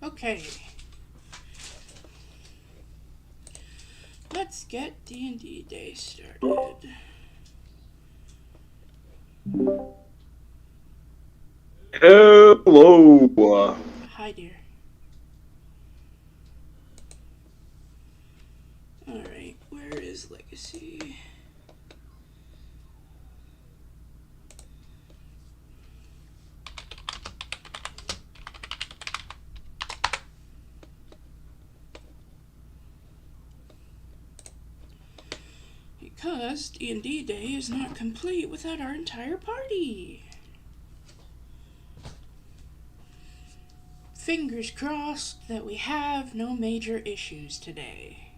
Okay. Let's get D&D Day started. Hello. Hi, dear. Alright, where is Legacy? Because D&D Day is not complete without our entire party. Fingers crossed that we have no major issues today.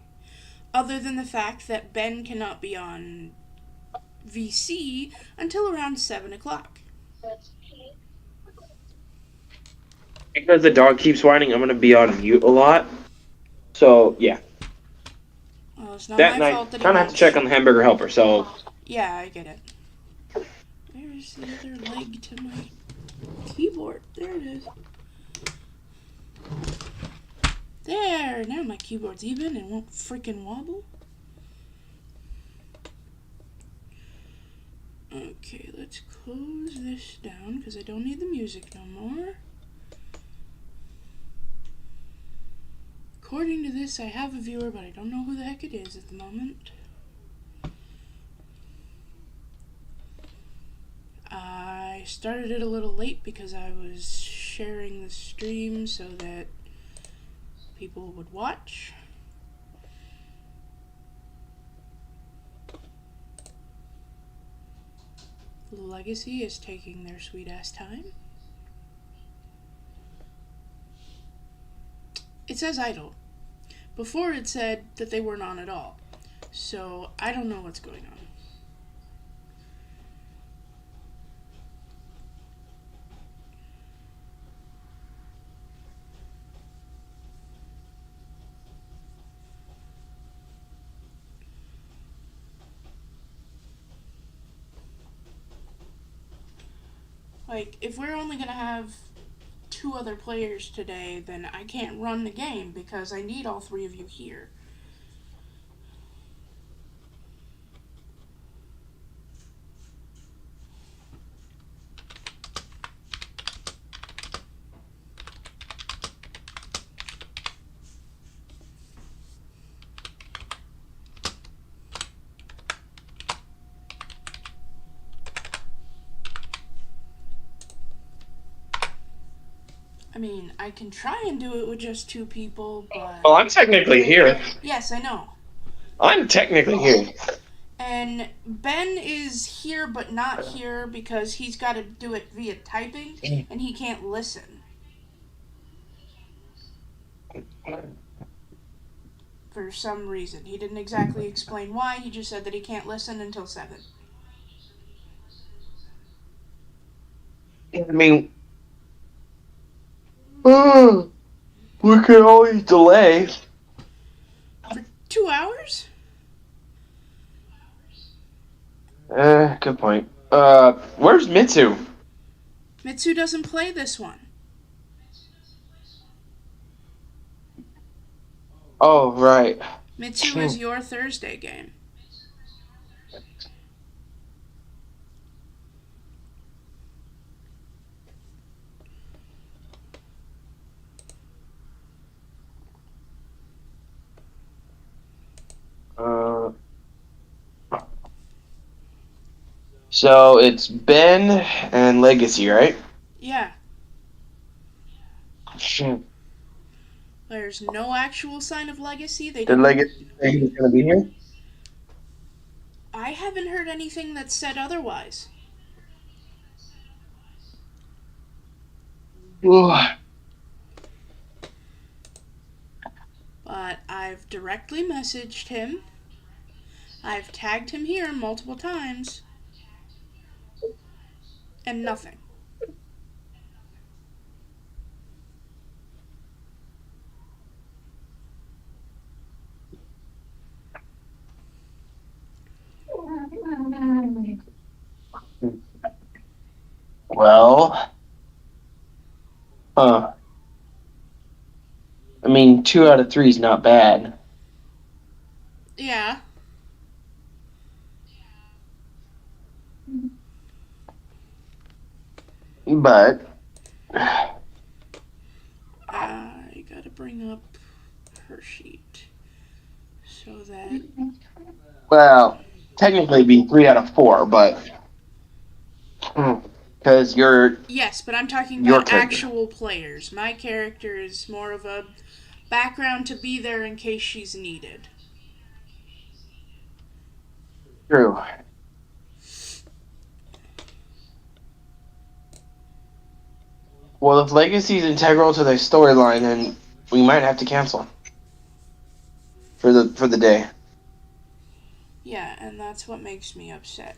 Other than the fact that Ben cannot be on VC until around 7 o'clock. Because the dog keeps whining, I'm gonna be on mute a lot. So yeah, Well, it's not that my night fault that he kind of have to won't. check on the hamburger helper. So Yeah, I get it. Where's the other leg to my keyboard? There it is. There! Now my keyboard's even and won't freaking wobble. Okay, let's close this down because I don't need the music no more. According to this, I have a viewer, but I don't know who the heck it is at the moment. I started it a little late because I was sharing the stream so that people would watch. Legacy is taking their sweet ass time. It says idle. Before it said that they weren't on at all. So I don't know what's going on. Like, if we're only gonna have 2 other players today, then I can't run the game because I need all 3 of you here. I mean, I can try and do it with just 2 people, but... well, I'm technically here. Yes, I know. I'm technically here. And Ben is here but not here because he's got to do it via typing and he can't listen. For some reason. He didn't exactly explain why, he just said that he can't listen until 7. I mean, we can always delay. For 2 hours? Good point. Where's Mitsu? Mitsu doesn't play this one. Oh, right. Mitsu is your Thursday game. So it's Ben and Legacy, right? Yeah. There's no actual sign of legacy. They Did didn't. Legacy say he was gonna be here? I haven't heard anything that said otherwise. But I've directly messaged him. I've tagged him here multiple times. And nothing. Well, huh. I mean, 2 out of 3 is not bad. Yeah. But I gotta bring up her sheet so that. well, technically it'd be 3 out of 4, but because you're Yes, but I'm talking your about character. actual players. My character is more of a background to be there in case she's needed. True. Well, if Legacy is integral to the storyline, then we might have to cancel for the day. Yeah, and that's what makes me upset.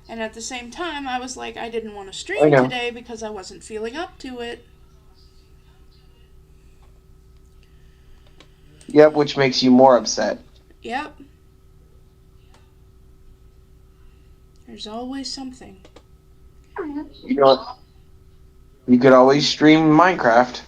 And at the same time, I was like, I didn't want to I stream know. today because I wasn't feeling up to it. Yep, which makes you more upset. Yep. There's always something. You know, you could always stream Minecraft.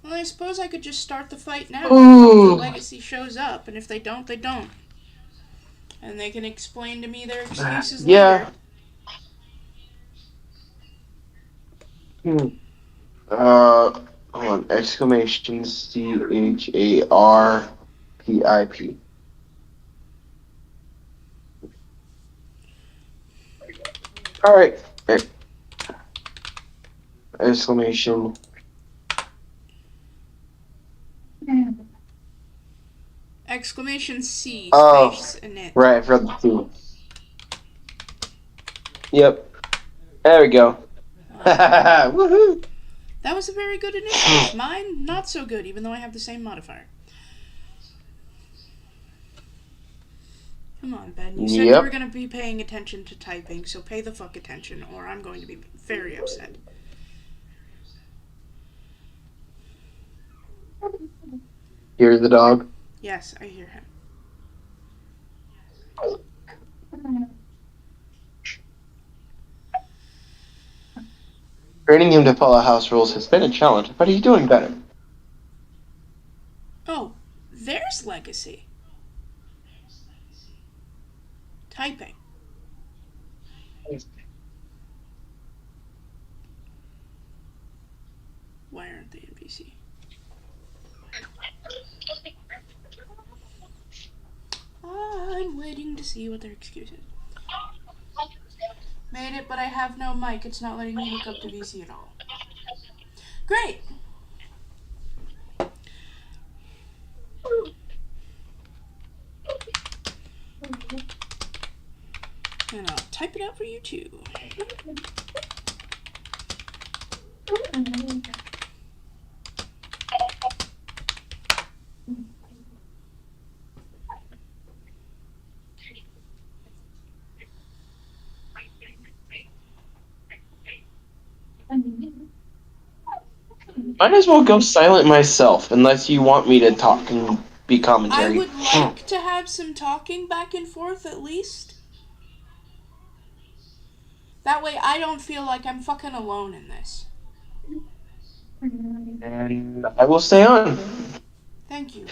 Well, I suppose I could just start the fight now and Ooh. hope the Legacy shows up, and if they don't, they don't. And they can explain to me their excuses Yeah. later. Hold on. Exclamation CHARPIP. Alright. Exclamation. Exclamation C, Oh, space, and it. right, I forgot the two. Yep. There we go. Woohoo! That was a very good initiative. Mine, not so good, even though I have the same modifier. Come on, Ben. You said you were going to be paying attention to typing, so pay the fuck attention, or I'm going to be very upset. Here's the dog. Yes, I hear him. Training him to follow house rules has been a challenge, but he's doing better. Oh, there's Legacy. Typing. Why aren't they in VC? I'm waiting to see what their excuse is. Made it, but I have no mic. It's not letting me hook up to VC at all. Great! And I'll type it out for you too. Might as well go silent myself, unless you want me to talk and be commentary. I would like to have some talking back and forth at least. That way I don't feel like I'm fucking alone in this. And I will stay on. Thank you.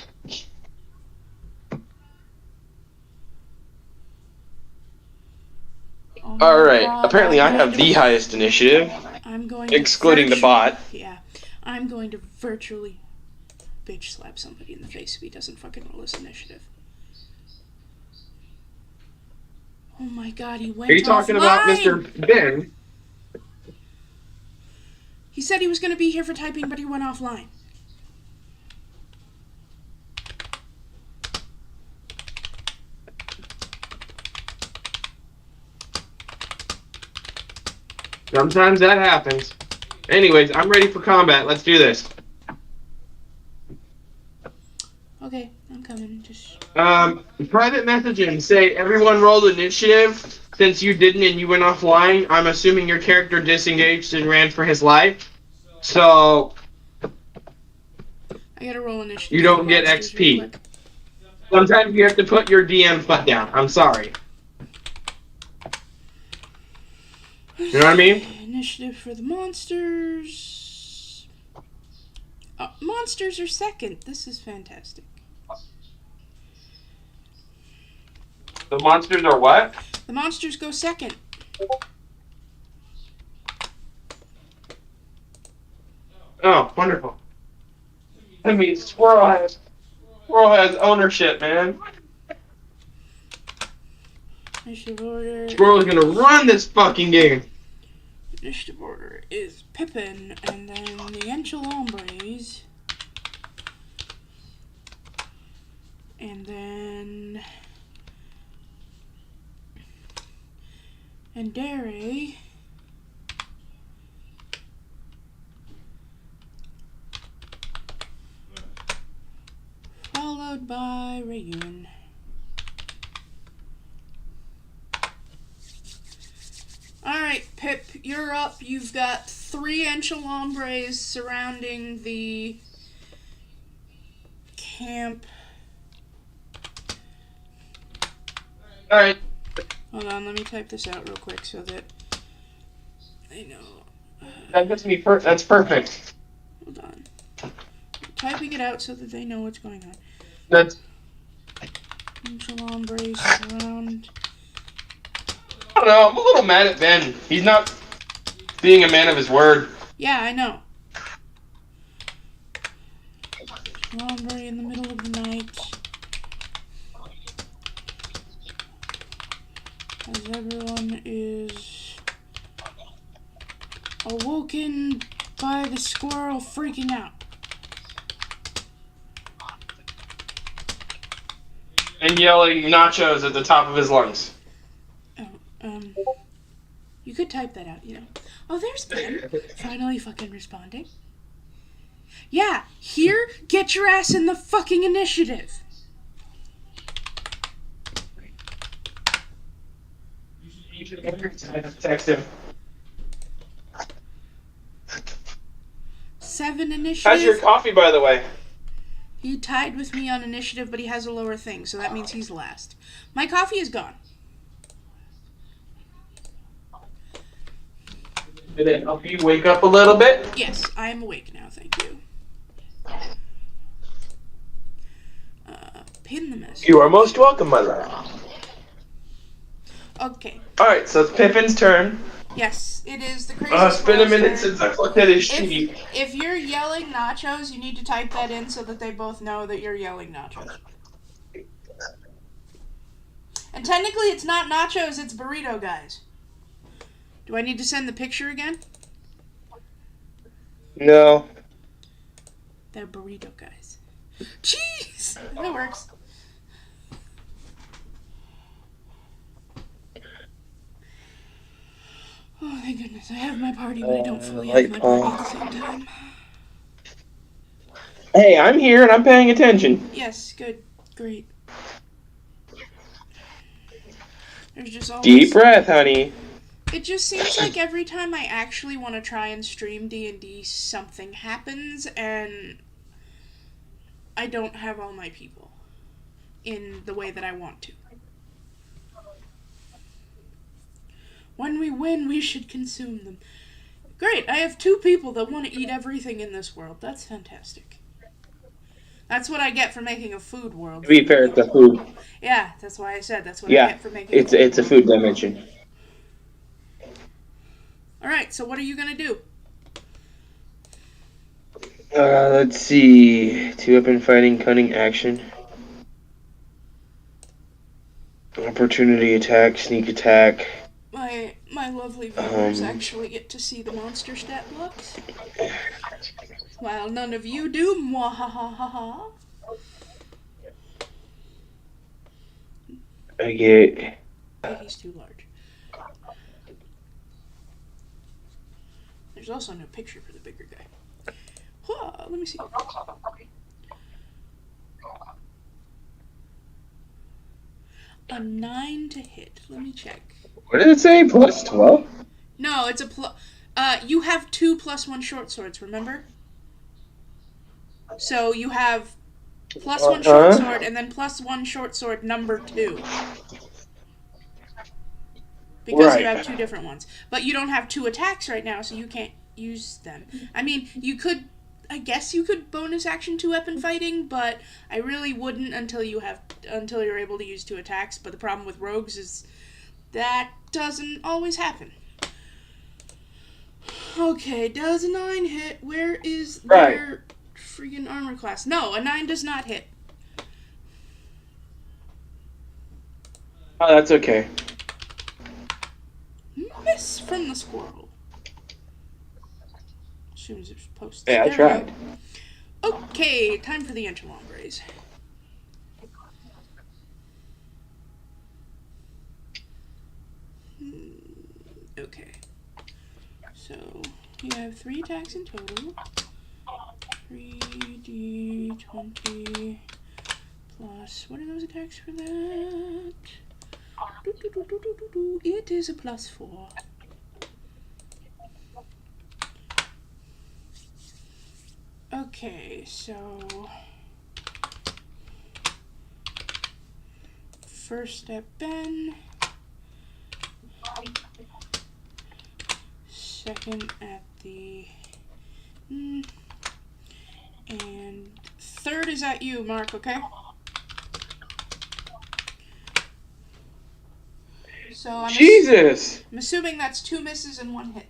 Oh Alright, God, apparently I have the highest initiative. I'm going to excluding the bot. Yeah. I'm going to virtually bitch slap somebody in the face if he doesn't fucking roll his initiative. Oh my God, he went Are you talking about Mr. Ben? He said he was going to be here for typing, but he went offline. Sometimes that happens. Anyways, I'm ready for combat. Let's do this. Okay, I'm coming. Just Private messaging. Say everyone rolled initiative. Since you didn't and you went offline, I'm assuming your character disengaged and ran for his life. So I gotta roll initiative. you don't get XP. Sometimes you have to put your DM foot down. I'm sorry. You know what I mean? Initiative for the monsters. Monsters are second. This is fantastic. The monsters are what? The monsters go second. Oh, wonderful. I mean, Squirrel has ownership, man. Initiative order. Squirrel's gonna run this fucking game. Initiative order is Pippin, and then the Enchilambres. And then... Andare. Followed by Rayun. Alright, Pip, you're up. You've got 3 Enchilambres surrounding the camp. Alright. Hold on, let me type this out real quick so that I know. That gets me that's perfect. Hold on. I'm typing it out so that they know what's going on. That's... Enchilambres surround. I don't know, I'm a little mad at Ben. He's not being a man of his word. Yeah, I know. Enchilambre in the middle of the night. As everyone is awoken by the squirrel freaking out. And yelling nachos at the top of his lungs. Oh, you could type that out, you know. Oh, there's Ben. Finally fucking responding. Yeah, here, get your ass in the fucking initiative. You should text him. 7 initiative. How's your coffee, by the way? He tied with me on initiative, but he has a lower thing, so that means he's last. My coffee is gone. Did it help you wake up a little bit? Yes, I am awake now, thank you. Pin the message. You are most welcome, my love. Okay. Alright, so it's Pippin's turn. Yes, it is the crazy It's been a squirrel's minute turn. since I've looked at his sheet. If you're yelling nachos, you need to type that in so that they both know that you're yelling nachos. And technically it's not nachos, it's burrito guys. Do I need to send the picture again? No. They're burrito guys. Jeez! That works. Oh, thank goodness. I have my party, but I don't fully have my party at the same time. Hey, I'm here and I'm paying attention. Yes, good. Great. There's just always... Deep breath, honey. It just seems like every time I actually want to try and stream D&D, something happens, and I don't have all my people in the way that I want to. When we win, we should consume them. Great, I have 2 people that want to eat everything in this world. That's fantastic. That's what I get for making a food world. To be fair, it's a food. Yeah, that's why I said that's what I get for making it's a food dimension. Alright, so what are you going to do? Let's see. 2-weapon fighting, cunning action. Opportunity attack, sneak attack. My lovely viewers actually get to see the monster stat blocks. While none of you do, mwahahaha. I get... He's too large. There's also no picture for the bigger guy. Let me see. A 9 to hit. Let me check. What did it say? Plus 12? No, it's a you have 2 +1 short swords, remember? So you have plus 1 short sword, and then plus 1 short sword number 2. Because you have 2 different ones. But you don't have 2 attacks right now, so you can't use them. I mean, you could... I guess you could bonus action 2 weapon fighting, but I really wouldn't until you're able to use 2 attacks. But the problem with rogues is that doesn't always happen. Okay, does a 9 hit? Where is their freaking armor class? No, a 9 does not hit. Oh, that's okay. Miss from the squirrel. As soon as it's posted. Yeah, I tried. Okay, time for the interlombres. Okay. So, you have 3 attacks in total. 3d20 plus... What are those attacks for that? It is a plus 4. Okay, so... First step, Ben. Second at the... And third is at you, Mark, okay? So I'm assuming that's 2 misses and 1 hit.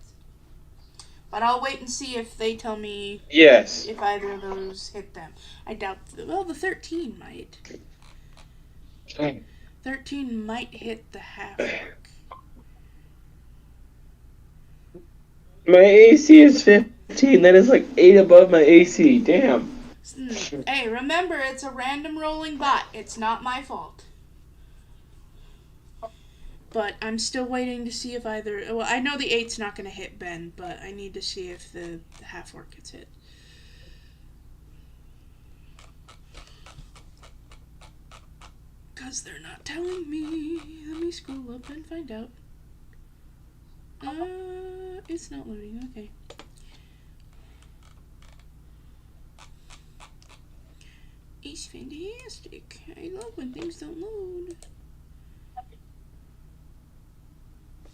But I'll wait and see if they tell me if either of those hit them. I doubt... Well, the 13 might. 13 might hit the half-orc. My AC is 15. That is like 8 above my AC. Damn. Hey, remember, it's a random rolling bot. It's not my fault. But I'm still waiting to see if either... Well, I know the 8's not going to hit Ben, but I need to see if the half-orc gets hit. Because they're not telling me. Let me scroll up and find out. It's not loading. Okay. It's fantastic. I love when things don't load.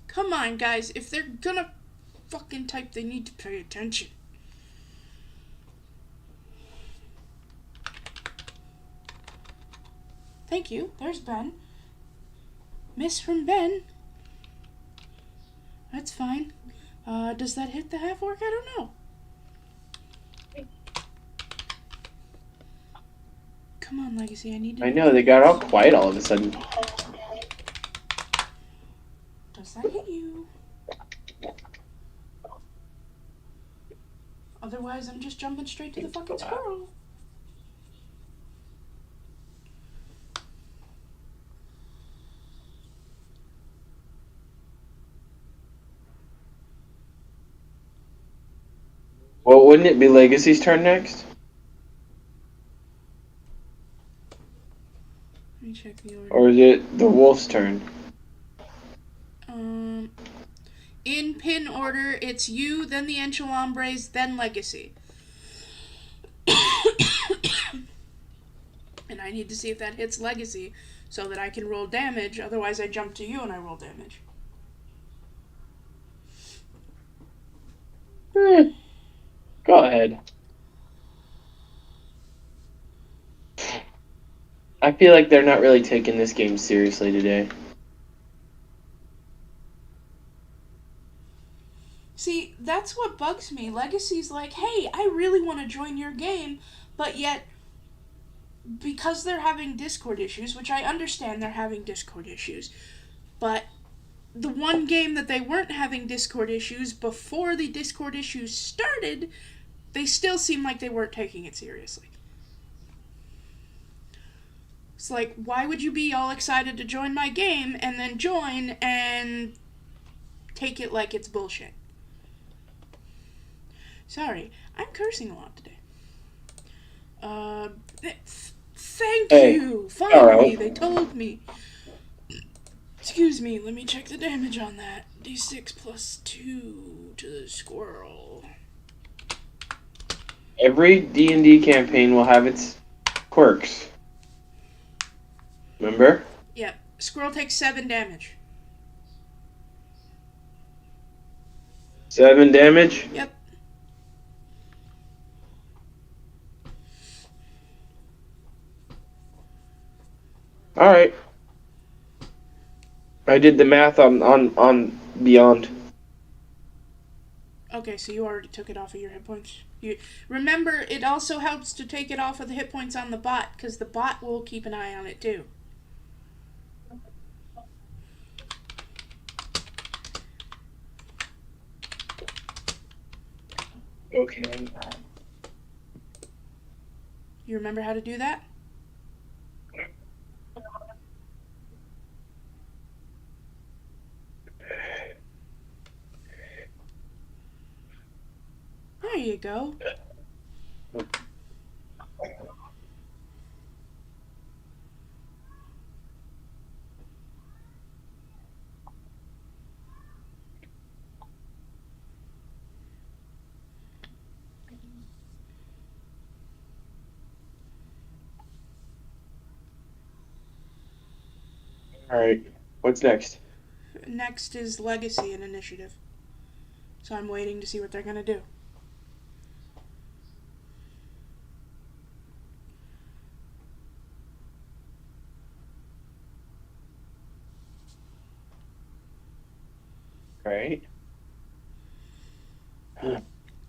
Come on, guys. If they're gonna fucking type, they need to pay attention. Thank you. There's Ben. Miss from Ben. That's fine. Does that hit the half-orc? I don't know. Come on, Legacy. I need to... I know, they got all quiet all of a sudden. Does that hit you? Otherwise, I'm just jumping straight to the fucking squirrel. Well, wouldn't it be Legacy's turn next? Let me check the order. Or is it the wolf's turn? In pin order, it's you, then the Enchalombres, then Legacy. And I need to see if that hits Legacy so that I can roll damage. Otherwise, I jump to you and I roll damage. Go ahead. I feel like they're not really taking this game seriously today. See, that's what bugs me. Legacy's like, hey, I really want to join your game, but yet, because they're having Discord issues, which I understand they're having Discord issues, but the one game that they weren't having Discord issues before the Discord issues started, they still seem like they weren't taking it seriously. It's like, why would you be all excited to join my game and then join and take it like it's bullshit? Sorry, I'm cursing a lot today. Thank you! Finally, they told me. Excuse me, let me check the damage on that. D6 plus 2 to the squirrel. Every D&D campaign will have its quirks. Remember? Yep. Squirrel takes 7 damage. 7 damage? Yep. Alright. I did the math on Beyond. Okay, so you already took it off of your hit points. You remember, it also helps to take it off of the hit points on the bot, because the bot will keep an eye on it too. Okay. You remember how to do that? There you go. Alright. What's next? Next is Legacy and Initiative. So I'm waiting to see what they're going to do. Right.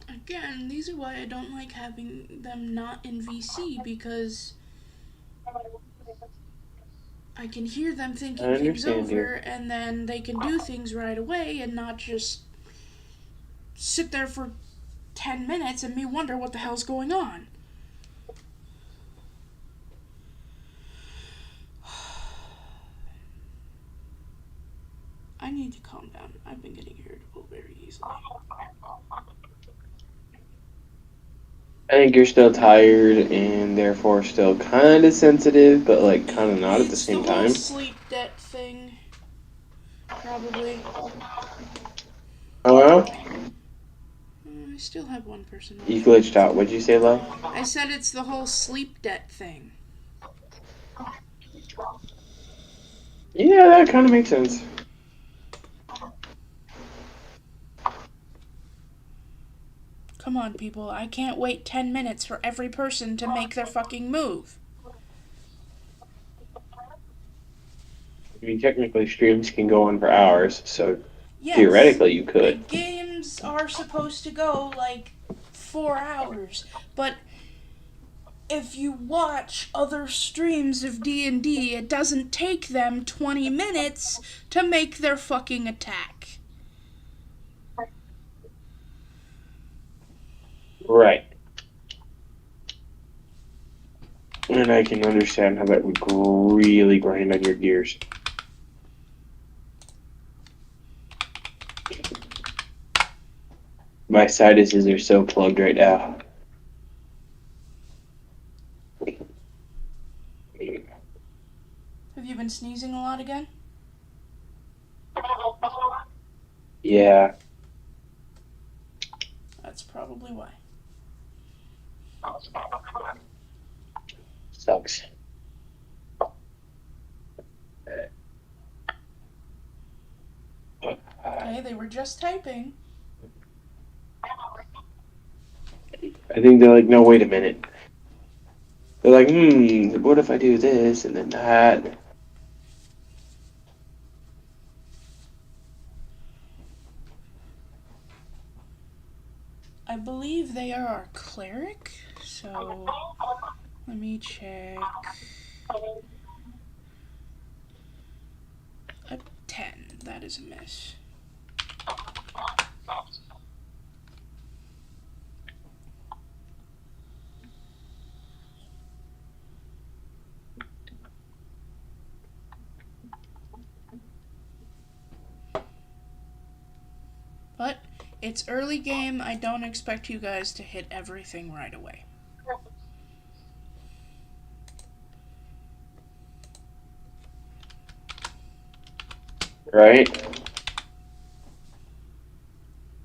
Again, these are why I don't like having them not in VC, because I can hear them thinking things over, and then they can do things right away and not just sit there for 10 minutes and me wonder what the hell's going on. I need to calm down. I've been getting irritable very easily. I think you're still tired and therefore still kind of sensitive, but like kind of not at the same time. It's the whole sleep debt thing, probably. Oh, I still have one person. you glitched out. What'd you say, love? I said it's the whole sleep debt thing. Yeah, that kind of makes sense. Come on, people. I can't wait 10 minutes for every person to make their fucking move. I mean, technically, streams can go on for hours, so Yes, theoretically you could. Games are supposed to go like 4 hours, but if you watch other streams of D&D, it doesn't take them 20 minutes to make their fucking attack. Right. And I can understand how that would really grind on your gears. My sinuses are so plugged right now. Have you been sneezing a lot again? Yeah. That's probably why. Sucks. Okay, they were just typing. I think they're like, no, wait a minute. They're like, what if I do this and then that? I believe they are our cleric, so let me check. A 10, that is a miss. But it's early game. I don't expect you guys to hit everything right away. Right?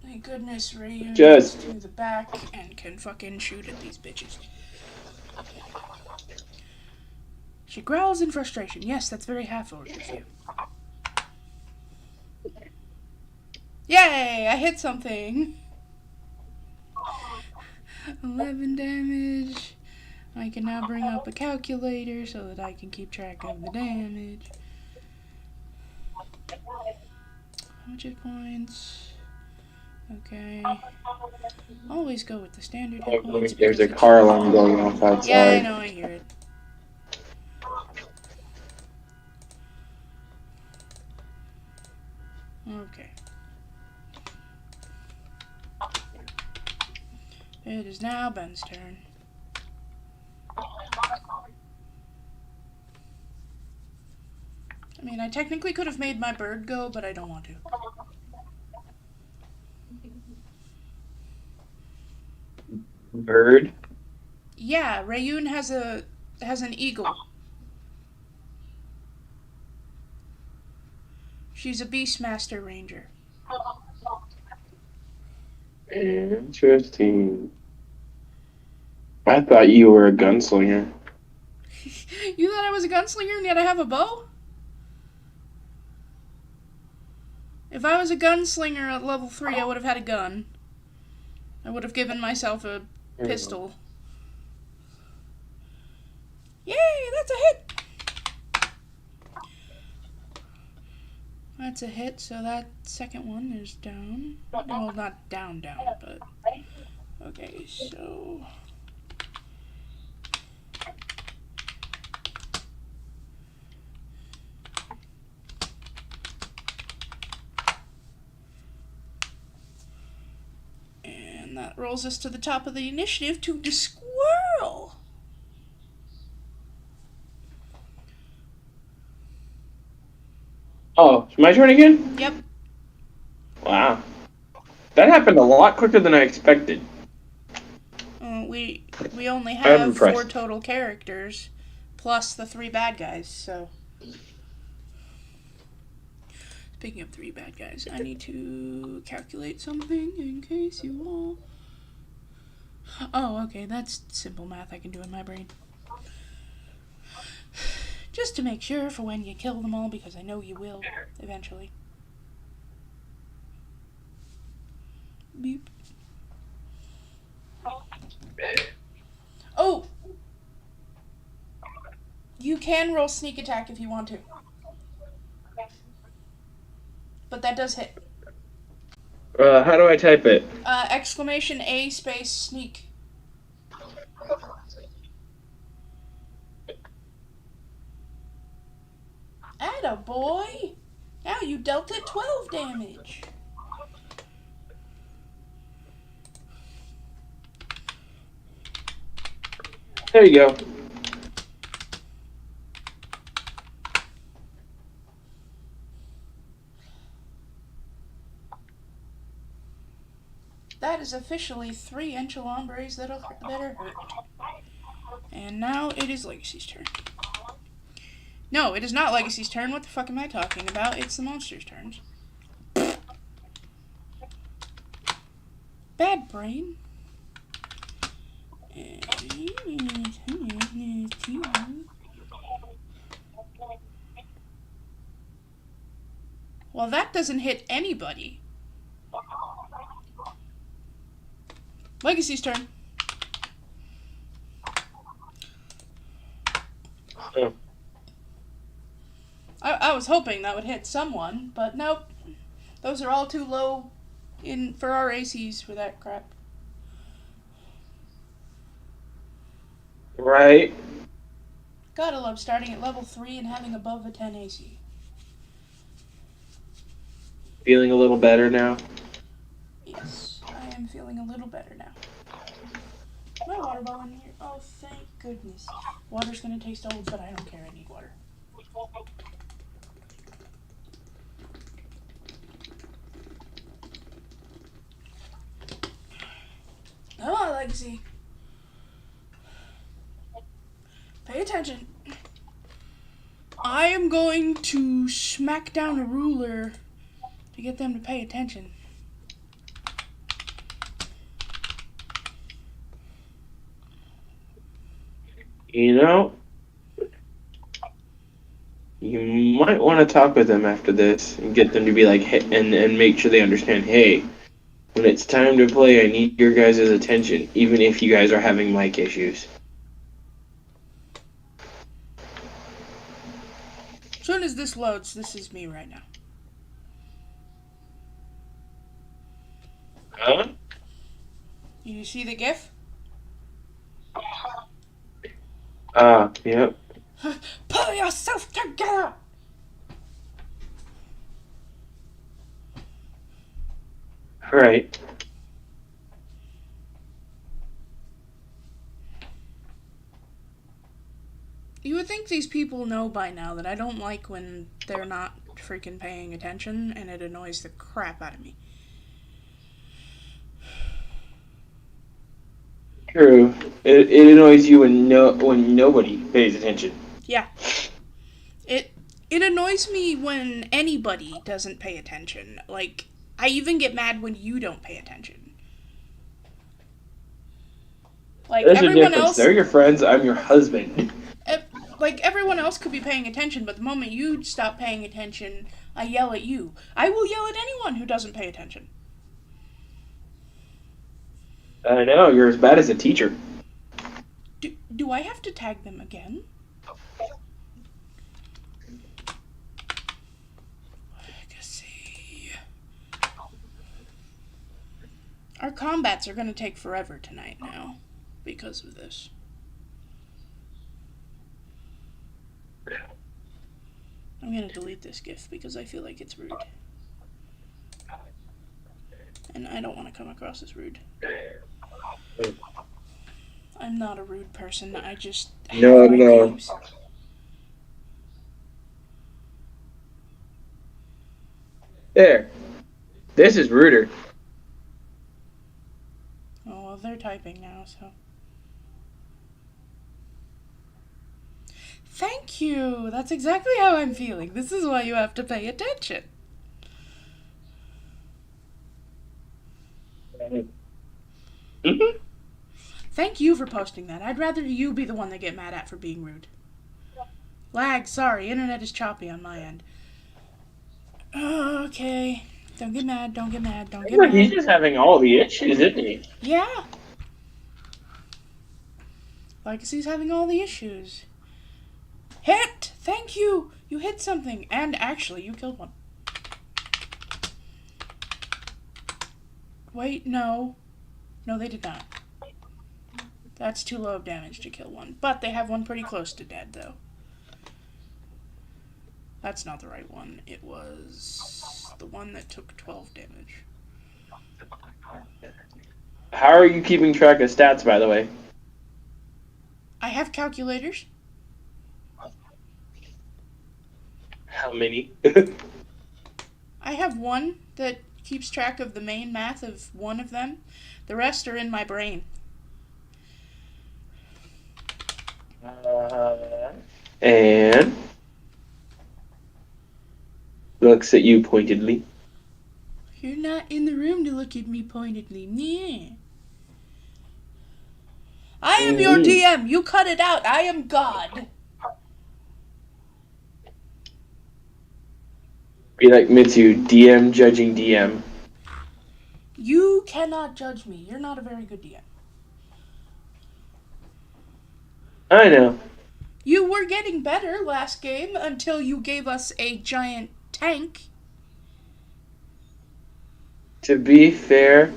Thank goodness Rayu Just is to the back and can fucking shoot at these bitches. She growls in frustration. Yes, that's very half-orc of you. Yay! I hit something! 11 damage. I can now bring up a calculator so that I can keep track of the damage. How much hit points? Okay. Always go with the standard hit points. There's a car alarm going off outside. Yeah, I know, I hear it. Okay. It is now Ben's turn. I mean, I technically could have made my bird go, but I don't want to. Bird? Yeah, Rayun has an eagle. She's a Beastmaster Ranger. Interesting. I thought you were a gunslinger. You thought I was a gunslinger and yet I have a bow? If I was a gunslinger at level 3, I would have had a gun. I would have given myself a pistol. Yay, that's a hit! That's a hit, so that second one is down. Well, not down, but... Okay, so... And that rolls us to the top of the initiative to the squirrel! Oh, it's my turn again? Yep. Wow. That happened a lot quicker than I expected. We only have impressed. 4 total characters, plus the 3 bad guys, so... Speaking of 3 bad guys, I need to calculate something in case you all... Oh, okay, that's simple math I can do in my brain. Just to make sure for when you kill them all, because I know you will, eventually. Beep. Oh! You can roll sneak attack if you want to. But that does hit. How do I type it? Exclamation A space sneak. Attaboy! Now you dealt it 12 damage. There you go. That is officially 3 enchilombres that are hurt. And now it is Legacy's turn. No, it is not Legacy's turn. What the fuck am I talking about? It's the monster's turns. Bad brain. Well, that doesn't hit anybody. Legacy's turn. Oh. I was hoping that would hit someone, but nope. Those are all too low for our ACs for that crap. Right. Gotta love starting at level 3 and having above a 10 AC. Feeling a little better now? Yes, I am feeling a little better now. My water bottle in here. Oh, thank goodness. Water's gonna taste old, but I don't care. I need water. Come on, Legacy. Pay attention. I am going to smack down a ruler to get them to pay attention. You know, You might want to talk with them after this and get them to be like, hey, and make sure they understand, hey, when it's time to play, I need your guys' attention, even if you guys are having mic issues. As soon as this loads, this is me right now. Huh? You see the GIF? Yep. Pull yourself together! Right. You would think these people know by now that I don't like when they're not freaking paying attention, and it annoys the crap out of me. True. It annoys you when nobody pays attention. Yeah. It annoys me when anybody doesn't pay attention. Like, I even get mad when you don't pay attention. Like, There's a everyone difference. else... They're your friends, I'm your husband. Like, everyone else could be paying attention, but the moment you stop paying attention, I yell at you. I will yell at anyone who doesn't pay attention. I know, you're as bad as a teacher. Do I have to tag them again? Legacy. Our combats are going to take forever tonight now because of this. I'm going to delete this GIF because I feel like it's rude. And I don't want to come across as rude. I'm not a rude person. I just have my views. There. This is ruder. Oh, well, they're typing now, so. Thank you! That's exactly how I'm feeling. This is why you have to pay attention. Mm-hmm. Thank you for posting that. I'd rather you be the one they get mad at for being rude. Lag, sorry. Internet is choppy on my end. Okay. Don't get mad, don't get mad, don't get mad. He's just having all the issues, isn't he? Yeah. Legacy's having all the issues. Hit! Thank you! You hit something. And actually, you killed one. Wait, no. No, they did not. That's too low of damage to kill one. But they have one pretty close to dead, though. That's not the right one. It was the one that took 12 damage. How are you keeping track of stats, by the way? I have calculators. How many? I have one that keeps track of the main math of one of them. The rest are in my brain. And looks at you pointedly. You're not in the room to look at me pointedly. Yeah. I am your DM. You cut it out. I am God. Be like Mitsu, DM judging DM. You cannot judge me. You're not a very good DM. I know. You were getting better last game until you gave us a giant tank. To be fair,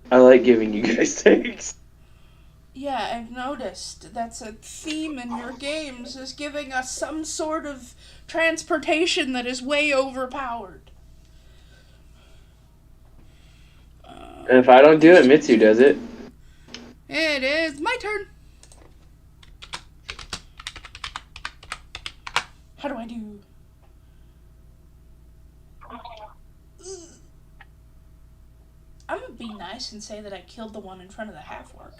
I like giving you guys tanks. Yeah, I've noticed. That's a theme in your games, is giving us some sort of transportation that is way overpowered. And if I don't do it, Mitsu does it. It is my turn. How do I do? I'm gonna be nice and say that I killed the one in front of the half-orc.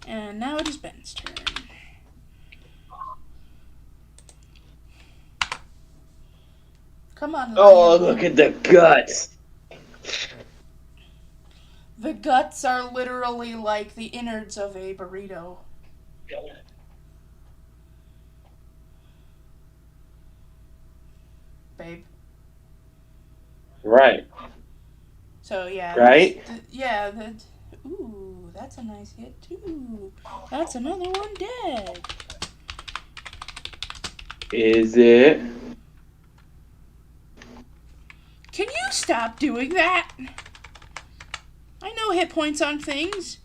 And now it is Ben's turn. Come on, Oh, Lion look Man. at the guts. The guts are literally like the innards of a burrito. Babe. Right. So yeah, Right? ooh, that's a nice hit too. That's another one dead. Is it? Can you stop doing that? I know hit points on things.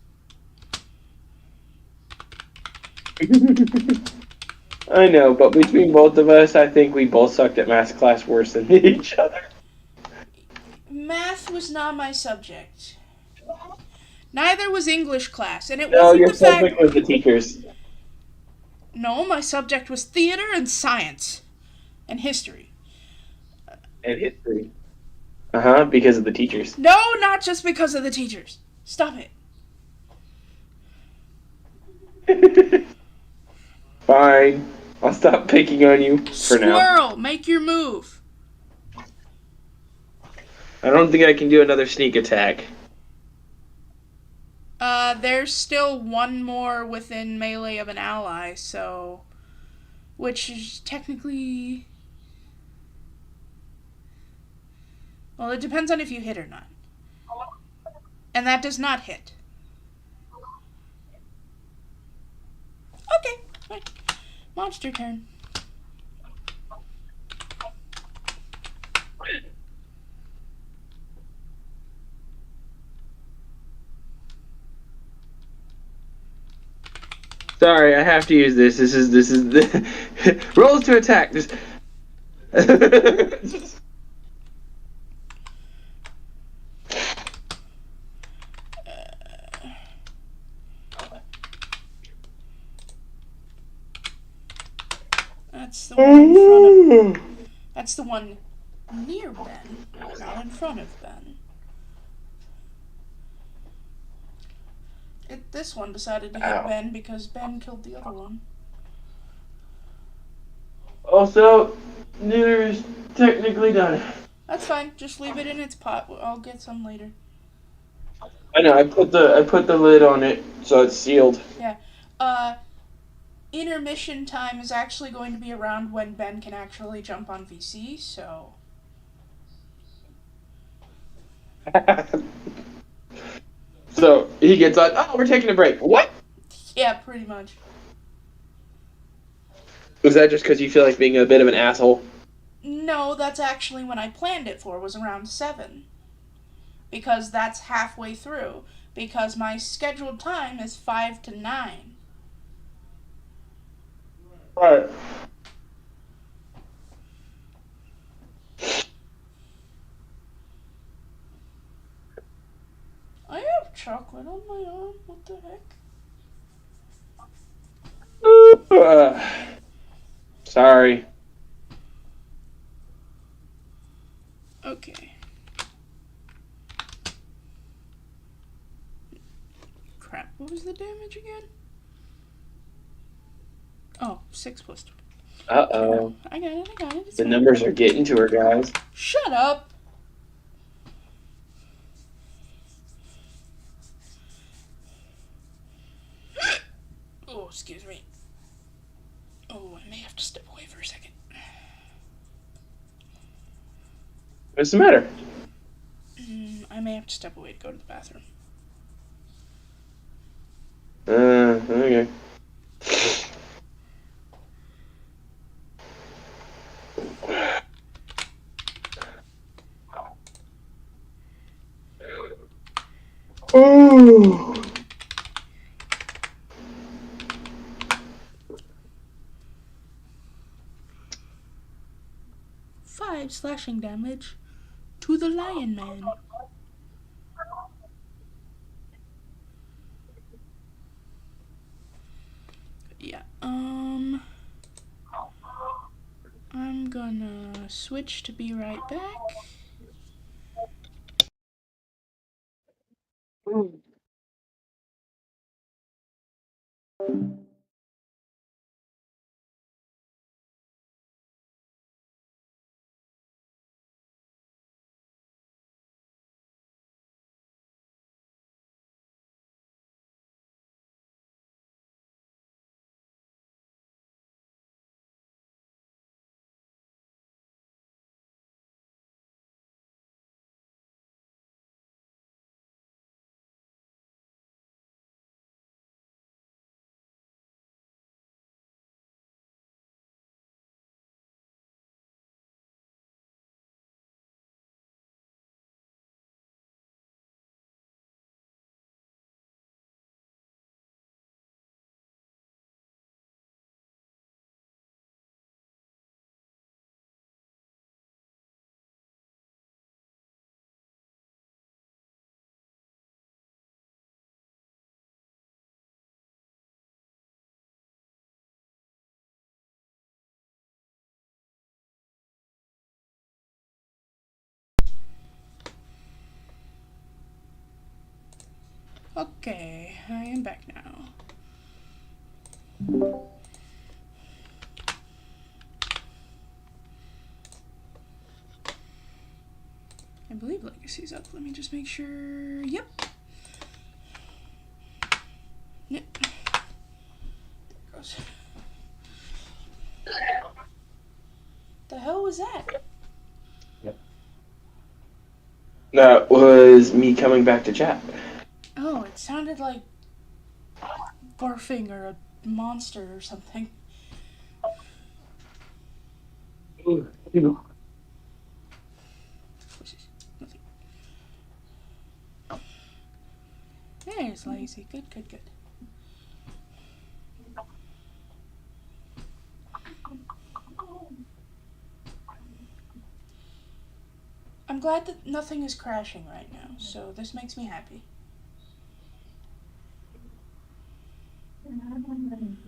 I know, but between both of us, I think we both sucked at math class worse than each other. Math was not my subject. Neither was English class, and it No, wasn't your the fact. subject was the teachers No, my subject was theater and science and history. and history. Uh-huh, because of the teachers. No, not just because of the teachers. Stop it. Fine. I'll stop picking on you for now. Squirrel, make your move. I don't think I can do another sneak attack. There's still one more within melee of an ally, so. Which is technically. Well, it depends on if you hit or not. And that does not hit. Okay, fine. Monster turn. Sorry, I have to use this. This is the rolls to attack. Just That's the one in front of. That's the one near Ben, not in front of Ben. This one decided to hit Ow. Ben because Ben killed the other one. Also, neither is technically done. That's fine. Just leave it in its pot. I'll get some later. I know. I put the lid on it so it's sealed. Yeah. Intermission time is actually going to be around when Ben can actually jump on VC, so. So he gets on. Oh, we're taking a break. What? Yeah, pretty much. Was that just because you feel like being a bit of an asshole? No, that's actually when I planned it for, was around 7. Because that's halfway through. Because my scheduled time is 5 to 9. Right. I have chocolate on my arm. What the heck? Sorry. Okay. Crap. What was the damage again? Oh, 6 plus 2. Uh-oh. I got it. It's The fine. numbers are getting to her, guys. Shut up! Oh, excuse me. Oh, I may have to step away for a second. What's the matter? I may have to step away to go to the bathroom. Okay. Ooh. 5 slashing damage to the Lion Man. Yeah, I'm gonna switch to be right back. Okay, I am back now. I believe Legacy's up. Let me just make sure. Yep. Yep. There it goes. The hell was that? That was me coming back to chat. Oh, it sounded like barfing or a monster or something. There's Lazy. Good, good, good. I'm glad that nothing is crashing right now, so this makes me happy.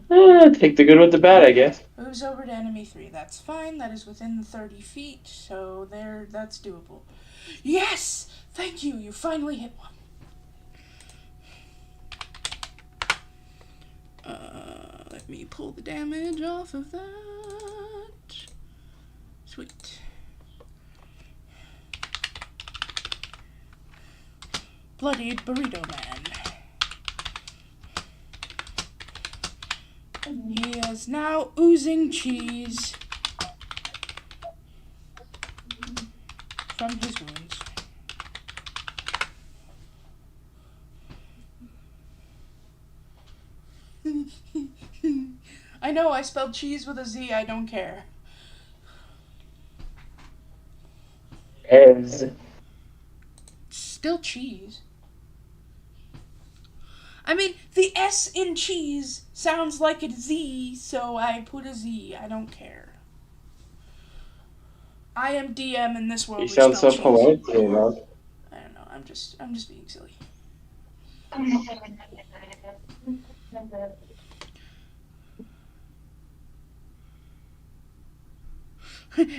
Take the good with the bad, I guess. Moves over to enemy 3. That's fine. That is within the 30 feet, so that's doable. Yes! Thank you! You finally hit one. Let me pull the damage off of that. Sweet. Bloodied Burrito Man. He is now oozing cheese from his wounds. I know, I spelled cheese with a Z, I don't care. Ez. Still cheese. I mean, the S in cheese sounds like a Z, so I put a Z. I don't care. I am DM in this world. You sound so polite today, Rob. I don't know. I'm just being silly.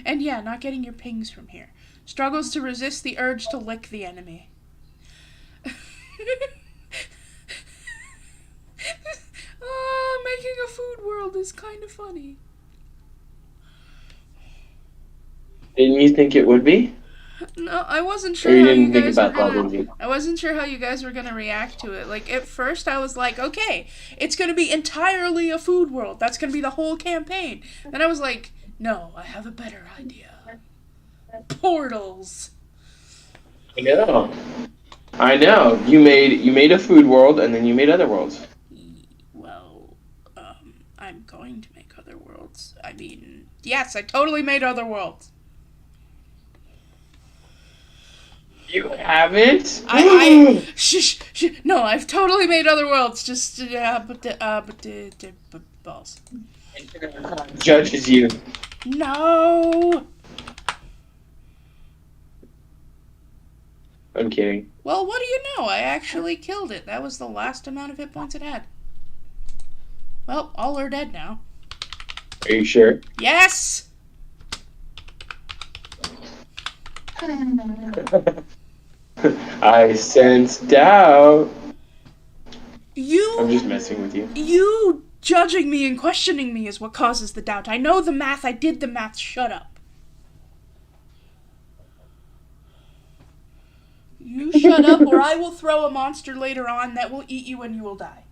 And yeah, not getting your pings from here. Struggles to resist the urge to lick the enemy. Making a food world is kind of funny. Didn't you think it would be? No, I wasn't sure Or you how didn't you think guys about were that, gonna. did you? I wasn't sure how you guys were gonna react to it. Like at first, I was like, okay, it's gonna be entirely a food world. That's gonna be the whole campaign. Then I was like, no, I have a better idea. Portals. I know. You made a food world, and then you made other worlds. Well, I'm going to make other worlds. I mean, yes, I totally made other worlds. You haven't? Shh. No, I've totally made other worlds. Just, balls. Judges you. No. I'm kidding. Well, what do you know? I actually killed it. That was the last amount of hit points it had. Well, all are dead now. Are you sure? Yes. I sense doubt. I'm You just messing with you. judging me and questioning me is what causes the doubt. I know the math. I did the math. Shut up. You shut up, or I will throw a monster later on that will eat you and you will die.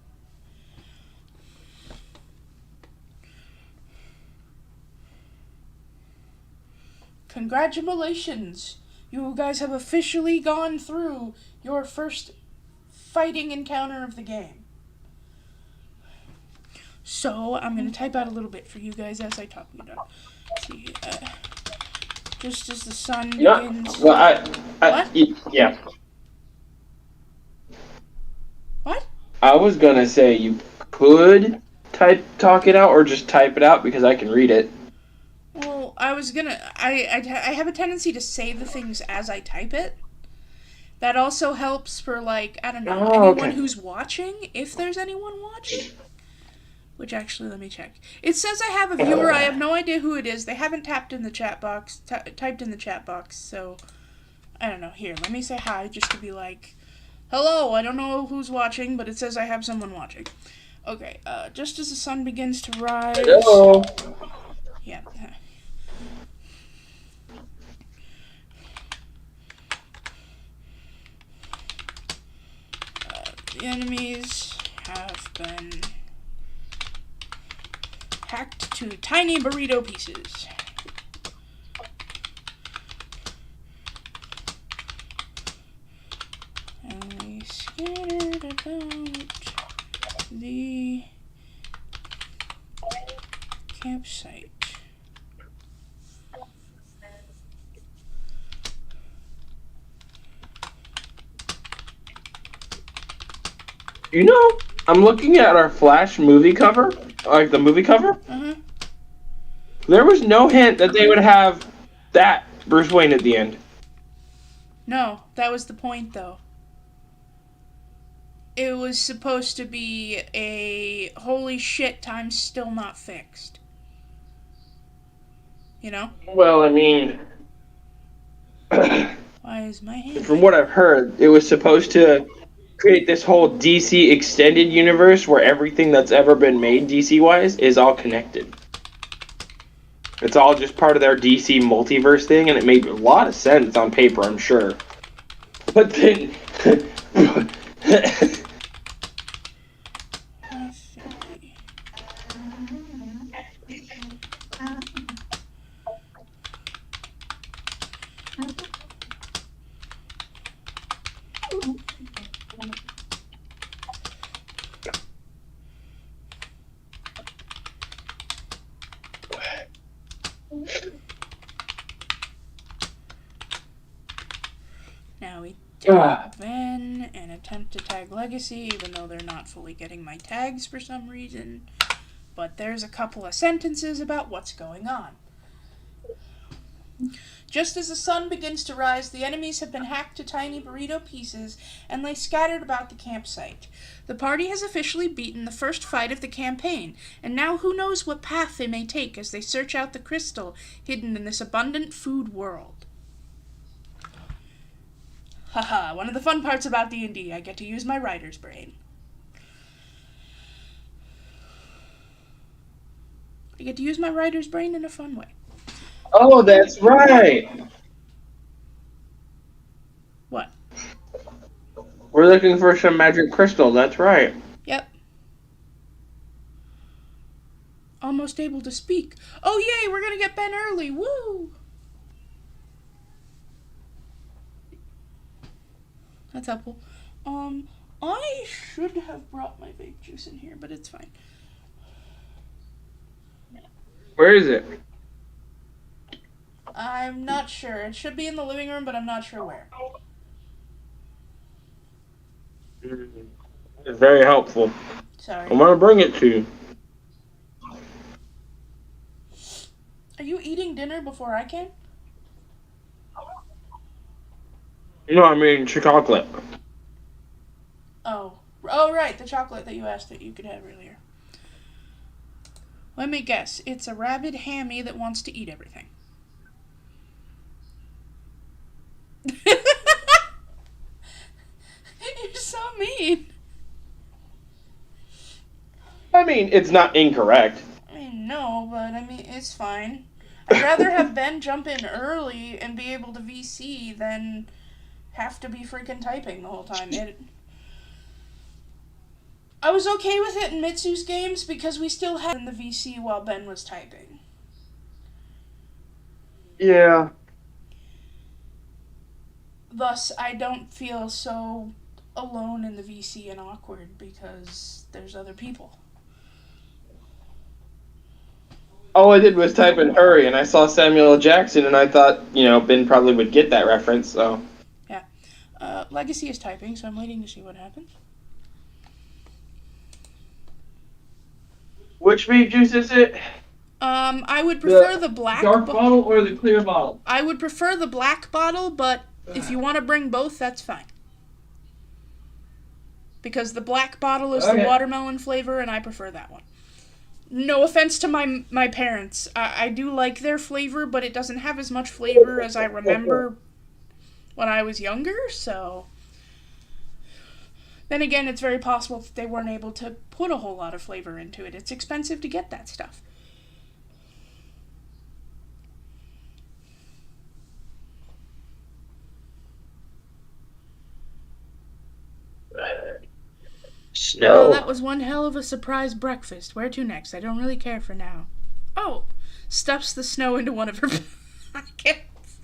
Congratulations. You guys have officially gone through your first fighting encounter of the game. So, I'm going to type out a little bit for you guys as I talk. See, just as the sun begins... Well, What? Yeah. What? I was gonna say you could talk it out, or just type it out, because I can read it. Well, I was gonna... I have a tendency to say the things as I type it. That also helps for, like, I don't know, anyone who's watching, if there's anyone watching. Which, actually, let me check. It says I have a viewer. I have no idea who it is. They haven't typed in the chat box, so... I don't know. Here, let me say hi, just to be like, Hello, I don't know who's watching, but it says I have someone watching. Okay, just as the sun begins to rise... Hello. Yeah. The enemies have been hacked to tiny burrito pieces. And they scattered about the campsite. You know, I'm looking at our Flash movie cover, like the movie cover. Uh-huh. There was no hint that they would have that Bruce Wayne at the end. No, that was the point, though. It was supposed to be a holy shit, time's still not fixed. You know? Well, I mean, Why is my hand... from what I've heard, it was supposed to create this whole DC extended universe where everything that's ever been made DC-wise is all connected. It's all just part of their DC multiverse thing, and it made a lot of sense on paper, I'm sure. But then... Now we tag Ven and attempt to tag Legacy, even though they're not fully getting my tags for some reason. But there's a couple of sentences about what's going on. Just as the sun begins to rise, the enemies have been hacked to tiny burrito pieces and lay scattered about the campsite. The party has officially beaten the first fight of the campaign, and now who knows what path they may take as they search out the crystal hidden in this abundant food world. Haha, one of the fun parts about D&D, I get to use my writer's brain. I get to use my writer's brain in a fun way. Oh, that's right! What? We're looking for some magic crystal, that's right. Yep. Almost able to speak. Oh yay, we're gonna get Ben early, woo! That's helpful. I should have brought my vape juice in here, but it's fine. Where is it? I'm not sure. It should be in the living room, but I'm not sure where. It's very helpful. Sorry. I'm gonna bring it to you. Are you eating dinner before I can? No, I mean chocolate. Oh. Oh, right, the chocolate that you asked that you could have earlier. Let me guess. It's a rabid hammy that wants to eat everything. You're so mean. I mean, it's not incorrect. I mean, no, but I mean, it's fine. I'd rather have Ben jump in early and be able to VC than have to be freaking typing the whole time. I was okay with it in Mitsu's games because we still had in the VC while Ben was typing. Yeah. Thus, I don't feel so alone in the VC and awkward because there's other people. All I did was type in hurry, and I saw Samuel L. Jackson, and I thought, Ben probably would get that reference, so. Yeah. Legacy is typing, so I'm waiting to see what happens. Which vape juice is it? I would prefer the black dark bottle or the clear bottle? I would prefer the black bottle, but if you want to bring both, that's fine. Because the black bottle is the watermelon flavor, and I prefer that one. No offense to my parents. I do like their flavor, but it doesn't have as much flavor as I remember when I was younger, so... Then again, it's very possible that they weren't able to put a whole lot of flavor into it. It's expensive to get that stuff. Snow. Oh, that was one hell of a surprise breakfast. Where to next? I don't really care for now. Oh, stuffs the snow into one of her pockets.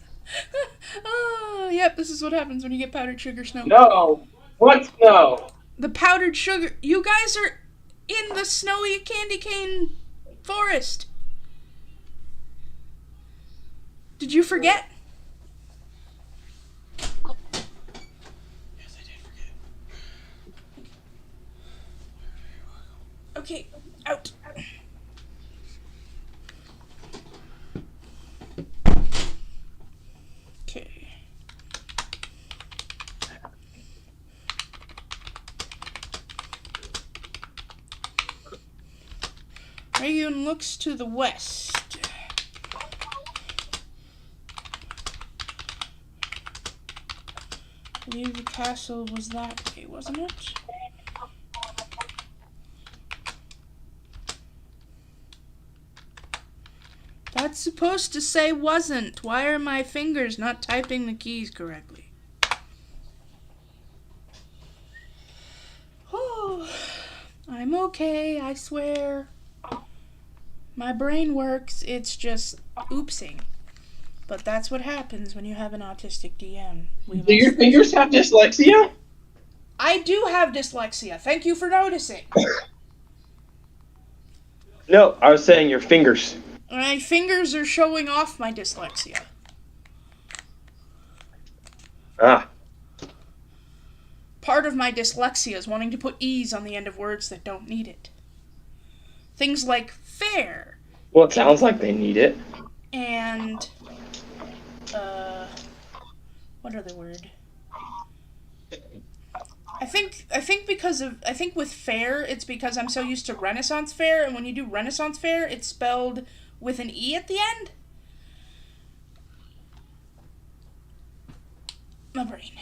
Oh, yep, this is what happens when you get powdered sugar snow. No. What snow? The powdered sugar. You guys are in the snowy candy cane forest. Did you forget? Yes, I did forget. Okay, out. Okay. Rayun looks to the west. I believe the castle was that way, wasn't it? That's supposed to say wasn't. Why are my fingers not typing the keys correctly? Oh, I'm okay, I swear. My brain works, it's just oopsing. But that's what happens when you have an autistic DM. Do your fingers have dyslexia? I do have dyslexia. Thank you for noticing. No, I was saying your fingers. My fingers are showing off my dyslexia. Ah. Part of my dyslexia is wanting to put E's on the end of words that don't need it. Things like fair. Well, it sounds like they need it. And, what other word? I think with fair, it's because I'm so used to Renaissance Fair, and when you do Renaissance Fair, it's spelled with an E at the end. My brain.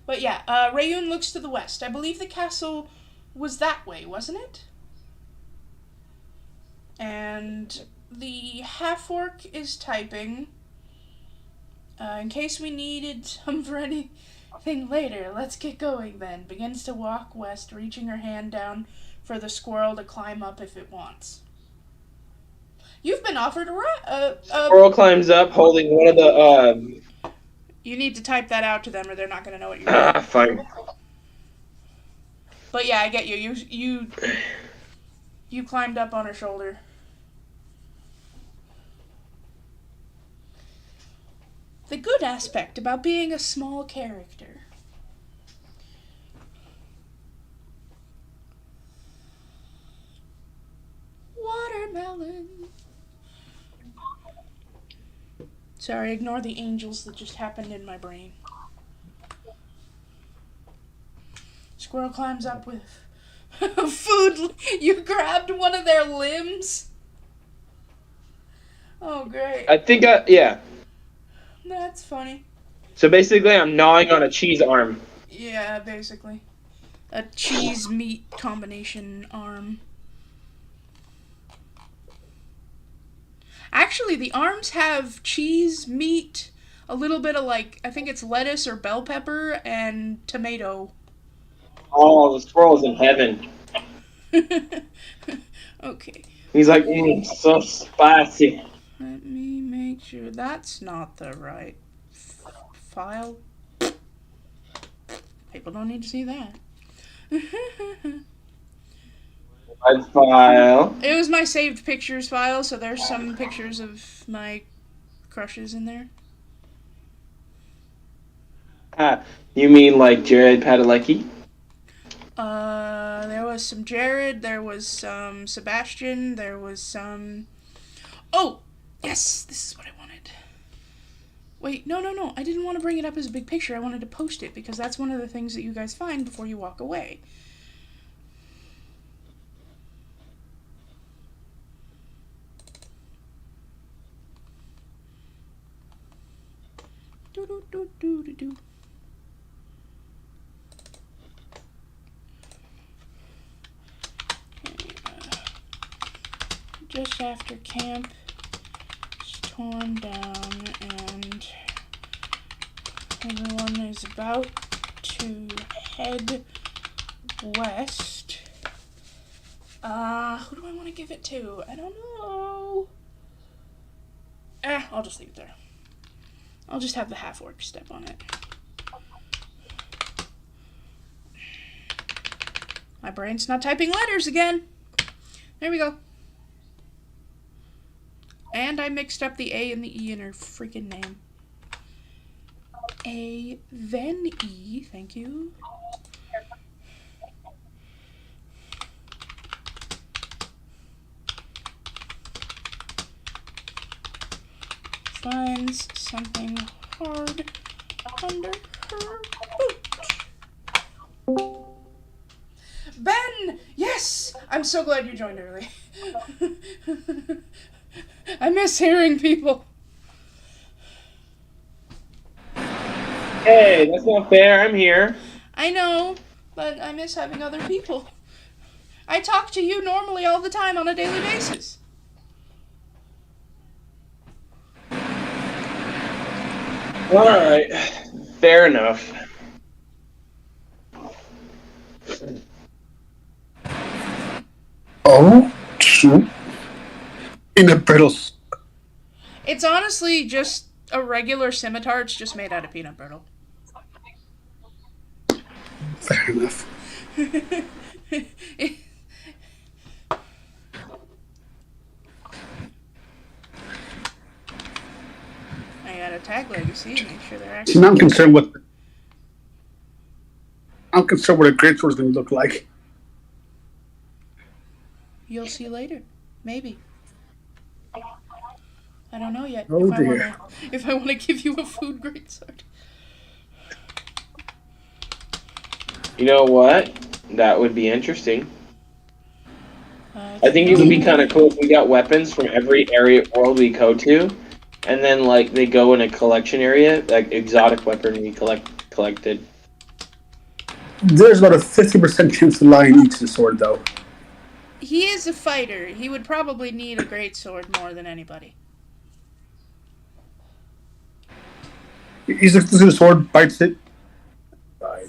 But yeah, Rayun looks to the west. I believe the castle was that way, wasn't it? And the half-orc is typing. In case we needed some for anything later, let's get going then. Begins to walk west, reaching her hand down for the squirrel to climb up if it wants. You've been offered a Squirrel climbs up holding one of the, You need to type that out to them or they're not going to know what you're doing. fine. But yeah, I get you. You climbed up on her shoulder. The good aspect about being a small character. Watermelon. Sorry, ignore the angels that just happened in my brain. Squirrel climbs up with food. You grabbed one of their limbs? Oh, great. I think yeah. That's funny. So basically, I'm gnawing on a cheese arm. Yeah, basically. A cheese-meat combination arm. Actually, the arms have cheese, meat, a little bit of like, I think it's lettuce or bell pepper, and tomato. Oh, the squirrel's in heaven. Okay. He's like, so spicy. Let me make sure that's not the right file. People don't need to see that. Right file. It was my saved pictures file, so there's some pictures of my crushes in there. You mean like Jared Padalecki? There was some Jared, there was some Sebastian, there was some... Oh! Yes! This is what I wanted. Wait, no. I didn't want to bring it up as a big picture. I wanted to post it, because that's one of the things that you guys find before you walk away. just after camp is torn down and everyone is about to head west. Who do I want to give it to? I don't know. I'll just leave it there. I'll just have the half-orc step on it. My brain's not typing letters again. There we go. And I mixed up the A and the E in her freaking name. A, then E, thank you. Finds something hard under her boot. Ben! Yes! I'm so glad you joined early. I miss hearing people. Hey, that's not fair. I'm here. I know, but I miss having other people. I talk to you normally all the time on a daily basis. Alright. Fair enough. Oh, shoot. Peanut brittles. It's honestly just a regular scimitar. It's just made out of peanut brittle. Fair enough. I gotta tag Legacy and make sure they're See, actually. now I'm concerned what a greatsword is going to look like. You'll see later. Maybe. I don't know yet. Oh, dear. If I want to give you a food greatsword. You know what? That would be interesting. I think it would be kind of cool if we got weapons from every area world we go to, and then like they go in a collection area, like exotic weapon we collected. There's about a 50% chance to lie in each sword, though. He is a fighter. He would probably need a greatsword more than anybody. He's looks to the sword, bites it. Right.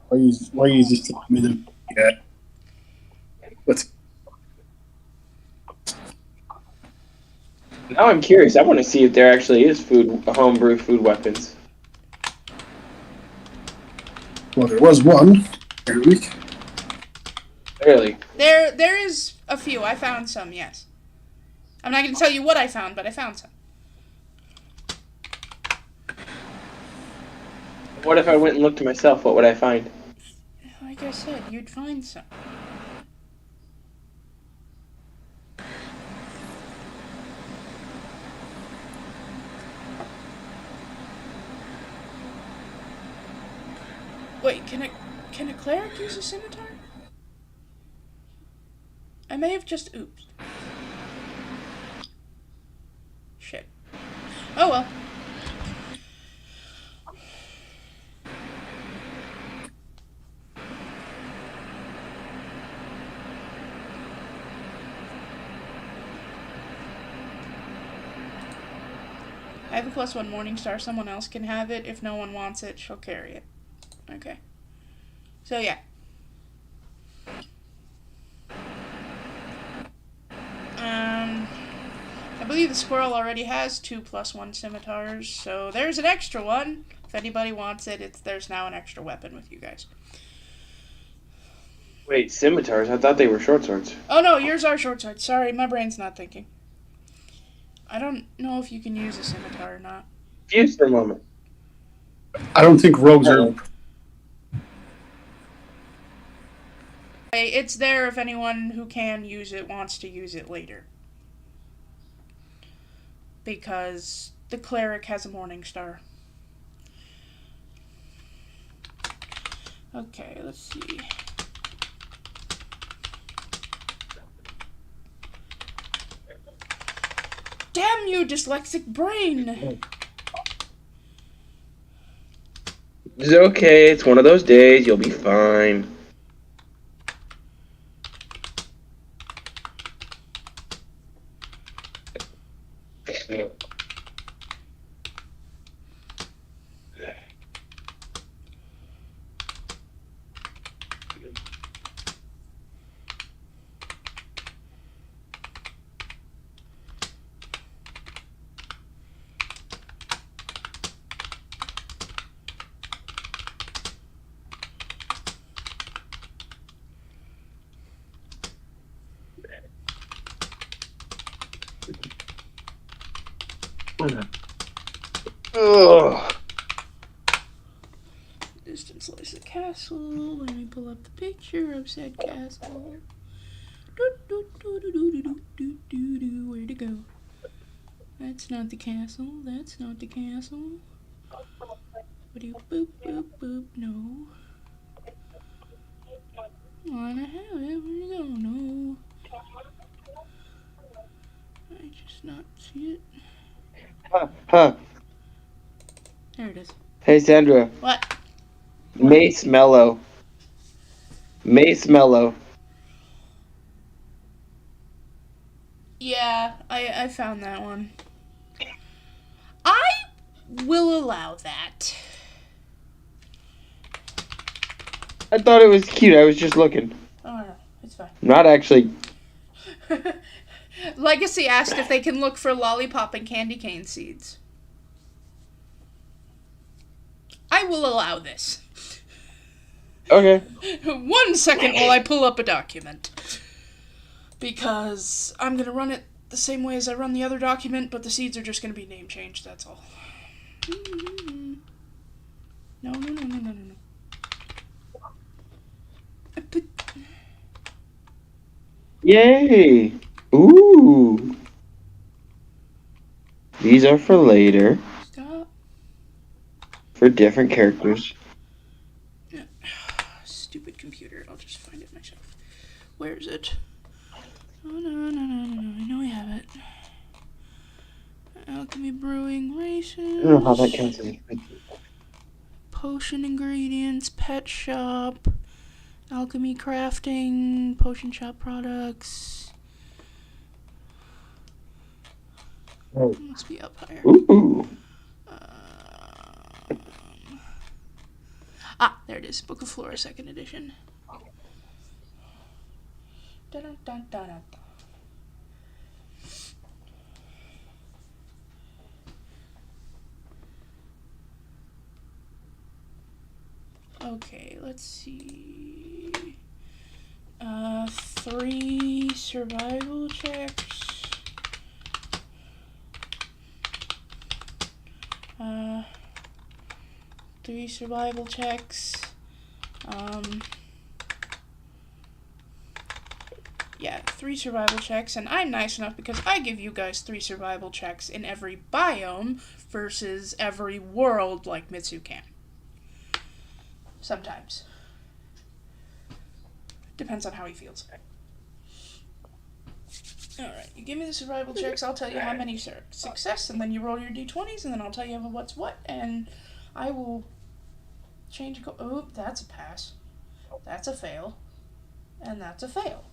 Why is he sticking with him? Yeah. Let's. Now I'm curious. I want to see if there actually is homebrew food weapons. Well, there was one every week. Really? There is a few. I found some, yes. I'm not going to tell you what I found, but I found some. What if I went and looked to myself? What would I find? Like I said, you'd find some. Wait, can a cleric use a scimitar? I may have just oopsed. Shit. Oh well. I have a +1 Morningstar. Someone else can have it. If no one wants it, she'll carry it. Okay. So, yeah. I believe the squirrel already has 2 +1 scimitars, so there's an extra one. If anybody wants it, there's now an extra weapon with you guys. Wait, scimitars? I thought they were short swords. Oh no, yours are short swords. Sorry, my brain's not thinking. I don't know if you can use a scimitar or not. Confused for a moment. I don't think rogues are. It's there if anyone who can use it wants to use it later. Because the cleric has a Morningstar. Okay, let's see. Damn you, dyslexic brain! It's okay. It's one of those days. You'll be fine. Ugh. Distance lies the castle. Let me pull up the picture of said castle. Where'd it go? That's not the castle. That's not the castle. Boop, boop, boop, boop. No. Wanna have it? Where'd it go? No. I just not see it. Huh. There it is. Hey, Sandra. What? Mace Mellow. Mace Mellow. Yeah, I found that one. I will allow that. I thought it was cute. I was just looking. Oh, no, it's fine. Not actually. Legacy asked if they can look for lollipop and candy cane seeds. I will allow this. Okay. 1 second while I pull up a document. Because I'm going to run it the same way as I run the other document, but the seeds are just going to be name changed, that's all. No. Yay! Ooh. These are for later. Stop. For different characters. Stupid computer. I'll just find it myself. Where is it? Oh, no. I know I have it. Alchemy Brewing Races. I don't know how that counts. Potion Ingredients, Pet Shop, Alchemy Crafting, Potion Shop Products. Oh. It must be up higher. Ooh. There it is. Book of Flora, 2nd edition. Dun-dun-dun-dun-dun. Okay, let's see. 3 survival checks. 3 survival checks. Yeah, 3 survival checks, and I'm nice enough because I give you guys 3 survival checks in every biome versus every world like Mitsu can. Sometimes. Depends on how he feels. Alright, you give me the survival checks, I'll tell you how many success, and then you roll your d20s, and then I'll tell you what's what, and I will change. Oh, that's a pass. That's a fail. And that's a fail.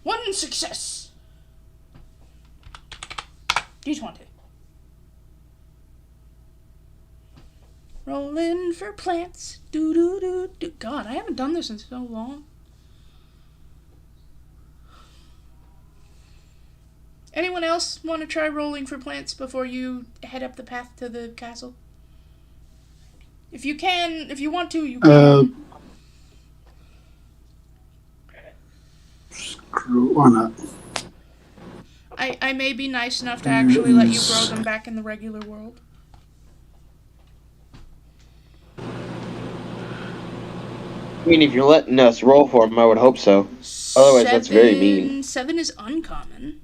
1 success! D20. Rolling for plants. Do. God, I haven't done this in so long. Anyone else want to try rolling for plants before you head up the path to the castle? If you want to, you can. Screw, why not? I may be nice enough to actually let you grow them back in the regular world. I mean, if you're letting us roll for them, I would hope so. Otherwise, that's very mean. 7 is uncommon.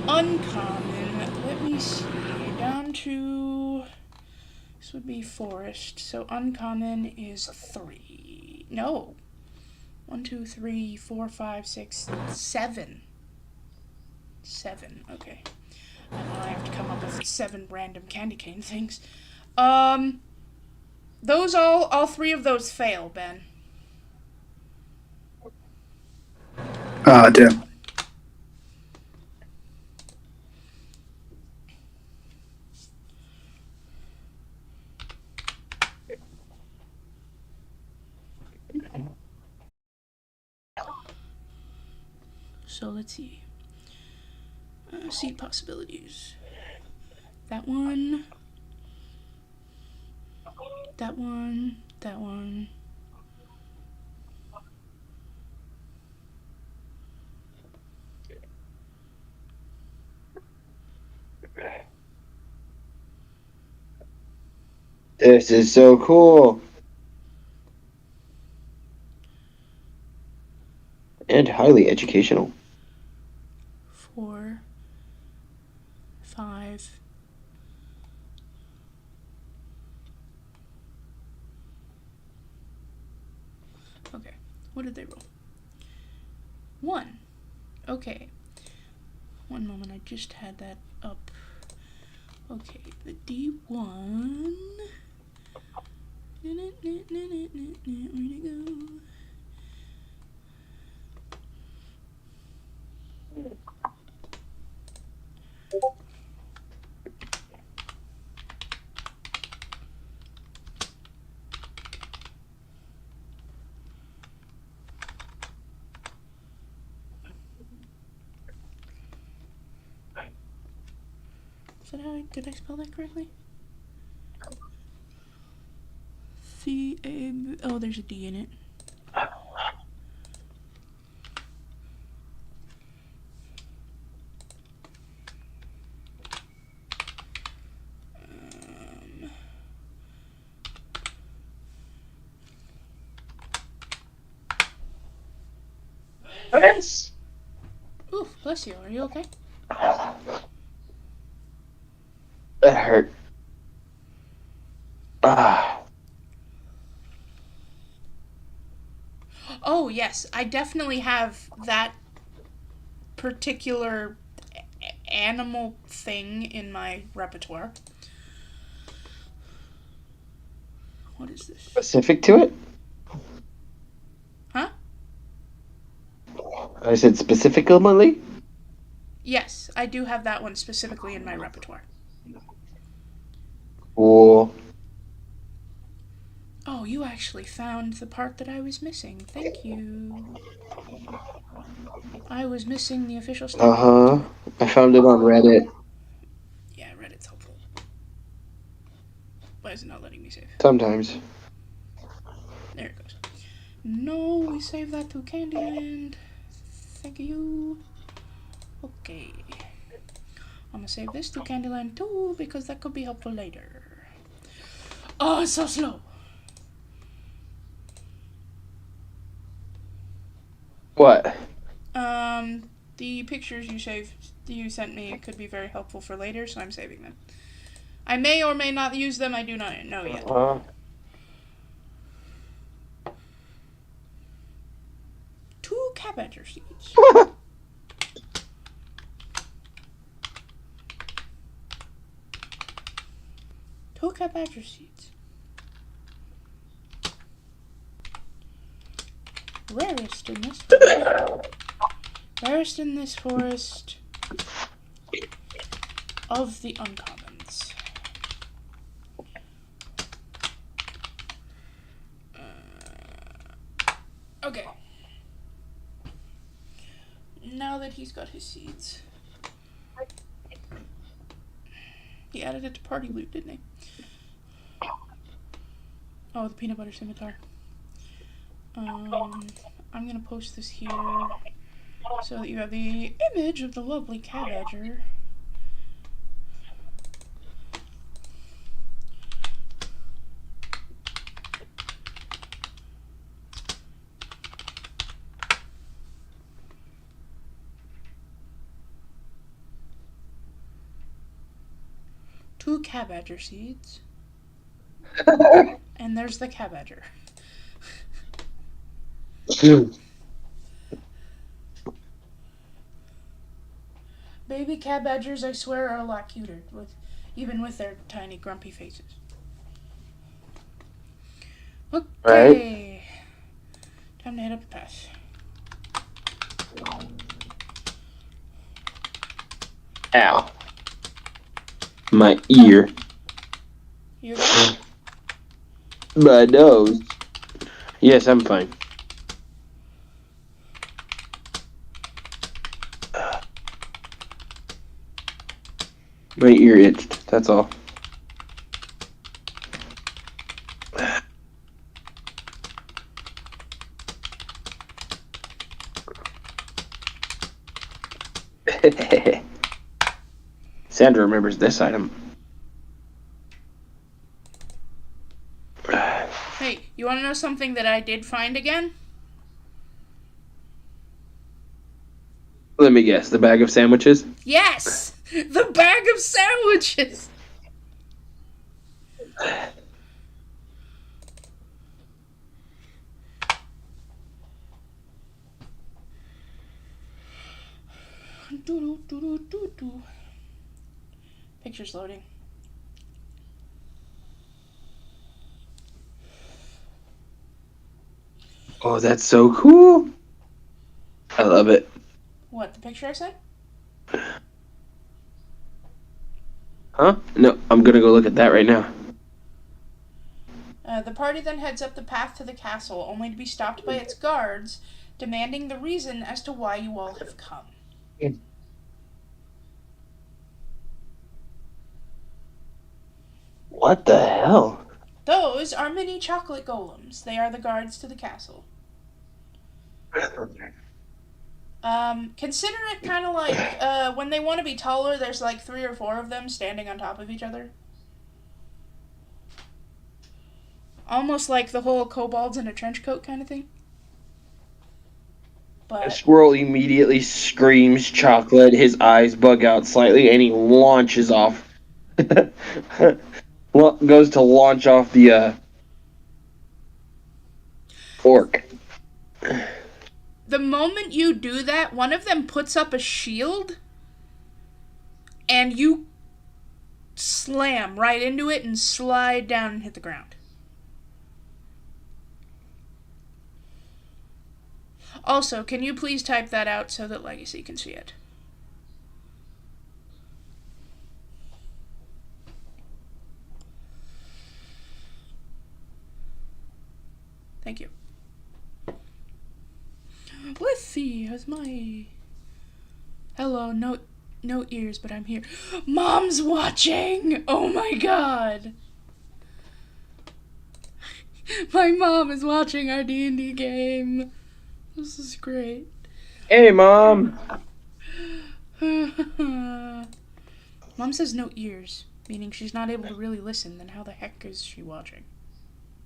Uncommon. Let me see. Down to... This would be forest. So uncommon is 3. No. 1, 2, 3, 4, 5, 6, 7. 7. Okay. And now I have to come up with 7 random candy cane things. Those all 3 of those fail, Ben. Ah, damn. So let's see. Seed possibilities. That one. That one. That one. This is so cool. And highly educational. 4, 5. Okay, what did they roll? 1. Okay. One moment, I just had that up. Okay, the D1. Where'd it go? Did I spell that correctly? Oh, there's a D in it. Yes. Ooh, bless you. Are you okay? That hurt. Ah. Oh, yes. I definitely have that particular animal thing in my repertoire. What is this? Specific to it? Huh? I said specifically? Yes, I do have that one specifically in my repertoire. Cool. Oh, you actually found the part that I was missing. Thank you. I was missing the official statement. Uh-huh. I found it on Reddit. Yeah, Reddit's helpful. Why is it not letting me save? Sometimes. There it goes. No, we save that to Candyland. Thank you. Okay. I'm gonna save this to Candyland too, because that could be helpful later. Oh, it's so slow. What? The pictures you sent me could be very helpful for later, so I'm saving them. I may or may not use them, I do not know yet. Two cabbage seeds. Two cabbage seeds. Rarest in this forest. Rarest in this forest of the uncommons. Okay. Now that he's got his seeds. He added it to party loot, didn't he? Oh, the peanut butter scimitar. I'm gonna post this here so that you have the image of the lovely Cabadger. Two Cabadger seeds. And there's the Cabadger. Baby Cabadgers, I swear, are a lot cuter, even with their tiny grumpy faces. Okay. Right. Time to head up the path. Ow. My ear. You okay? My nose. Yes, I'm fine. My ear itched, that's all. Sandra remembers this item. Hey, you want to know something that I did find again? Let me guess, the bag of sandwiches? Yes! The bag of sandwiches! Picture's loading. Oh, that's so cool. I love it. What, the picture I sent? Huh? No, I'm gonna go look at that right now. The party then heads up the path to the castle, only to be stopped by its guards, demanding the reason as to why you all have come. What the hell? Those are mini chocolate golems. They are the guards to the castle. Consider it kind of like when they want to be taller, there's like 3 or 4 of them standing on top of each other. Almost like the whole kobolds in a trench coat kind of thing. A But squirrel immediately screams chocolate, his eyes bug out slightly, and he launches off. Goes to launch off the orc. the moment you do that, one of them puts up a shield, and you slam right into it and slide down and hit the ground. Also, can you please type that out so that Legacy can see it? Thank you. Let's see, how's my... Hello, no ears, but I'm here. Mom's watching! Oh my god! My mom is watching our D&D game. This is great. Hey, Mom! Mom says no ears, meaning she's not able to really listen. Then how the heck is she watching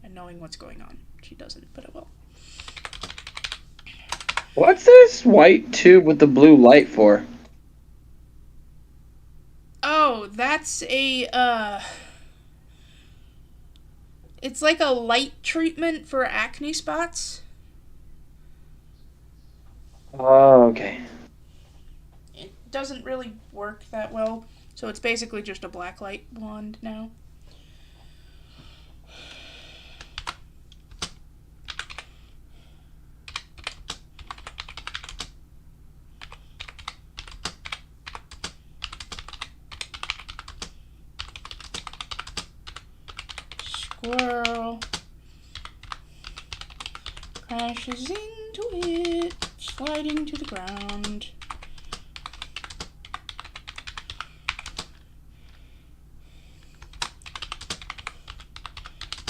and knowing what's going on? She doesn't, but it will. What's this white tube with the blue light for? Oh, that's a, it's like a light treatment for acne spots. Oh, okay. It doesn't really work that well, so it's basically just a black light wand now. Squirrel crashes into it, sliding to the ground.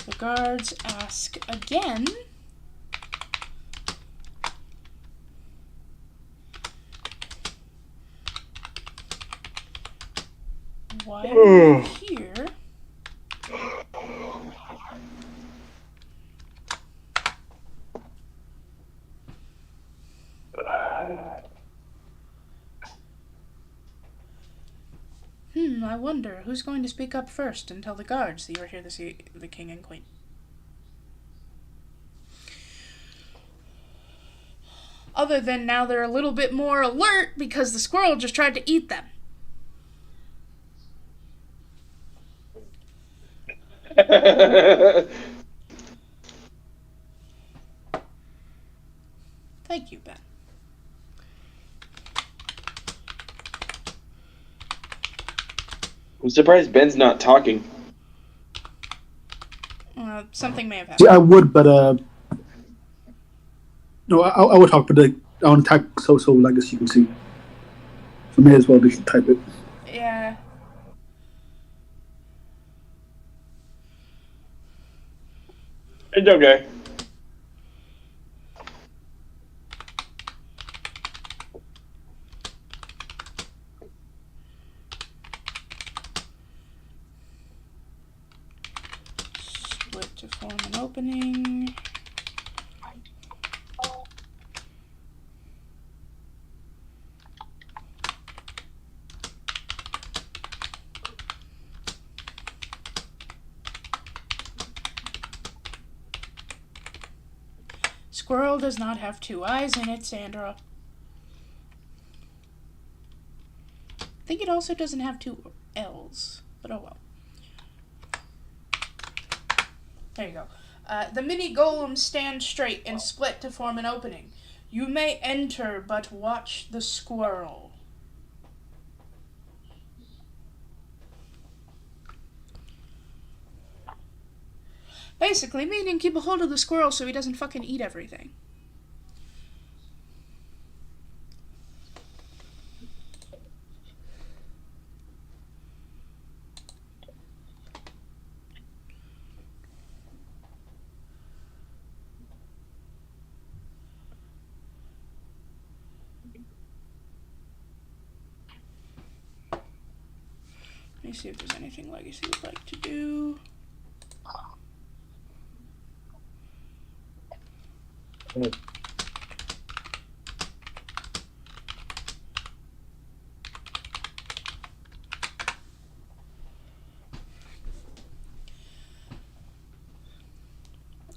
The guards ask again. Why are you here? I wonder who's going to speak up first and tell the guards that you are here to see the king and queen. Other than now they're a little bit more alert because the squirrel just tried to eat them. Thank you, Ben. surprised Ben's not talking. Something may have See, happened. I would, but no, I would talk, but I want to type so I guess you can see. So may as well just type it. Yeah. It's okay. Split to form an opening. Squirrel does not have two eyes in it, Sandra. I think it also doesn't have two L's, but oh well. There you go. The mini golems stand straight and split to form an opening. You may enter, but watch the squirrel. Basically, meaning keep a hold of the squirrel so he doesn't fucking eat everything. Let me see if there's anything Legacy would like to do.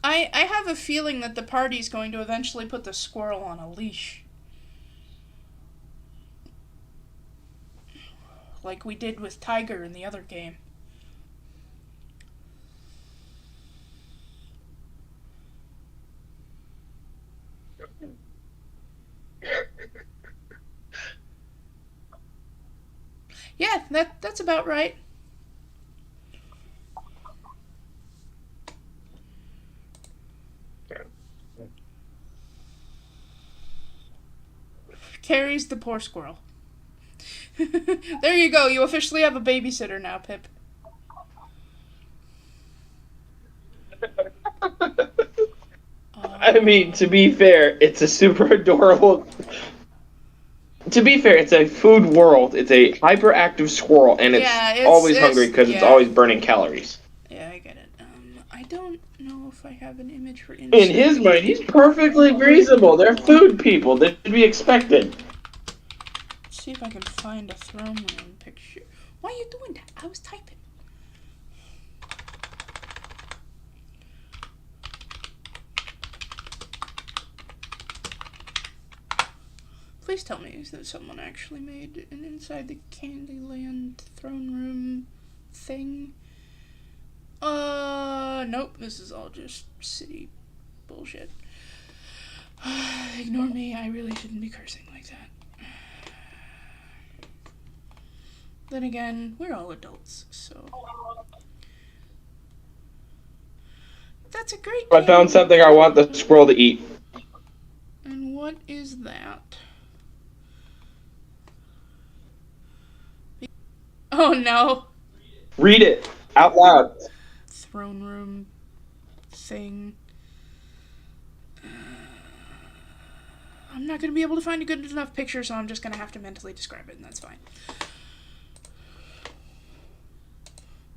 I have a feeling that the party's going to eventually put the squirrel on a leash. Like we did with Tiger in the other game. Yeah, that's about right. Carries the poor squirrel. There you go. You officially have a babysitter now, Pip. I mean, to be fair, it's a super adorable. To be fair, it's a food world. It's a hyperactive squirrel, and it's always hungry because it's always burning calories. Yeah, I get it. I don't know if I have an image for In his mind, he's perfectly reasonable. They're food people. They should be expected. Let's see if I can find a throne room picture. Why are you doing that? I was typing. Please tell me that someone actually made an inside the Candyland throne room thing. Nope, this is all just city bullshit. Ignore me, I really shouldn't be cursing like that. Then again, we're all adults, so... That's a great game. I found something I want the squirrel to eat. And what is that? Oh no. Read it out loud. Throne room thing. I'm not going to be able to find a good enough picture, so I'm just going to have to mentally describe it, and that's fine.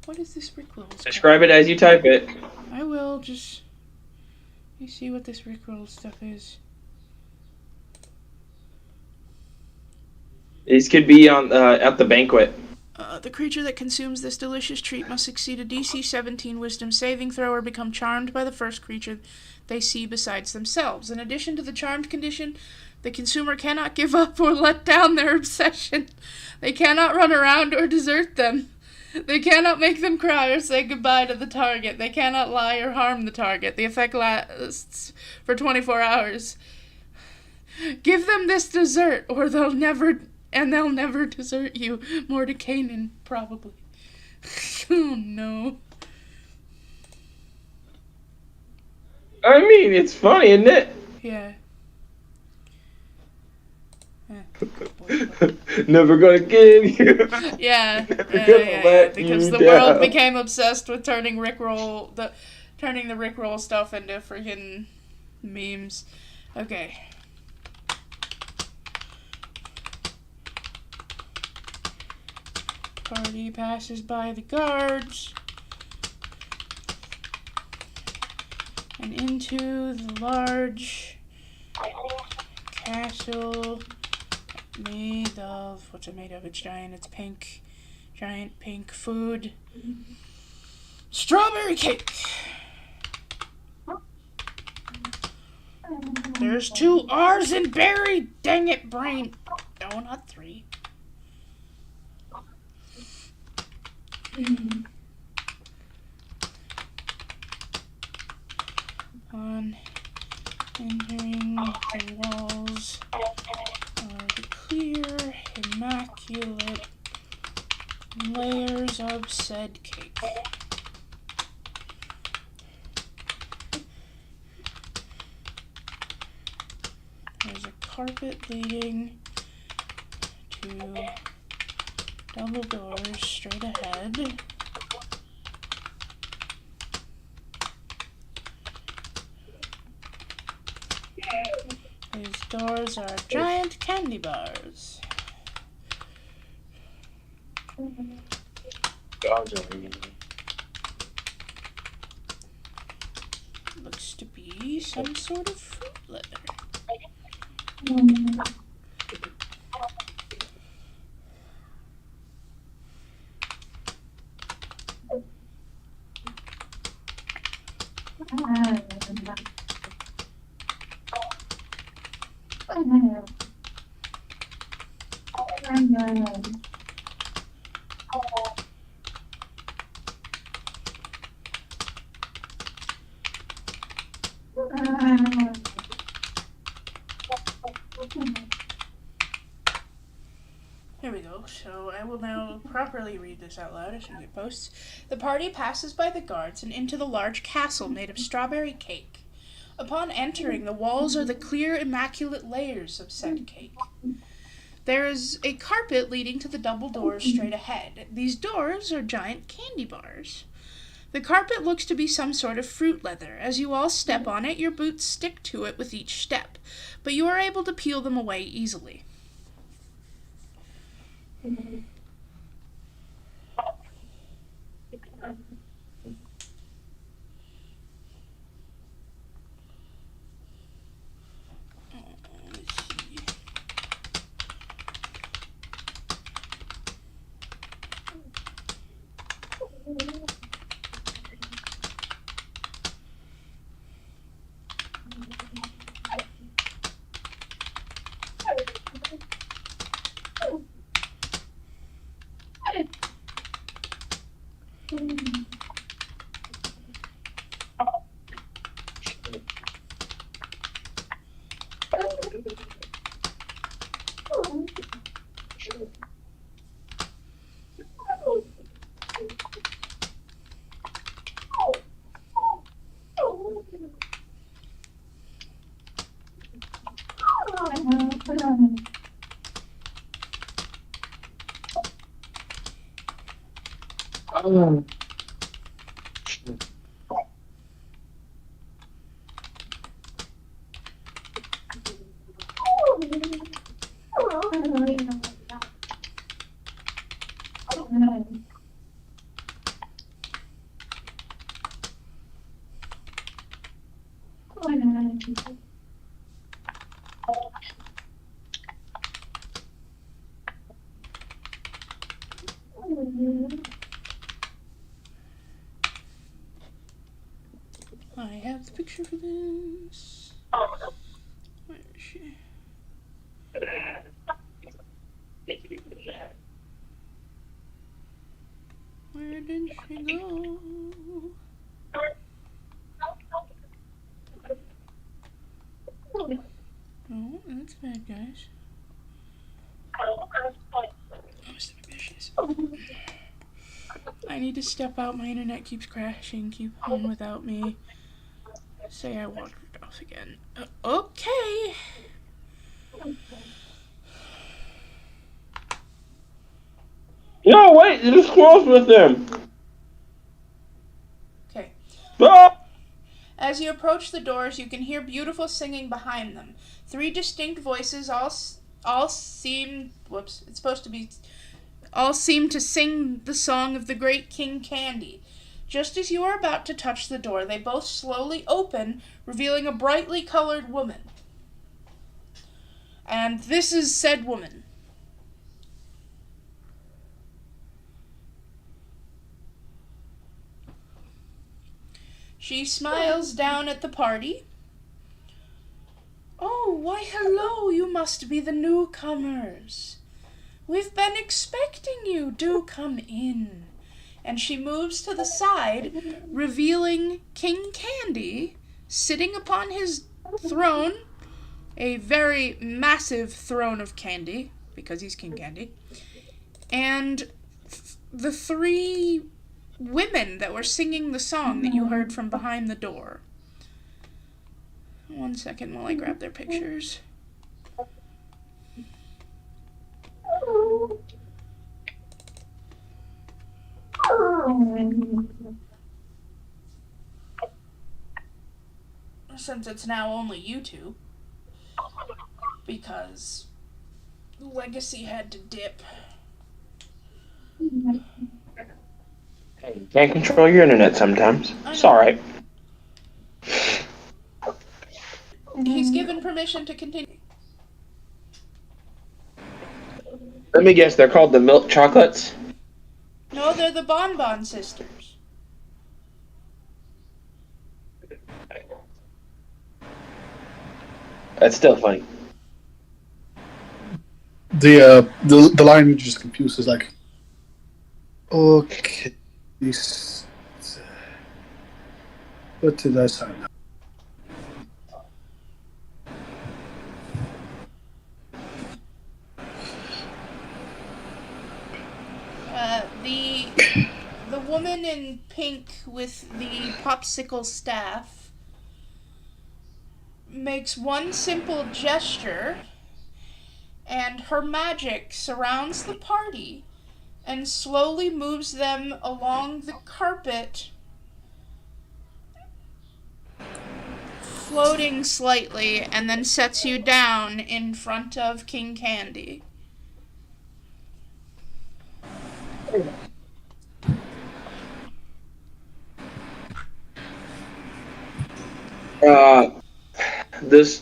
What is this Rickroll? Describe it as you type it. I will, just... You see what this Rickroll stuff is. These could be on at the banquet. The creature that consumes this delicious treat must succeed a DC 17 Wisdom saving throw or become charmed by the first creature they see besides themselves. In addition to the charmed condition, the consumer cannot give up or let down their obsession. They cannot run around or desert them. They cannot make them cry or say goodbye to the target. They cannot lie or harm the target. The effect lasts for 24 hours. Give them this dessert, or they'll never desert you. Mordekainen, probably. Oh no. I mean, it's funny, isn't it? Yeah. Never gonna give you. Yeah. Never gonna let Because you the down. world became obsessed with turning the Rickroll stuff into freaking memes. Okay. Party passes by the guards and into the large castle made of, what's it made of? It's giant, it's pink. Giant pink food. Strawberry cake! There's 2 R's in berry! Dang it, brain! No, not 3. On entering the walls are the clear, immaculate layers of said cake. There's a carpet leading to double doors straight ahead. These doors are giant candy bars. Looks to be some sort of fruit leather. Here we go. So I will now properly read this out loud as soon as it posts. The party passes by the guards and into the large castle made of strawberry cake. Upon entering, the walls are the clear, immaculate layers of said cake. There is a carpet leading to the double doors straight ahead. These doors are giant candy bars. The carpet looks to be some sort of fruit leather. As you all step on it, your boots stick to it with each step, but you are able to peel them away easily. I have the picture for this. Where is she? Where did she go? Oh, that's bad, guys. Oh, maybe she is. I I need to step out. My internet keeps crashing. Keep on without me. Say I wandered off again. Okay. No, wait, there's squirrels with them. Okay. Ah! As you approach the doors, you can hear beautiful singing behind them. 3 distinct voices all seem to sing the song of the great King Candy. Just as you are about to touch the door, they both slowly open, revealing a brightly colored woman. And this is said woman. She smiles down at the party. Oh, why hello, you must be the newcomers. We've been expecting you, do come in. And she moves to the side, revealing King Candy sitting upon his throne, a very massive throne of candy, because he's King Candy, and the 3 women that were singing the song that you heard from behind the door. 1 second while I grab their pictures. Since it's now only you 2, because Legacy had to dip. Hey, can't control your internet sometimes. It's alright. He's given permission to continue. Let me guess, they're called the milk chocolates? No, they're the Bonbon Sisters. That's still funny. The line just confuses, like, okay, this, what did I say now? The woman in pink with the popsicle staff makes one simple gesture, and her magic surrounds the party and slowly moves them along the carpet, floating slightly, and then sets you down in front of King Candy. This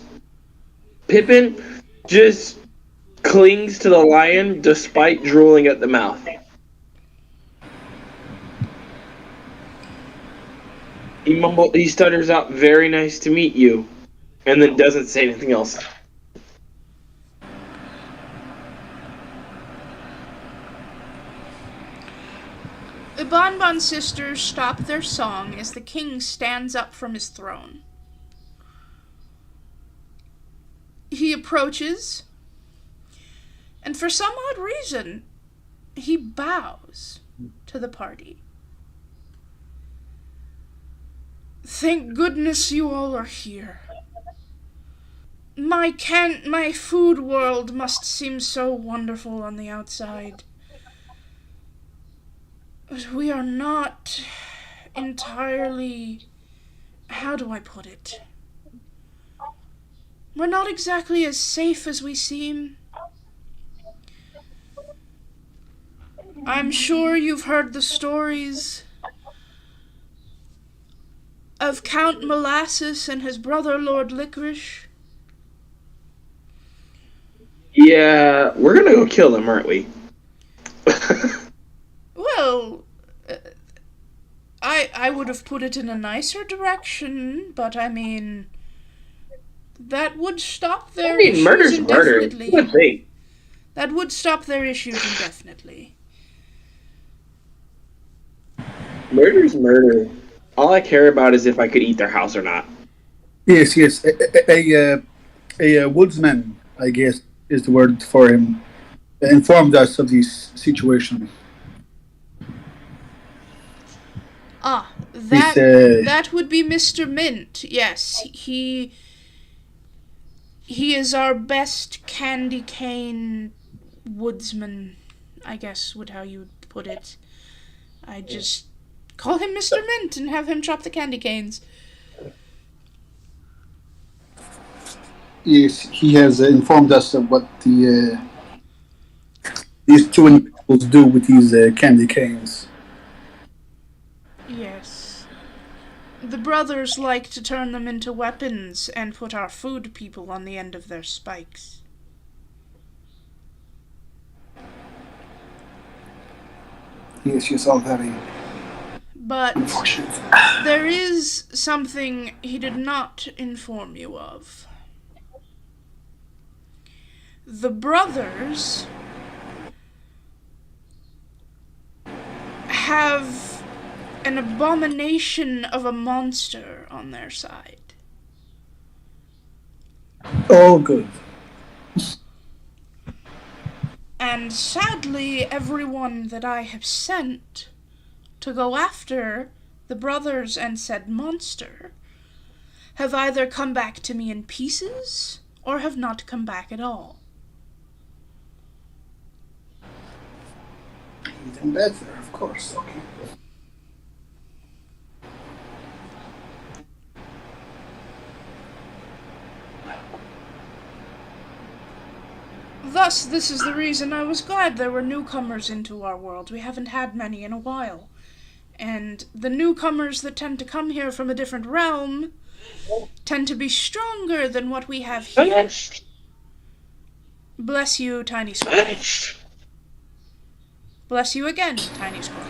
Pippin just clings to the lion despite drooling at the mouth. He stutters out, "Very nice to meet you," and then doesn't say anything else. The Bonbon Sisters stop their song as the king stands up from his throne. He approaches, and for some odd reason, he bows to the party. Thank goodness you all are here. My food world must seem so wonderful on the outside. But we are not entirely... how do I put it? We're not exactly as safe as we seem. I'm sure you've heard the stories of Count Molasses and his brother Lord Licorice. Yeah, we're gonna go kill them, aren't we? Well, I would have put it in a nicer direction, but I mean, that would stop their issues murder's murder. indefinitely. What thing? That would stop their issues indefinitely. Murder's murder. All I care about is if I could eat their house or not. Yes. A woodsman, I guess, is the word for him, informed us of this situation. Ah, He's, that would be Mr. Mint. Yes, he is our best candy cane woodsman, I guess would how you would put it. I just call him Mr. Mint and have him chop the candy canes. yes, he has informed us of what these two individuals do with these candy canes. Yes. The brothers like to turn them into weapons and put our food people on the end of their spikes. Yes, yes, all very But unfortunate. there is something he did not inform you of. The brothers have an abomination of a monster on their side. Oh, good. And sadly, everyone that I have sent to go after the brothers and said monster have either come back to me in pieces or have not come back at all. Even better, of course. Okay. Thus, this is the reason I was glad there were newcomers into our world. We haven't had many in a while. And the newcomers that tend to come here from a different realm tend to be stronger than what we have here. Bless you, Tiny Squirrel. Bless you again, Tiny Squirrel.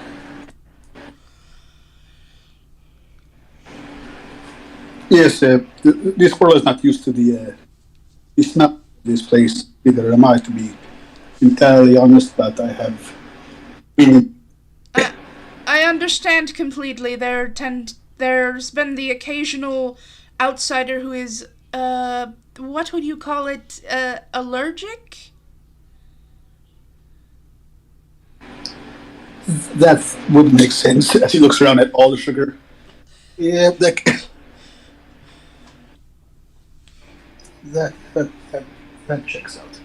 Yes, this world is not used to the smell of this place. Neither am I, to be entirely honest, but I have been. I understand completely. There's been the occasional outsider who is, what would you call it, allergic? That would make sense as he looks around at all the sugar. Yeah, that checks out.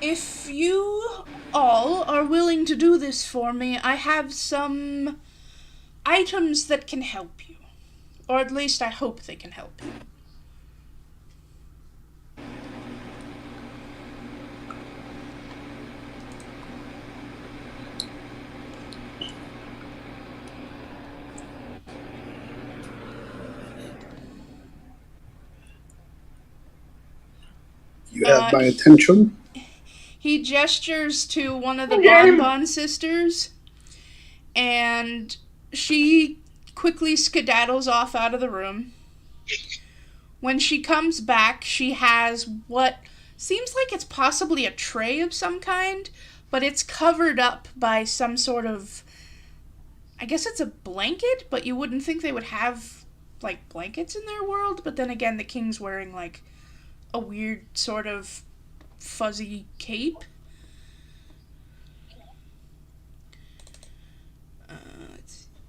If you all are willing to do this for me, I have some items that can help you. Or at least I hope they can help you. You have my attention. He gestures to one of the Bonbon sisters, and she quickly skedaddles off out of the room. When she comes back, she has what seems like it's possibly a tray of some kind, but it's covered up by some sort of, I guess it's a blanket, but you wouldn't think they would have, like, blankets in their world. But then again, the king's wearing, like, a weird sort of fuzzy cape.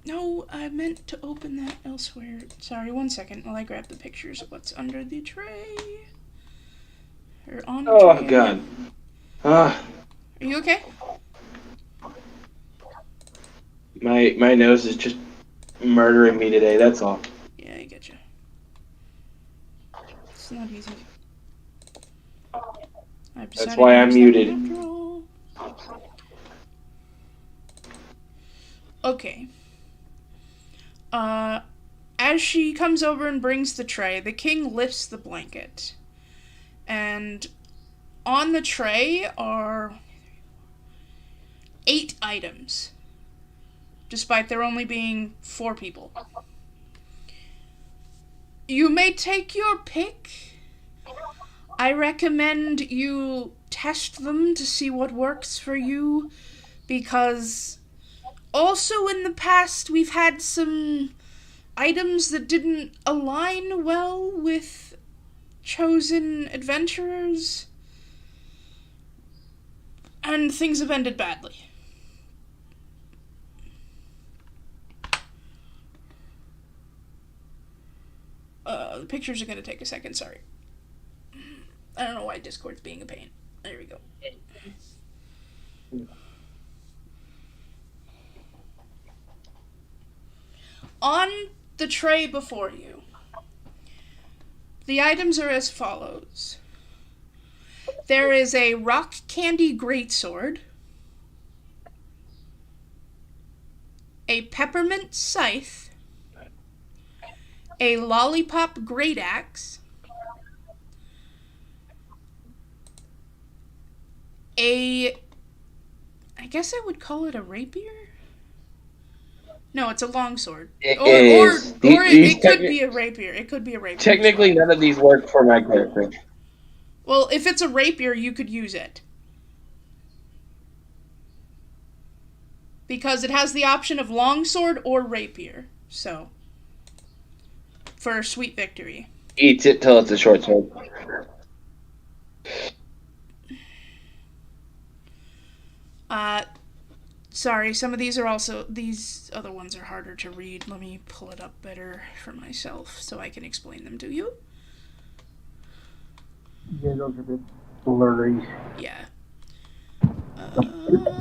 No, I meant to open that elsewhere. Sorry, 1 second while I grab the pictures of what's under the tray. Or on the Oh, tray. God. Ah, Are you okay? my nose is just murdering me today, that's all. Yeah, I get you. It's not easy. That's why I'm muted. Okay. As she comes over and brings the tray, the king lifts the blanket. And on the tray are 8 items, despite there only being 4 people. You may take your pick. I recommend you test them to see what works for you, because also in the past we've had some items that didn't align well with chosen adventurers, and things have ended badly. The pictures are gonna take a second, sorry. I don't know why Discord's being a pain. There we go. On the tray before you, the items are as follows. There is a rock candy greatsword, a peppermint scythe, a lollipop great axe, I guess I would call it a rapier? No, it's a longsword. It Or is. it could be a rapier. It could be a rapier. Technically, none of these work for my character. Well, if it's a rapier, you could use it. Because it has the option of longsword or rapier. So, for sweet victory. Eats it till it's a short sword. Sorry, some of these are also, these other ones are harder to read. Let me pull it up better for myself so I can explain them to you. Yeah, those are a bit blurry. Yeah.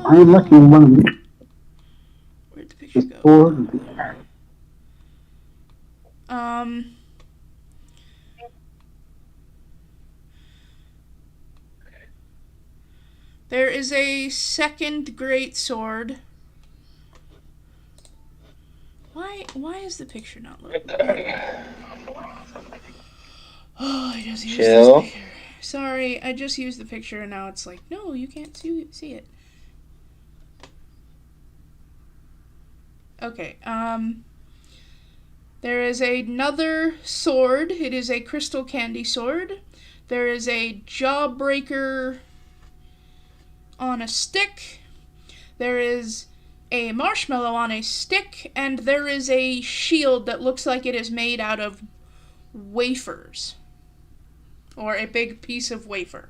I'm lucky one of them. Where'd the picture go? Sword. There is a second great sword. Why is the picture not loading? Oh, I just used this picture. Sorry, I just used the picture and now it's like, no, you can't see it. Okay, there is another sword. It is a crystal candy sword. There is a jawbreaker on a stick. There is a marshmallow on a stick, and there is a shield that looks like it is made out of wafers. Or a big piece of wafer.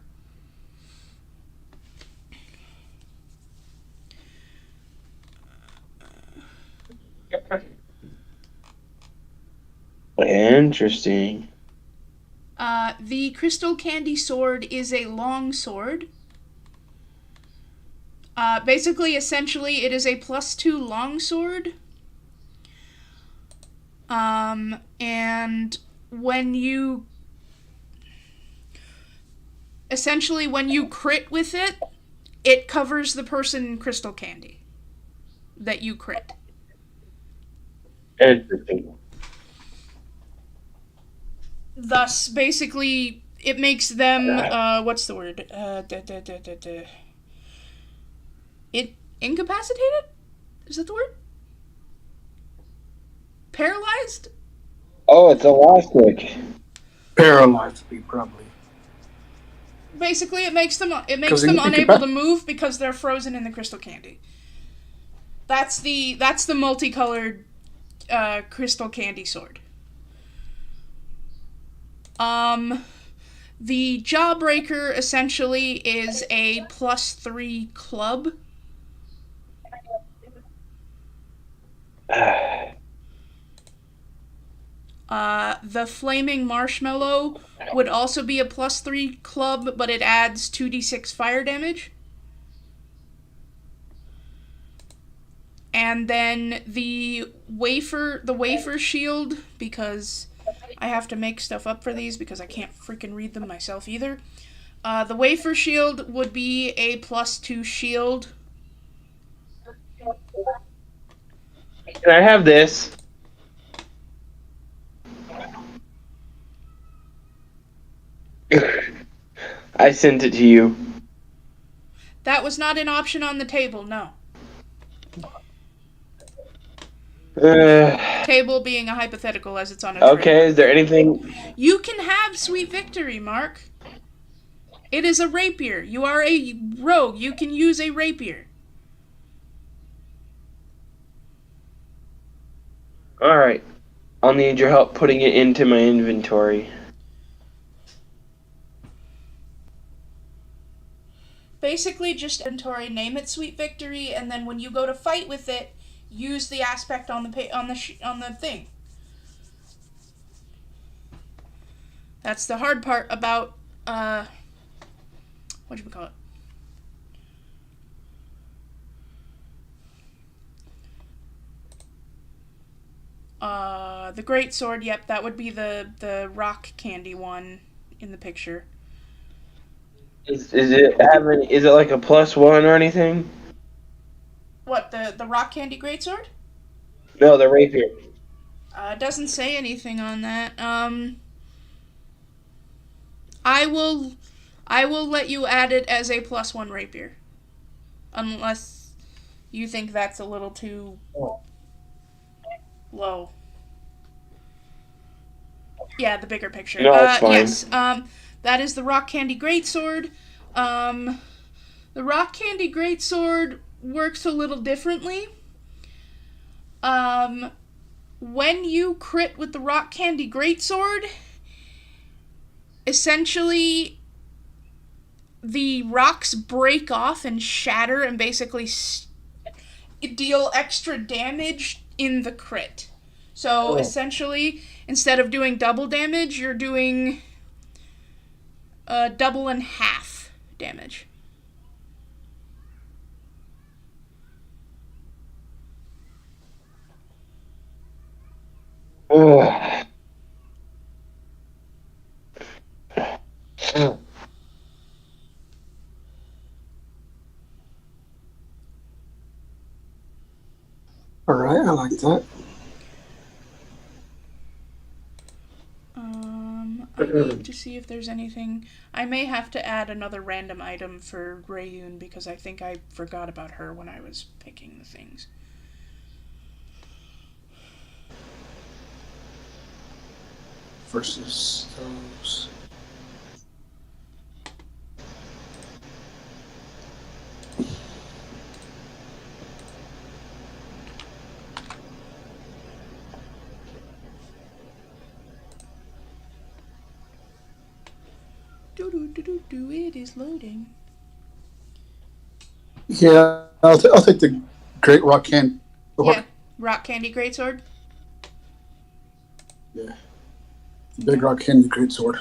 Interesting. The crystal candy sword is a long sword. Basically, essentially, it is a +2 longsword. And when you... Essentially, when you crit with it, it covers the person in crystal candy that you crit. Interesting. Thus, basically, it makes them, what's the word? Incapacitated? Is that the word? Paralyzed? Oh, it's elastic. Paralyzed, probably. Basically, it makes them you unable to move because they're frozen in the crystal candy. That's the multicolored crystal candy sword. The Jawbreaker essentially is a +3 club. The Flaming Marshmallow would also be a +3 club, but it adds 2d6 fire damage. And then the wafer shield, because I have to make stuff up for these because I can't freaking read them myself either. The wafer shield would be a +2 shield. Can I have this? I sent it to you. That was not an option on the table, no. Table being a hypothetical as it's on a tray. Okay, is there anything... You can have Sweet Victory, Mark. It is a rapier. You are a rogue. You can use a rapier. Alright. I'll need your help putting it into my inventory. Basically, just inventory, name it Sweet Victory, and then when you go to fight with it, use the aspect on the thing. That's the hard part about, whatchamacallit? The Great Sword, yep, that would be the rock candy one in the picture. Is it like a +1 or anything? What, the rock candy greatsword? No, the rapier. Doesn't say anything on that. I will let you add it as a +1 rapier. Unless you think that's a little too low. Yeah, the bigger picture. No, it's fine. Yes, that is the rock candy greatsword. The rock candy greatsword works a little differently. When you crit with the rock candy greatsword, essentially the rocks break off and shatter and basically deal extra damage in the crit. So essentially, instead of doing double damage, you're doing double and half damage. Ugh. All right, I like that. I need to see if there's anything. I may have to add another random item for Rayun because I think I forgot about her when I was picking the things. Versus those. It is loading. Yeah, I'll take the Great Rock Candy. Yeah, rock candy greatsword. Yeah, the Big Rock Candy Great Sword.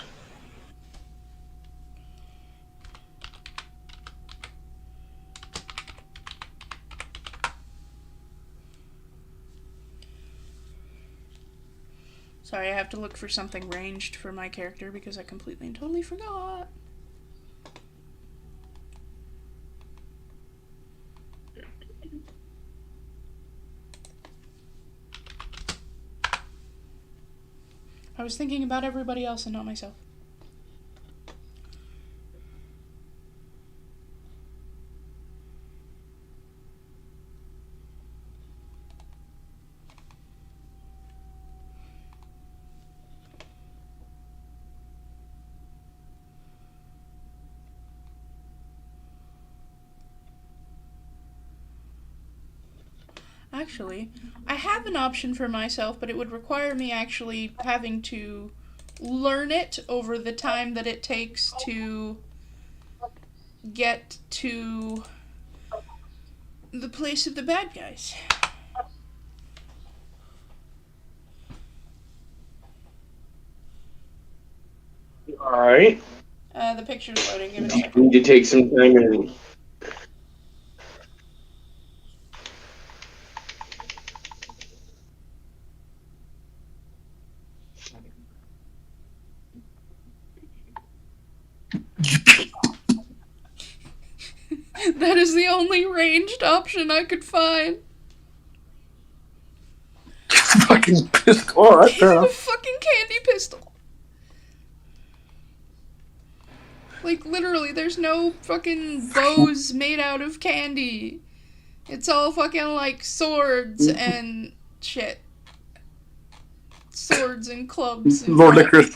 Sorry, I have to look for something ranged for my character because I completely and totally forgot. I was thinking about everybody else and not myself. Actually, I have an option for myself, but it would require me actually having to learn it over the time that it takes to get to the place of the bad guys. Alright. The picture's loading. Give it a You second. need to take some time and... That is the only ranged option I could find. Fucking pistol. All right, fair A enough. fucking candy pistol. Like, literally, there's no fucking bows made out of candy. It's all fucking, like, swords and shit. Swords and clubs and Lord Licorice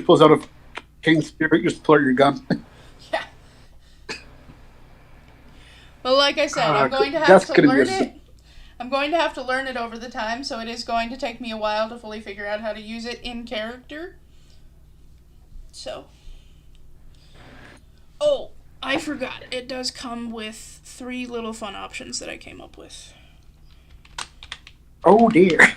pulls out a cane spear. You just pull out your gun. Yeah. But like I said, I'm going to have that's to gonna be learn a- it. I'm going to have to learn it over the time, so it is going to take me a while to fully figure out how to use it in character. So. Oh, I forgot. It does come with 3 little fun options that I came up with. Oh dear.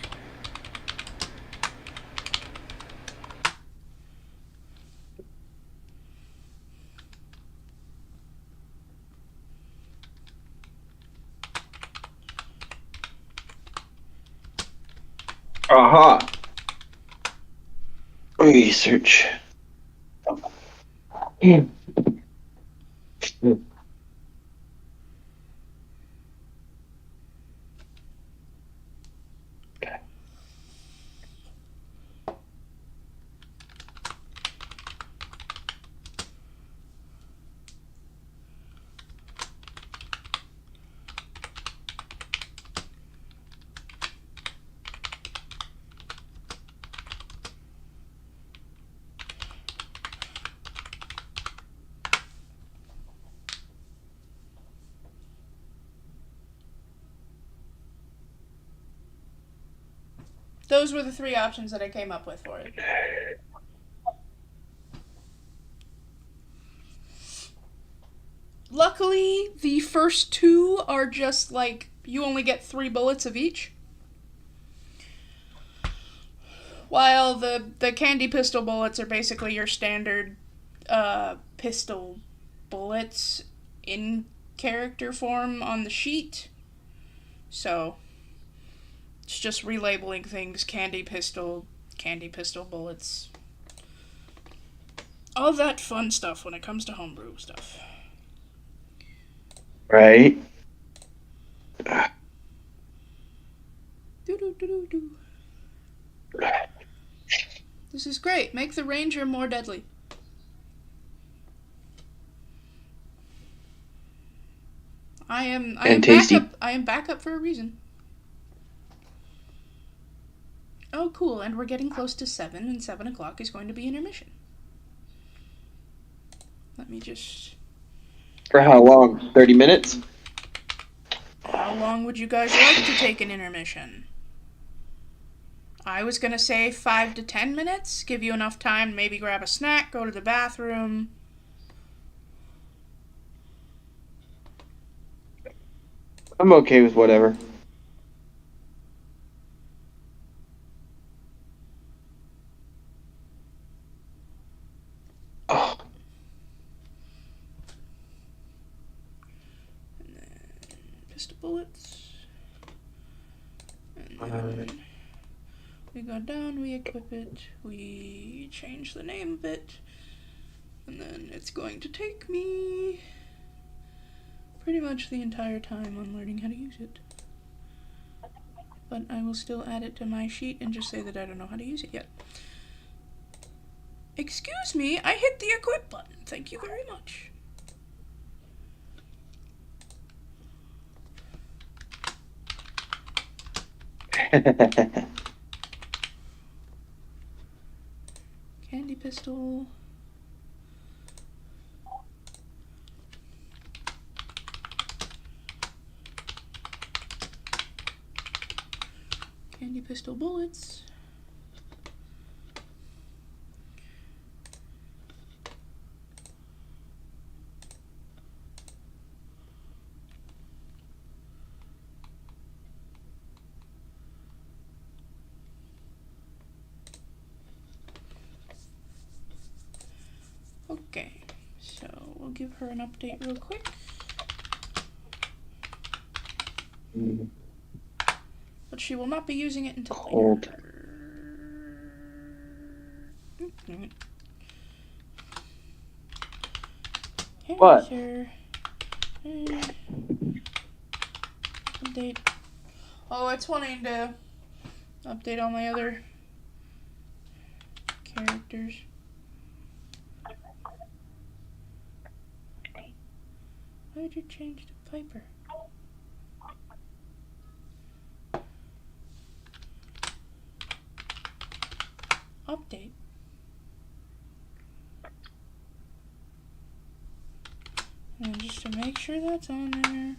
Aha. Research. Those were the 3 options that I came up with for it. Luckily, the first 2 are just like you only get 3 bullets of each. While the candy pistol bullets are basically your standard pistol bullets in character form on the sheet. So it's just relabeling things candy pistol bullets. All that fun stuff when it comes to homebrew stuff. Right. Do. This is great. Make the Ranger more deadly. I am tasty. backup. I am backup for a reason. Oh, cool! And we're getting close to 7, and 7 o'clock is going to be intermission. Let me just. For how long? 30 minutes? How long would you guys like to take an intermission? I was gonna say 5 to 10 minutes. Give you enough time to maybe grab a snack, go to the bathroom. I'm okay with whatever. Oh. And then pistol bullets. And then we go down, we equip it, we change the name of it, and then it's going to take me pretty much the entire time on learning how to use it. But I will still add it to my sheet and just say that I don't know how to use it yet. Excuse me, I hit the equip button. Thank you very much. Candy pistol. Candy pistol bullets. Okay, so we'll give her an update real quick. But she will not be using it until Cold. later. What? Update. Oh, it's wanting to update all my other characters. Why did you change to Piper? Update. And just to make sure that's on there.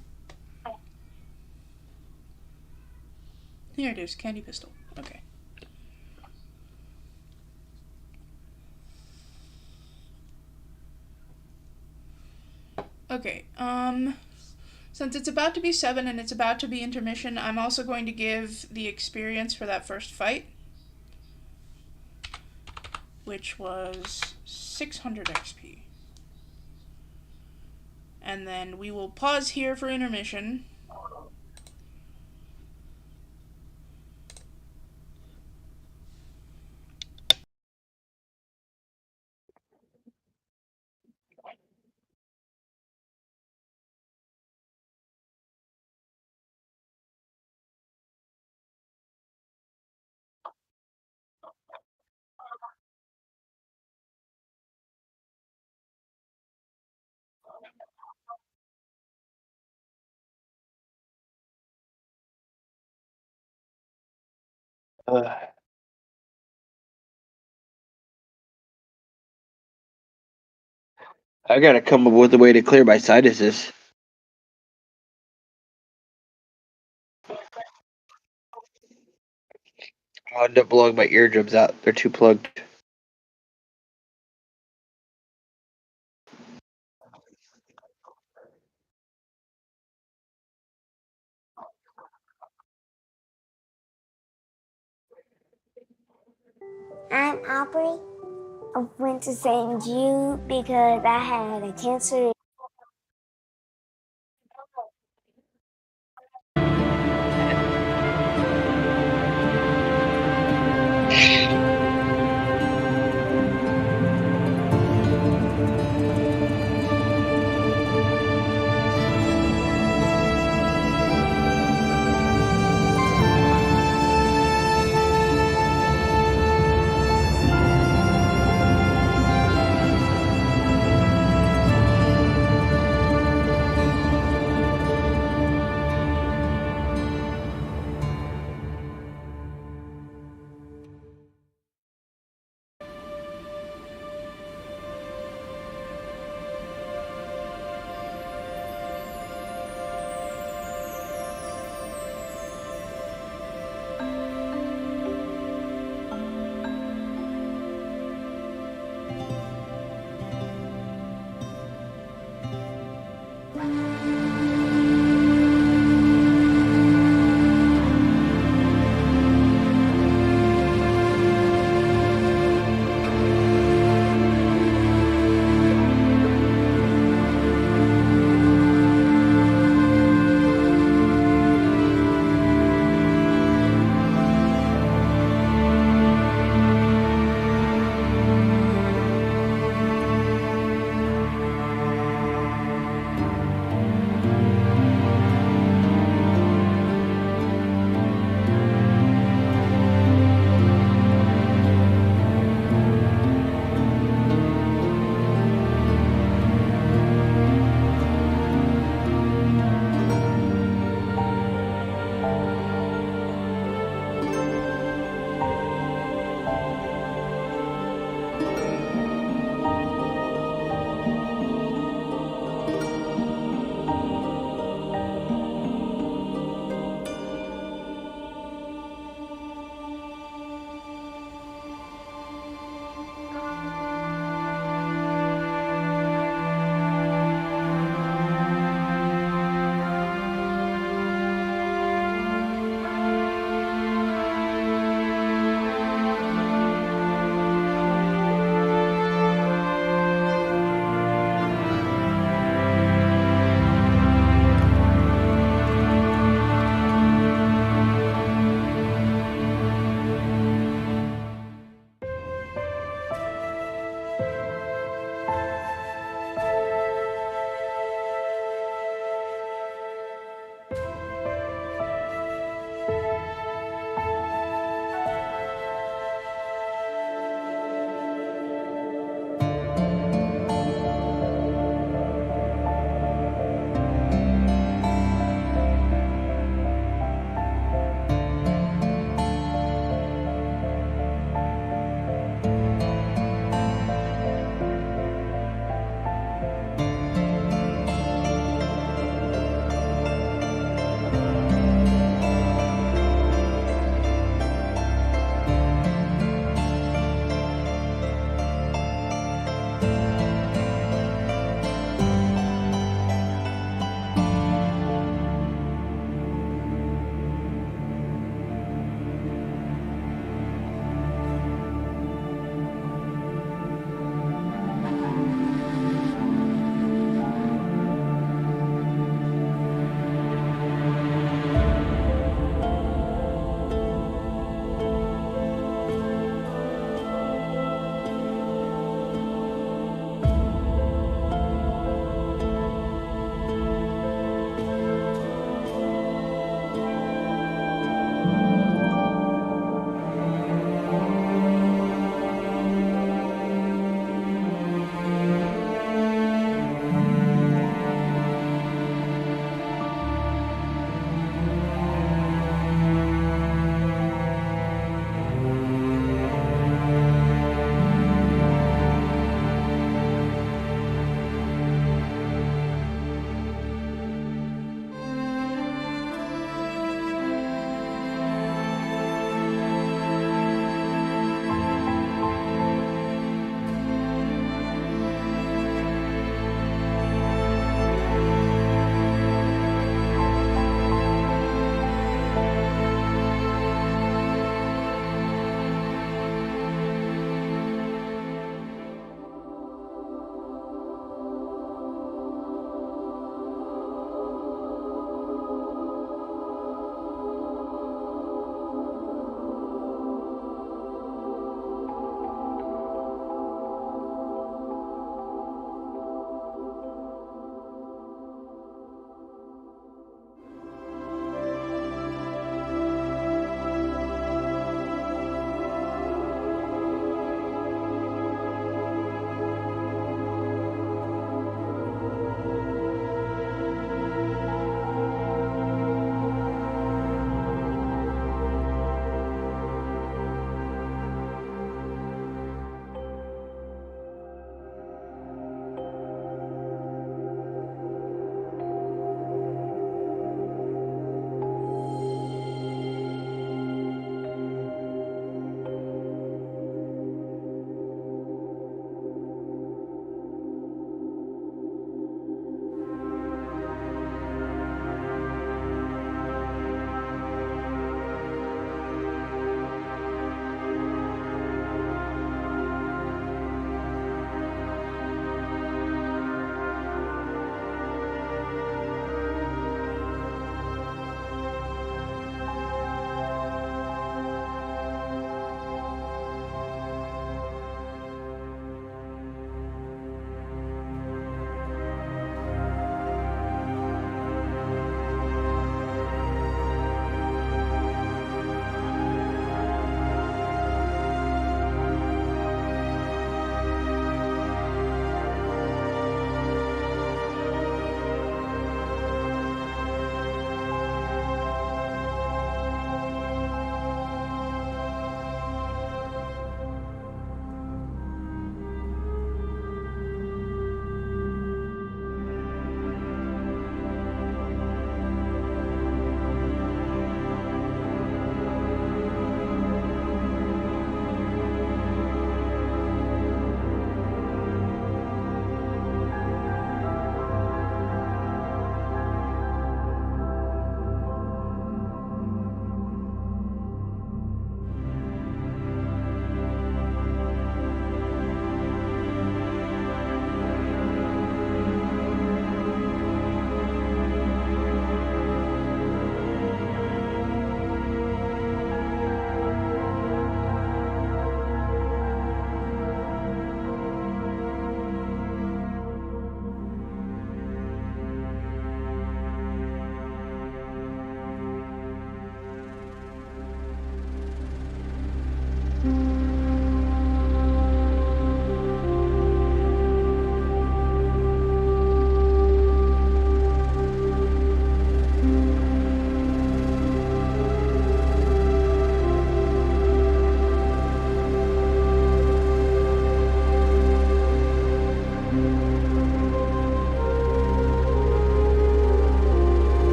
Here it is, candy pistol. Okay. Okay, since it's about to be 7 and it's about to be intermission, I'm also going to give the experience for that first fight, which was 600 XP. And then we will pause here for intermission. Uh, I gotta come up with a way to clear my sinuses. I'll end up blowing my eardrums out. They're too plugged. I'm Aubrey. I went to St. Jude because I had a cancer.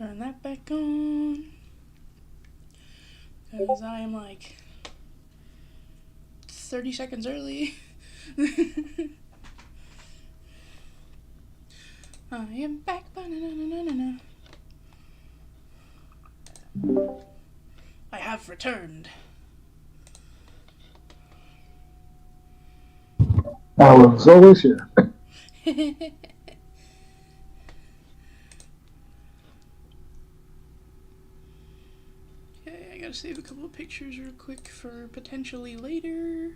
turn that back on. Because I am like 30 seconds early. I am back. Ba-na-na-na-na-na. I have returned. I was always here. Okay, I gotta save a couple of pictures real quick for potentially later.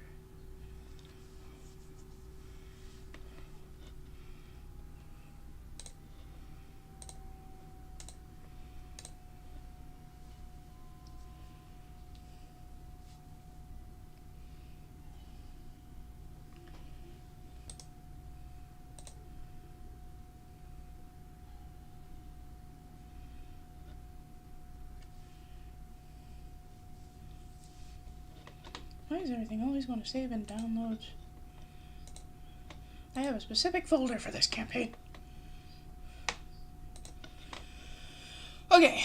Why is everything always going to save and downloads? I have a specific folder for this campaign. Okay.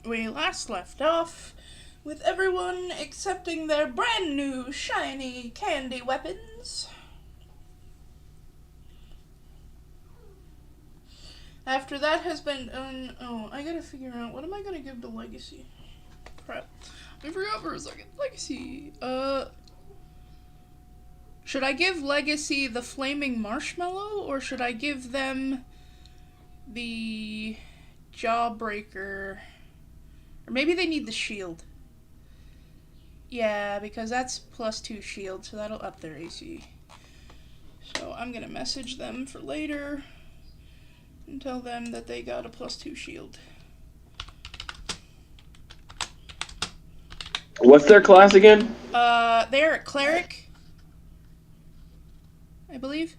We last left off with everyone accepting their brand new shiny candy weapons. After that has been done, I gotta figure out, what am I gonna give to Legacy? Crap. I forgot for a second. Legacy. Should I give Legacy the flaming marshmallow, or should I give them the jawbreaker? Or maybe they need the shield. Yeah, because that's +2 shield, so that'll up their AC. So I'm gonna message them for later and tell them that they got a +2 shield. What's their class again? They're a cleric, I believe.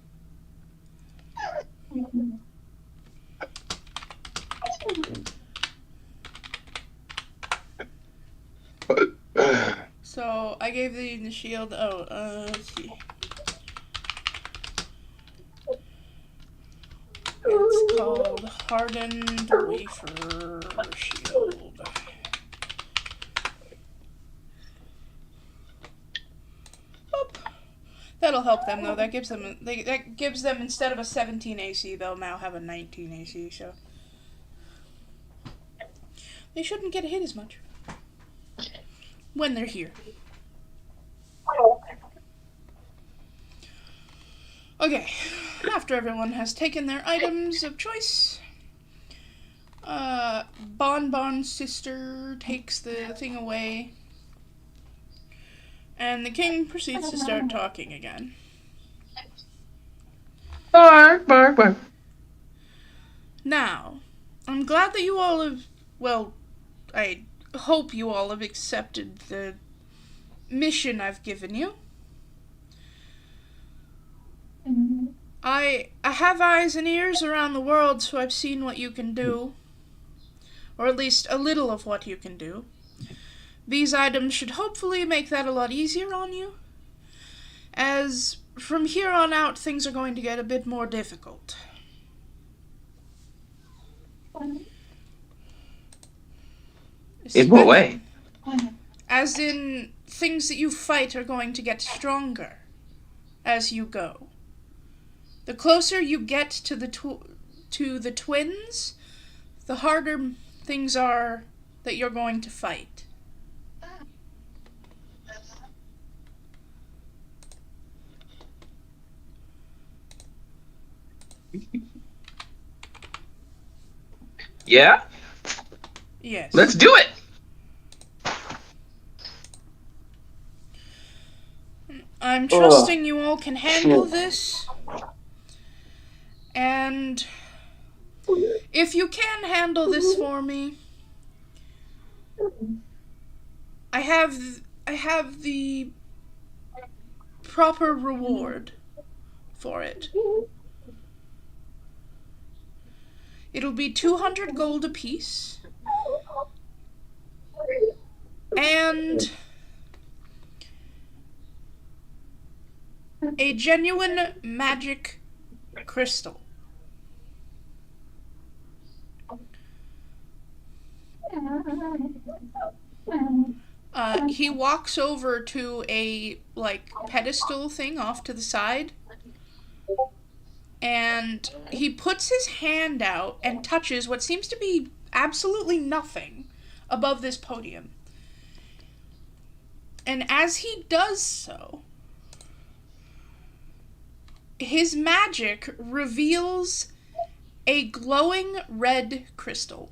So I gave the shield. Let's see. It's called Hardened Wafer Shield. Boop. That'll help them though. That gives them instead of a 17 AC, they'll now have a 19 AC. So they shouldn't get hit as much when they're here. Okay, after everyone has taken their items of choice, Bonbon's sister takes the thing away, and the king proceeds to start talking again. Bark, bark, bark. Now, I'm glad that you all have, well, I hope you all have accepted the mission I've given you. I have eyes and ears around the world, so I've seen what you can do. Or at least a little of what you can do. These items should hopefully make that a lot easier on you, as from here on out things are going to get a bit more difficult. In what way? As in, things that you fight are going to get stronger as you go. The closer you get to the twins, the harder things are that you're going to fight. Yeah? Yes. Let's do it! I'm trusting you all can handle this. And if you can handle this for me, I have the proper reward for it. It'll be 200 gold apiece. And a genuine magic crystal. He walks over to a, like, pedestal thing off to the side. And he puts his hand out and touches what seems to be absolutely nothing above this podium. And as he does so, his magic reveals a glowing red crystal.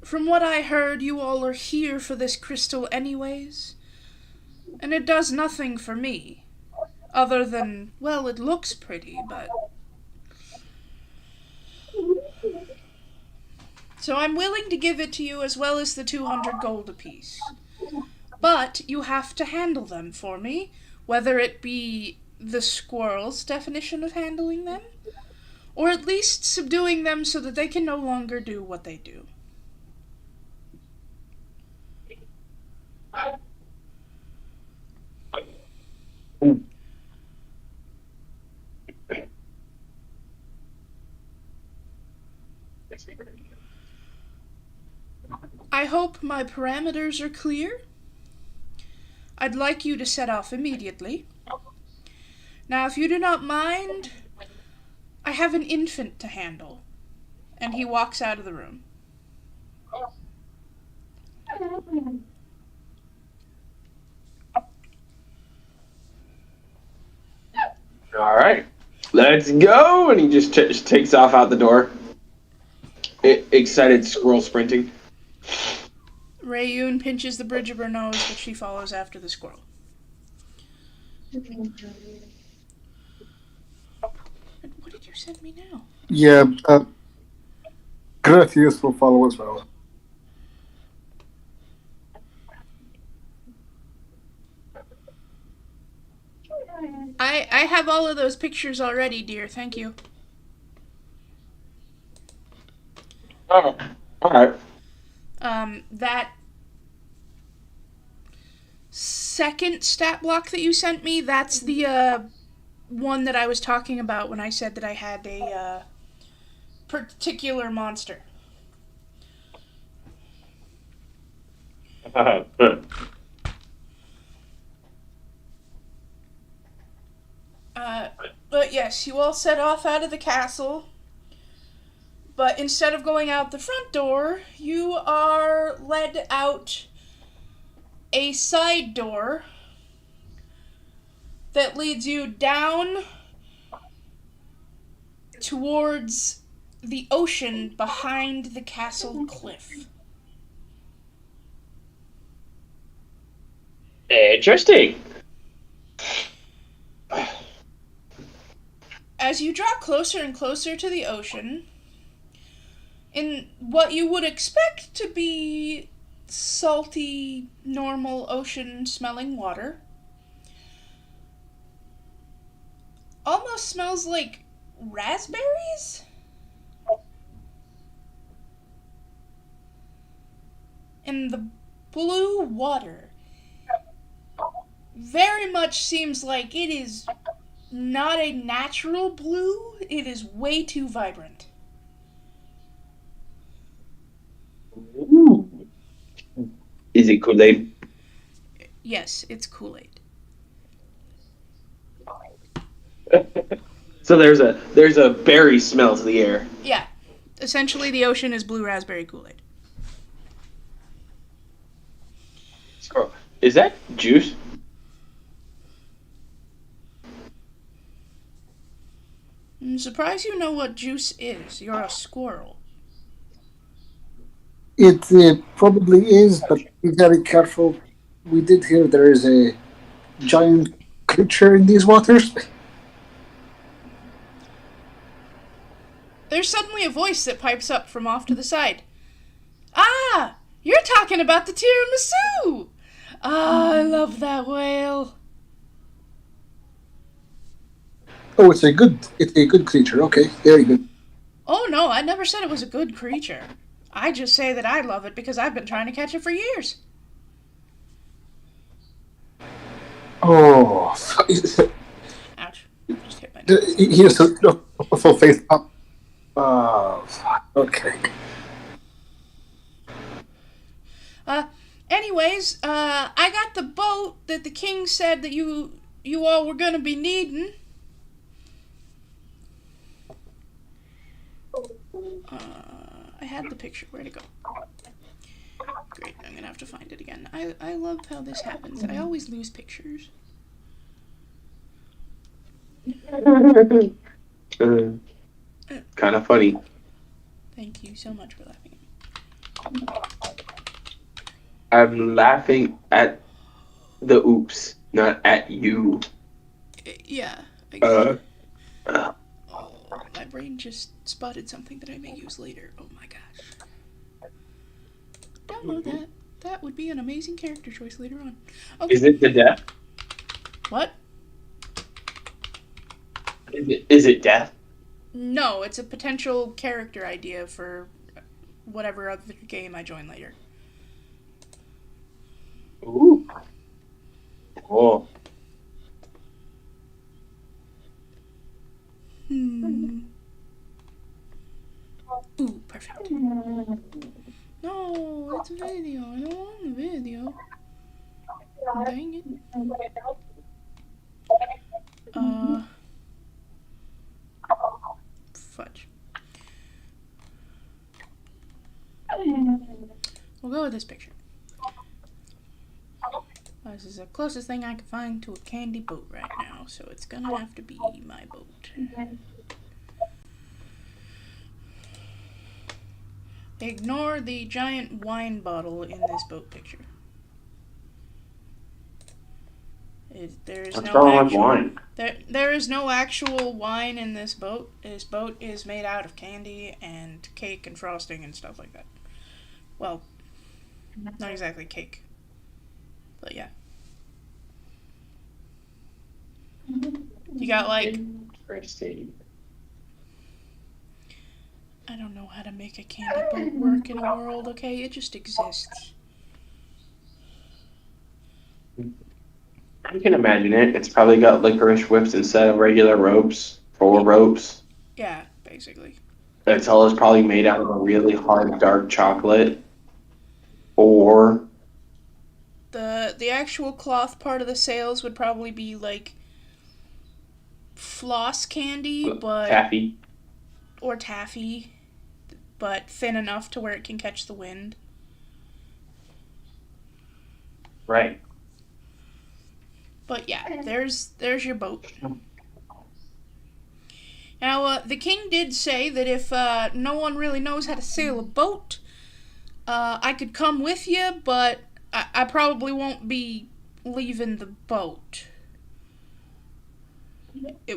From what I heard, you all are here for this crystal anyways. And it does nothing for me. Other than, well, it looks pretty, but... So I'm willing to give it to you as well as the 200 gold apiece. But you have to handle them for me, whether it be the squirrel's definition of handling them, or at least subduing them so that they can no longer do what they do. I hope my parameters are clear. I'd like you to set off immediately. Now, if you do not mind, I have an infant to handle. And he walks out of the room. All right, let's go. And he just takes off out the door. Excited squirrel sprinting. Rayun pinches the bridge of her nose, but she follows after the squirrel. What did you send me now? Yeah, Gratius will follow as well. I have all of those pictures already, dear. Thank you. Oh, all right. That second stat block that you sent me, that's the one that I was talking about when I said that I had a particular monster. But yes, you all set off out of the castle. But instead of going out the front door, you are led out a side door that leads you down towards the ocean behind the castle cliff. Interesting. As you draw closer and closer to the ocean, in what you would expect to be salty, normal ocean-smelling water, almost smells like raspberries? And the blue water very much seems like it is not a natural blue. It is way too vibrant. Ooh. Is it Kool-Aid? Yes, it's Kool-Aid. So there's a berry smell to the air. Yeah. Essentially, the ocean is blue raspberry Kool-Aid. Is that juice? I'm surprised you know what juice is. You're a squirrel. It probably is, but be very careful. We did hear there is a giant creature in these waters. There's suddenly a voice that pipes up from off to the side. Ah! You're talking about the tiramisu! Ah, I love that whale. Oh, it's a good creature. Okay, very good. Oh no, I never said it was a good creature. I just say that I love it because I've been trying to catch it for years. Oh, Ouch. Just hit my nose. he has a full face up. Oh, fuck. Okay. Anyways, I got the boat that the king said that you all were gonna be needing. I had the picture. Where'd it go? Great, I'm gonna have to find it again. I love how this happens. I always lose pictures. Kind of funny. Thank you so much for laughing at me. I'm laughing at the oops, not at you. Yeah. Uh. Oh, my brain just spotted something that I may use later. Oh my gosh. Download that. That would be an amazing character choice later on. Okay. Is it the death? What? Is it death? No, it's a potential character idea for whatever other game I join later. Ooh. Cool. Ooh, perfect. No, it's a video. I don't want the video. Dang it. Fudge. We'll go with this picture. This is the closest thing I can find to a candy boat right now, so it's gonna have to be my boat. Ignore the giant wine bottle in this boat picture. There is no actual wine in this boat. This boat is made out of candy and cake and frosting and stuff like that. Well, not exactly cake, but yeah. You got like... I don't know how to make a candy boat work in a world, okay? It just exists. I can imagine it. It's probably got licorice whips instead of regular ropes. 4 ropes. Yeah, basically. It's all is probably made out of a really hard dark chocolate. Or The actual cloth part of the sails would probably be like floss candy, but taffy. Or taffy, but thin enough to where it can catch the wind. Right. But yeah, there's your boat. Now, the king did say that if no one really knows how to sail a boat, I could come with you, but I probably won't be leaving the boat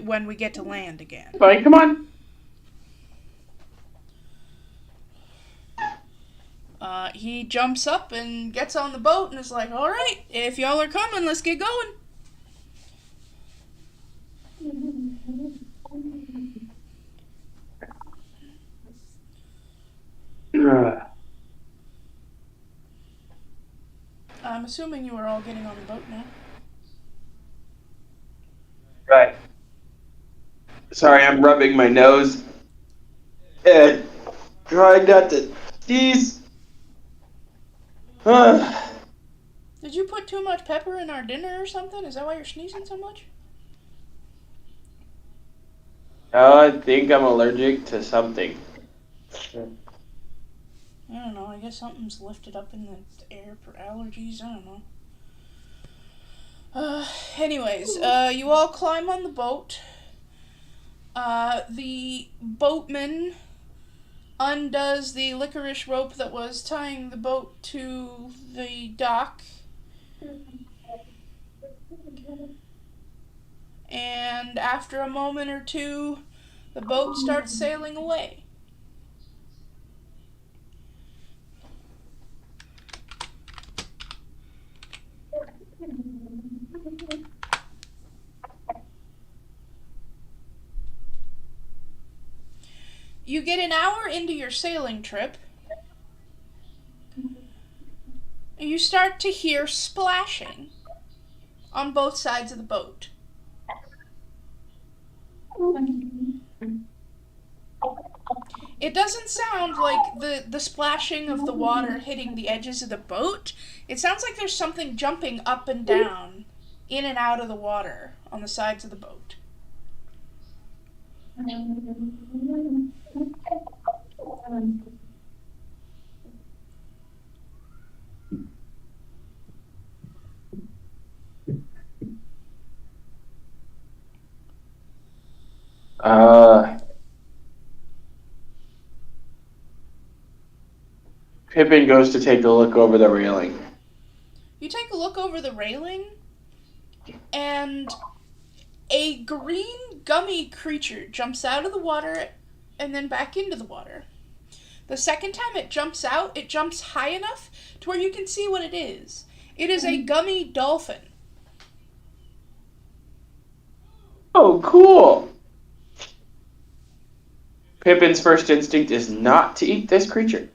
when we get to land again. Buddy, come on. He jumps up and gets on the boat and is like, all right, if y'all are coming, let's get going. I'm assuming you are all getting on the boat now. Right. Sorry, I'm rubbing my nose. And trying not to sneeze. Did you put too much pepper in our dinner or something? Is that why you're sneezing so much? I think I'm allergic to something. I don't know. I guess something's lifted up in the air for allergies. I don't know. Anyways, you all climb on the boat. The boatman undoes the licorice rope that was tying the boat to the dock. And after a moment or two, the boat starts sailing away. You get an hour into your sailing trip, and you start to hear splashing on both sides of the boat. It doesn't sound like the splashing of the water hitting the edges of the boat. It sounds like there's something jumping up and down, in and out of the water on the sides of the boat. Pippin goes to take a look over the railing. You take a look over the railing, and a green gummy creature jumps out of the water and then back into the water. The second time it jumps out, it jumps high enough to where you can see what it is. It is a gummy dolphin. Oh, cool! Pippin's first instinct is not to eat this creature.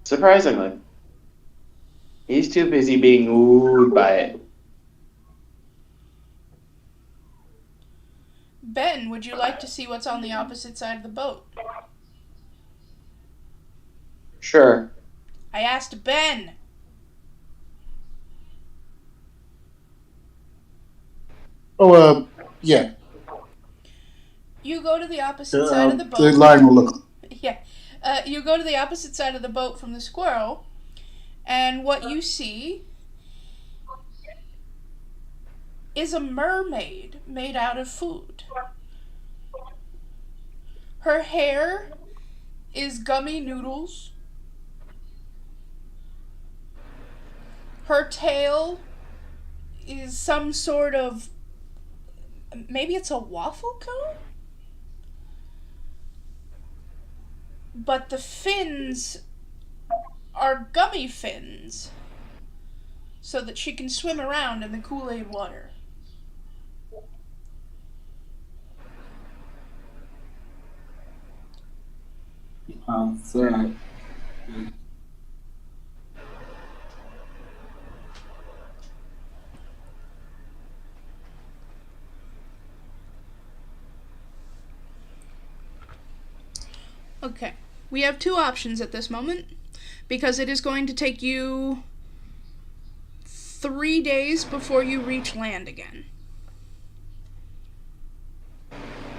Surprisingly. He's too busy being wooed by it. Ben, would you like to see what's on the opposite side of the boat? Sure. I asked Ben. Oh, yeah. You go to the opposite side of the boat. The line will look. Yeah. You go to the opposite side of the boat from the squirrel, and what you see is a mermaid made out of food. Her hair is gummy noodles. Her tail is some sort of, maybe it's a waffle cone? But the fins are gummy fins, so that she can swim around in the Kool-Aid water. Okay, we have two options at this moment, because it is going to take you 3 days before you reach land again.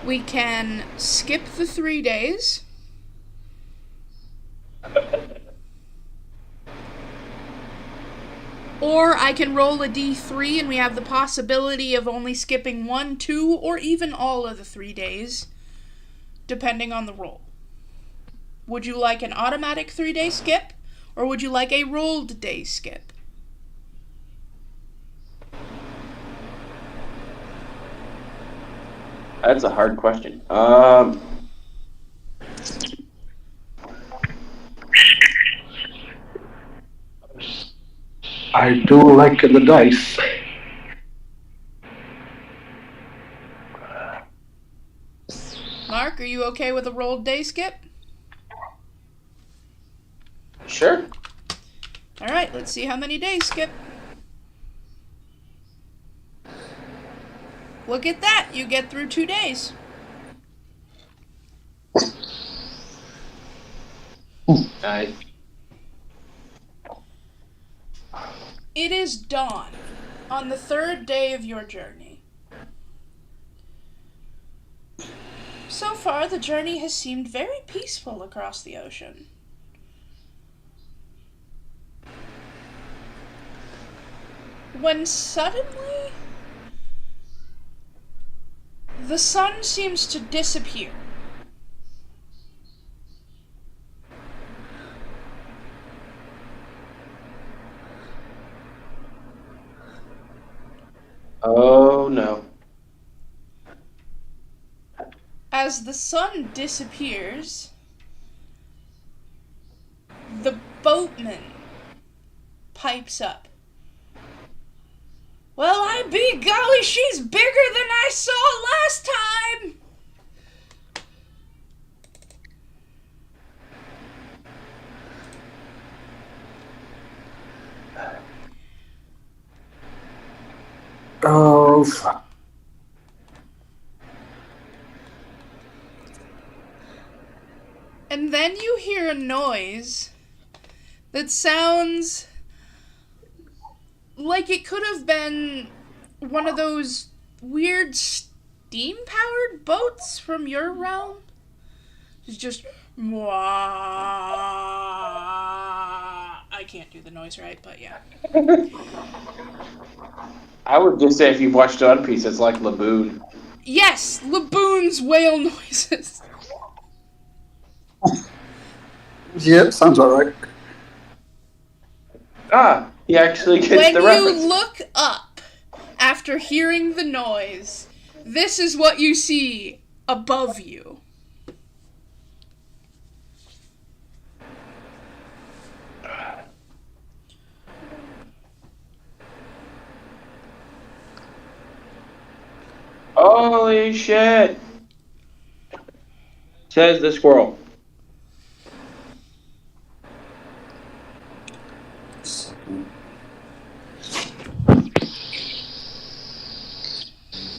We can skip the 3 days, or I can roll a d3 and we have the possibility of only skipping 1, 2, or even all of the 3 days, depending on the roll. Would you like an automatic 3-day skip, or would you like a rolled day skip? That's a hard question. I do like the dice. Mark, are you okay with a rolled day skip? Sure. Alright, let's see how many days skip. Look at that, you get through 2 days. Nice. It is dawn on the 3rd day of your journey. So far, the journey has seemed very peaceful across the ocean. When suddenly, the sun seems to disappear. Oh no. As the sun disappears, the boatman pipes up. Well, I be golly, she's bigger than I saw last time! Oh, fuck. then you hear a noise that sounds like it could have been one of those weird steam-powered boats from your realm. It's just... I can't do the noise right, but yeah. I would just say if you've watched One Piece, it's like Laboon. Yes, Laboon's whale noises. Yeah, sounds alright. Ah, he actually gets When the you reference. look up after hearing the noise, this is what you see above you. Holy shit! Says the squirrel.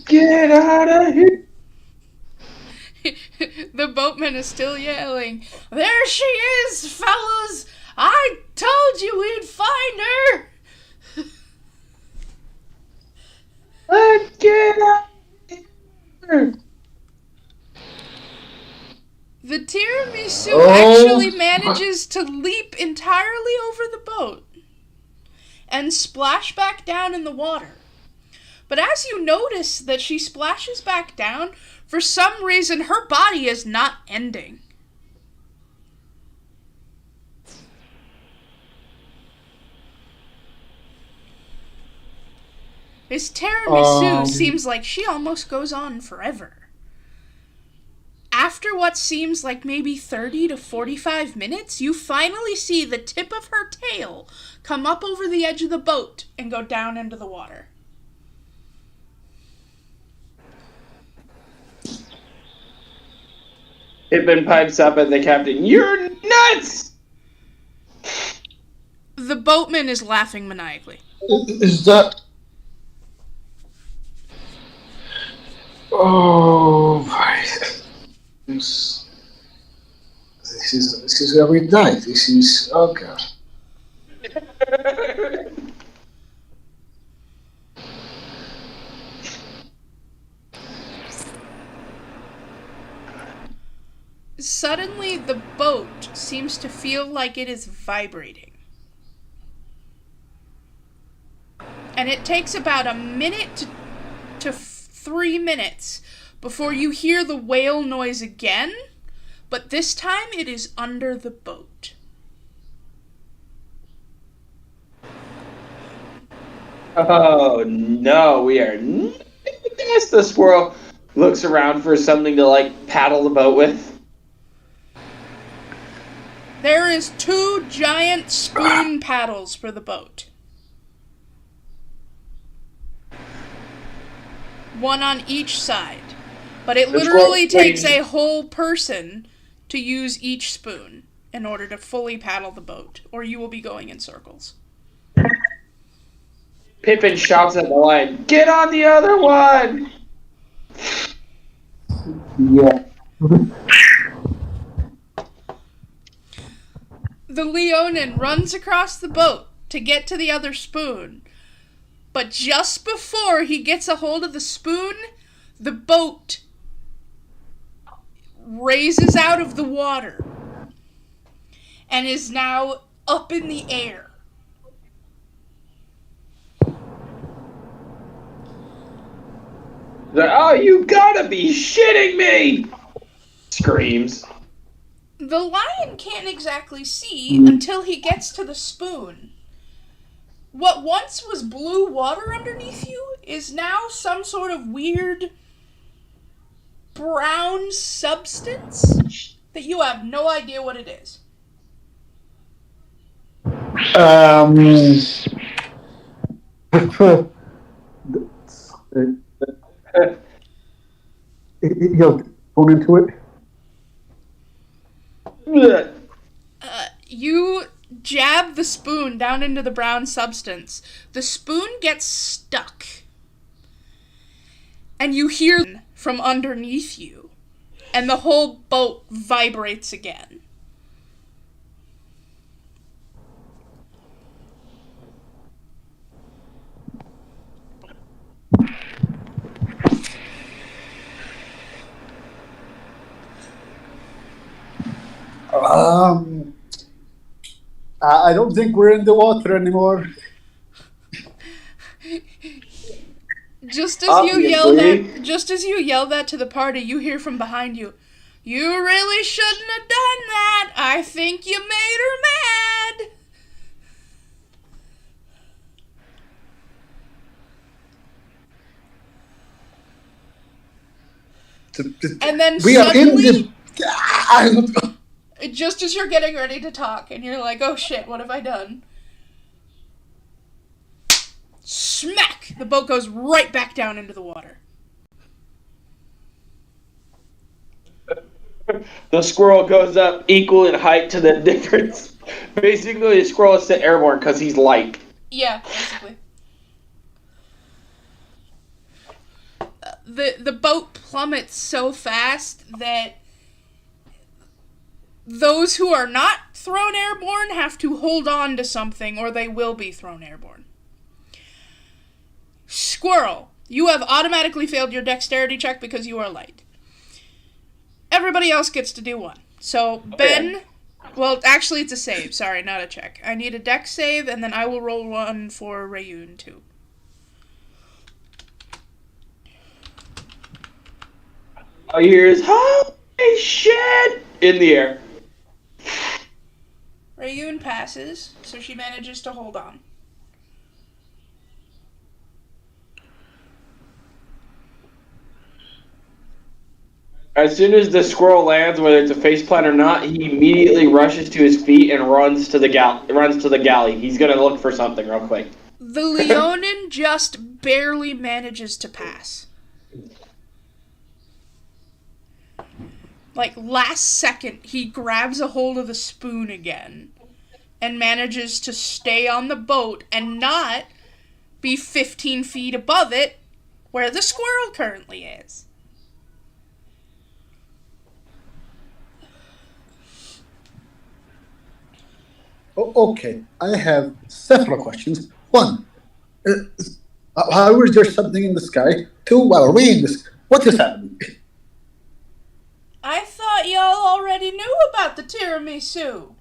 Get out of here! The boatman is still yelling, "There she is, fellas! I told you we'd find her!" Let's get out of here! The tiramisu actually manages to leap entirely over the boat and splash back down in the water. But as you notice that she splashes back down, for some reason her body is not ending. This tiramisu seems like she almost goes on forever. After what seems like maybe 30 to 45 minutes, you finally see the tip of her tail come up over the edge of the boat and go down into the water. Pippin pipes up at the captain. You're nuts! The boatman is laughing maniacally. Is that... Oh, my... This is every night. This is... Oh, God. Suddenly, the boat seems to feel like it is vibrating. And it takes about a minute to 3 minutes before you hear the whale noise again, but this time it is under the boat. Oh no, we are yes, the squirrel looks around for something to like paddle the boat with. There is 2 giant spoon paddles for the boat. One on each side. But it literally takes a whole person to use each spoon in order to fully paddle the boat, or you will be going in circles. Pippin shouts at the lion, "Get on the other one!" Yeah. The Leonin runs across the boat to get to the other spoon, but just before he gets a hold of the spoon, the boat raises out of the water and is now up in the air. Oh, you gotta be shitting me! Screams. The lion can't exactly see until he gets to the spoon. What once was blue water underneath you is now some sort of weird brown substance that you have no idea what it is. You'll phone into it. You jab the spoon down into the brown substance. The spoon gets stuck. And you hear from underneath you. And the whole boat vibrates again. I don't think we're in the water anymore. Just as you yell that to the party, you hear from behind you, "You really shouldn't have done that. I think you made her mad." And then We are in suddenly, the. just as you're getting ready to talk, and you're like, "Oh shit, what have I done?" Smack! The boat goes right back down into the water. The squirrel goes up equal in height to the difference. Basically, the squirrel is set airborne because he's light. Yeah, basically. The boat plummets so fast that those who are not thrown airborne have to hold on to something or they will be thrown airborne. Squirrel, you have automatically failed your dexterity check because you are light. Everybody else gets to do one. So, Ben... Well, actually, it's a save. Sorry, not a check. I need a dex save, and then I will roll one for Rayun, too. All you hear is, "Holy shit!" in the air. Rayun passes, so she manages to hold on. As soon as the squirrel lands, whether it's a faceplant or not, he immediately rushes to his feet and runs to the galley. He's gonna look for something real quick. The Leonin just barely manages to pass. Like, last second, he grabs a hold of the spoon again and manages to stay on the boat and not be 15 feet above it where the squirrel currently is. Okay, I have several questions. One, how is there something in the sky? Two, why are we in this? What is happening? I thought y'all already knew about the tiramisu.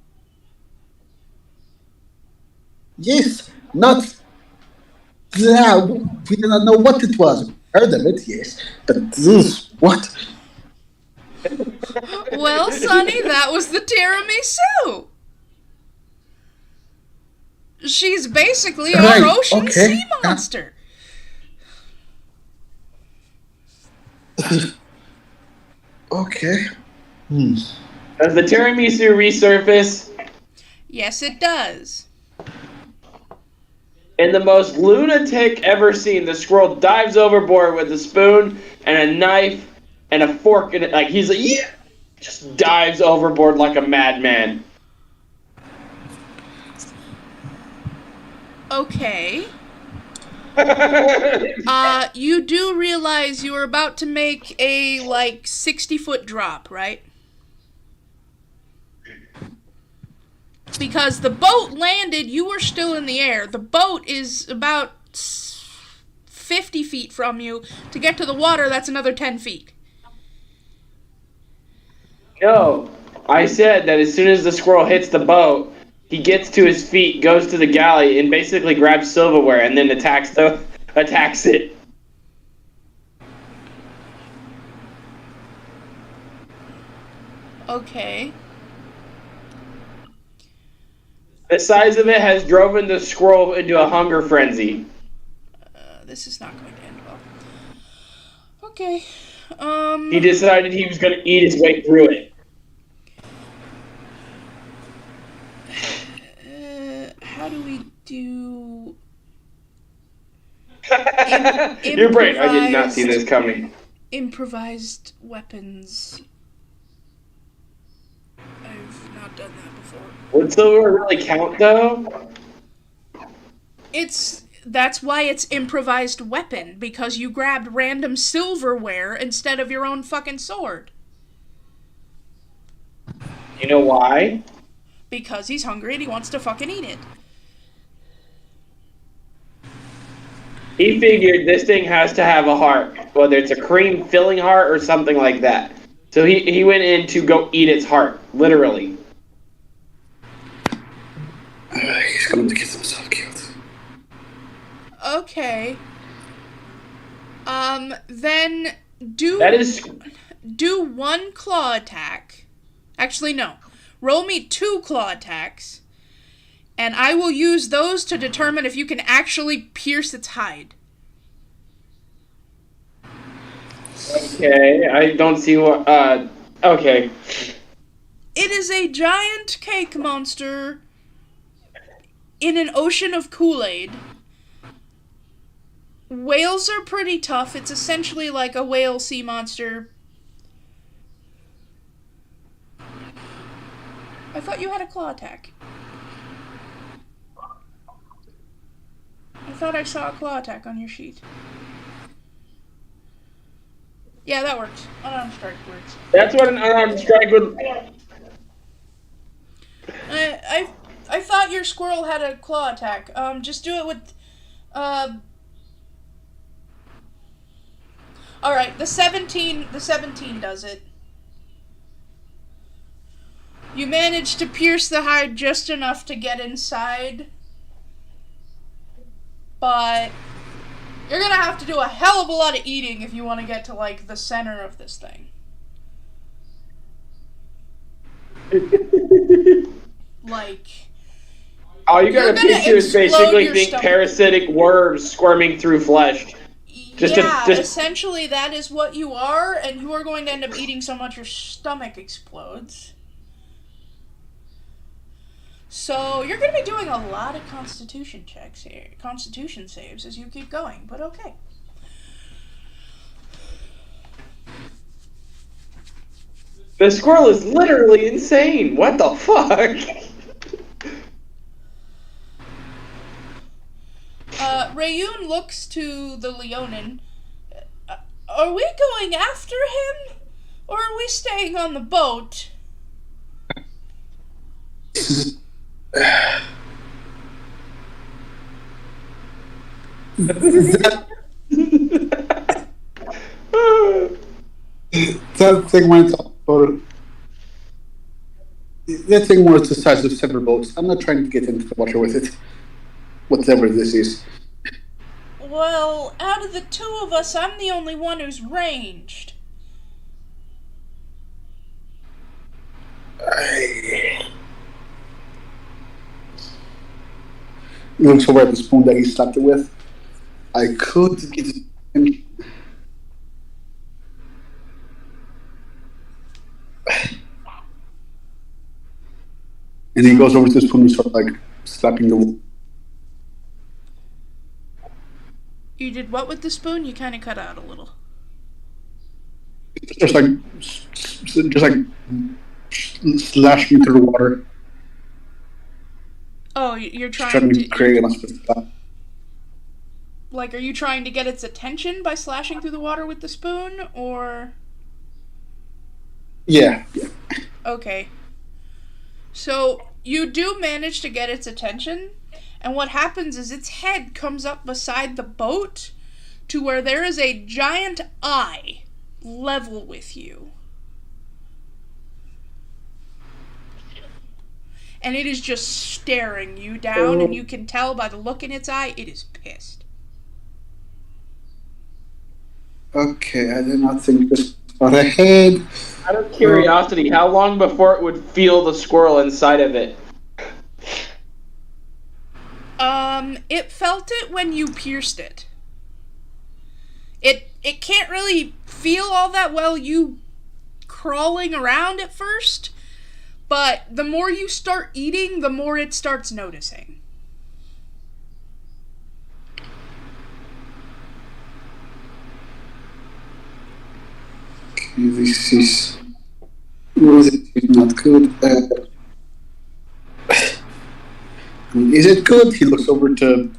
Yes, not. Yeah, we did not know what it was. Heard of it, yes, but this, what? Well, Sonny, that was the tiramisu. She's basically Right, our ocean okay. sea monster. Okay. Does the tiramisu resurface? Yes, it does. In the most lunatic ever seen, the squirrel dives overboard with a spoon and a knife and a fork in it. Like, he's like, yeah! Just dives overboard like a madman. Okay. You do realize you are about to make a, 60-foot drop, right? Because the boat landed, you were still in the air. The boat is about 50 feet from you. To get to the water, that's another 10 feet. No, I said that as soon as the squirrel hits the boat, he gets to his feet, goes to the galley, and basically grabs silverware and then attacks it. Okay. The size of it has driven the squirrel into a hunger frenzy. This is not going to end well. Okay. He decided he was going to eat his way through it. How do we do... Your brain, I did not see this coming. Improvised weapons. I've not done that before. Would silverware really count, though? That's why it's improvised weapon, because you grabbed random silverware instead of your own fucking sword. You know why? Because he's hungry and he wants to fucking eat it. He figured this thing has to have a heart, whether it's a cream filling heart or something like that. So he went in to go eat its heart, literally. tell him to get himself killed. Okay. Then do That is. do 1 claw attack. Actually, no. Roll me 2 claw attacks, and I will use those to determine if you can actually pierce its hide. Okay, I don't see what. Okay. It is a giant cake monster in an ocean of Kool-Aid. Whales are pretty tough. It's essentially like a whale sea monster. I thought you had a claw attack. I thought I saw a claw attack on your sheet. Yeah, that works. Unarmed strike works. That's what an unarmed strike would. I thought your squirrel had a claw attack. Just do it with, Alright, the 17 does it. You managed to pierce the hide just enough to get inside, but you're gonna have to do a hell of a lot of eating if you want to get to, like, the center of this thing. Like, All you gotta You're gonna picture is explode basically your think stomach. parasitic worms squirming through flesh. Just essentially that is what you are, and you are going to end up eating so much your stomach explodes. So you're going to be doing a lot of constitution checks here, constitution saves as you keep going, but okay. The squirrel is literally insane. What the fuck? Rayun looks to the Leonin. Are we going after him? Or are we staying on the boat? That thing went up for. That thing was the size of several boats. I'm not trying to get into the water with it. Whatever this is. Well, out of the two of us, I'm the only one who's ranged. He looks over at the spoon that he slapped it with. I could get it. And he goes over to the spoon and starts like slapping the wall. You did what with the spoon? You kind of cut out a little. Just like slashing through the water. Oh, you're Trying trying to to... create a massive slap. Like, are you trying to get its attention by slashing through the water with the spoon, or... Yeah. Okay. So, you do manage to get its attention, and what happens is its head comes up beside the boat to where there is a giant eye level with you. And it is just staring you down, and you can tell by the look in its eye, it is pissed. Okay, I did not think this far ahead. Out of curiosity, how long before it would feel the squirrel inside of it? It felt it when you pierced it. It can't really feel all that well you crawling around at first, but the more you start eating, the more it starts noticing. This is not good. Is it good? He looks over to.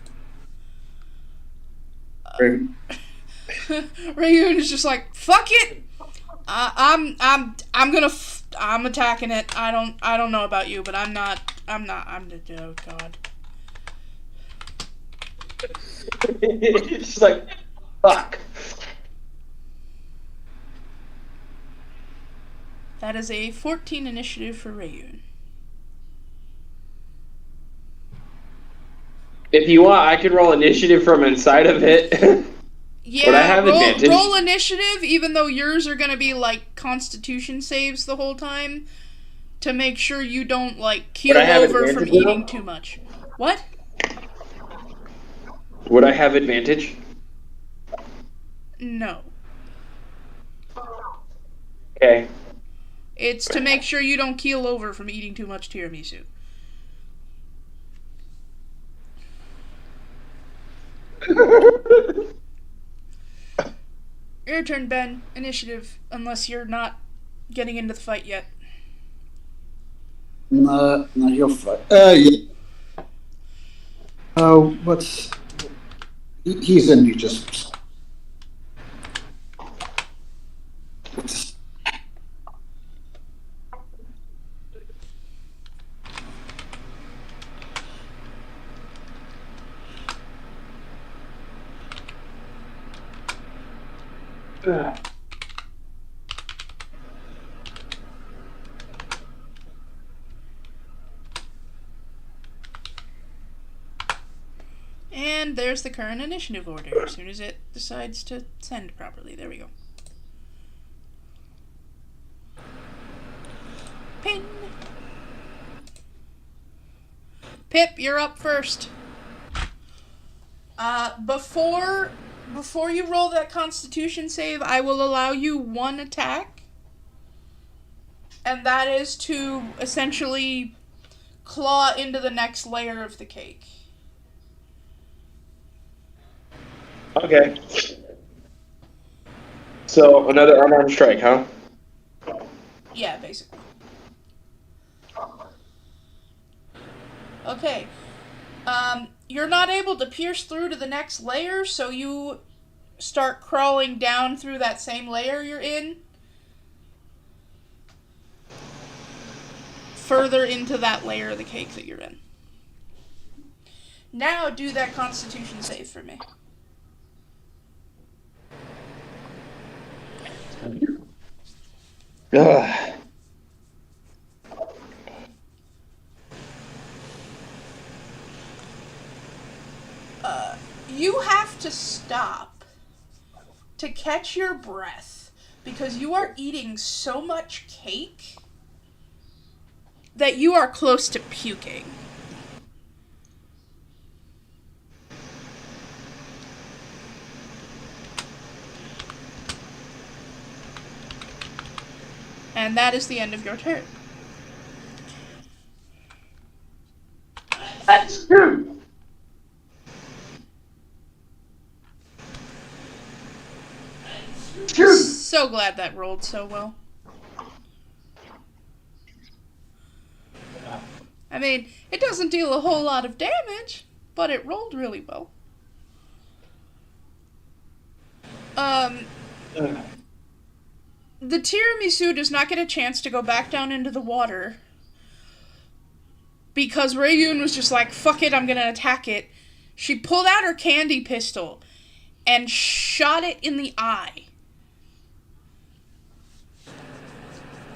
Rayun is just like, fuck it. I'm attacking it. I don't know about you, but I'm oh god. She's like, fuck. That is a 14 initiative for Rayun. If you want, I can roll initiative from inside of it. Yeah, Would I have advantage? roll initiative, even though yours are gonna be like Constitution saves the whole time, to make sure you don't like keel Would I have over from advantage now? eating too much. What? Would I have advantage? No. Okay. It's to make sure you don't keel over from eating too much tiramisu. Your turn, Ben. Initiative, unless you're not getting into the fight yet. No, you're fine. Yeah. What's... He's in, he just... And there's the current initiative order, as soon as it decides to send properly. There we go. Pin! Pip, you're up first. Before you roll that Constitution save, I will allow you one attack. And that is to essentially claw into the next layer of the cake. Okay. So, another unarmed strike, huh? Yeah, basically. Okay. You're not able to pierce through to the next layer, so you start crawling down through that same layer you're in. Further into that layer of the cake that you're in. Now do that Constitution save for me. Ugh. You have to stop to catch your breath because you are eating so much cake that you are close to puking. And that is the end of your turn. That's true. So glad that rolled so well. I mean, it doesn't deal a whole lot of damage, but it rolled really well. The tiramisu does not get a chance to go back down into the water because Rayun was just like, fuck it, I'm gonna attack it. She pulled out her candy pistol and shot it in the eye.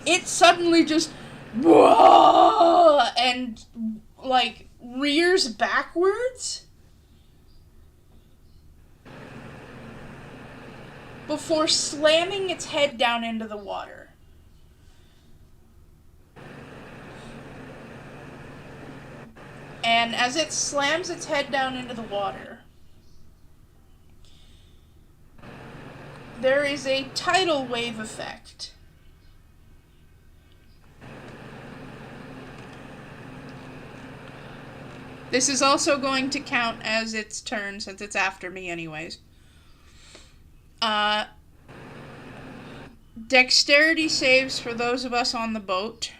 It suddenly just and like rears backwards before slamming its head down into the water. And as it slams its head down into the water, there is a tidal wave effect. This is also going to count as its turn, since it's after me anyways. Dexterity saves for those of us on the boat.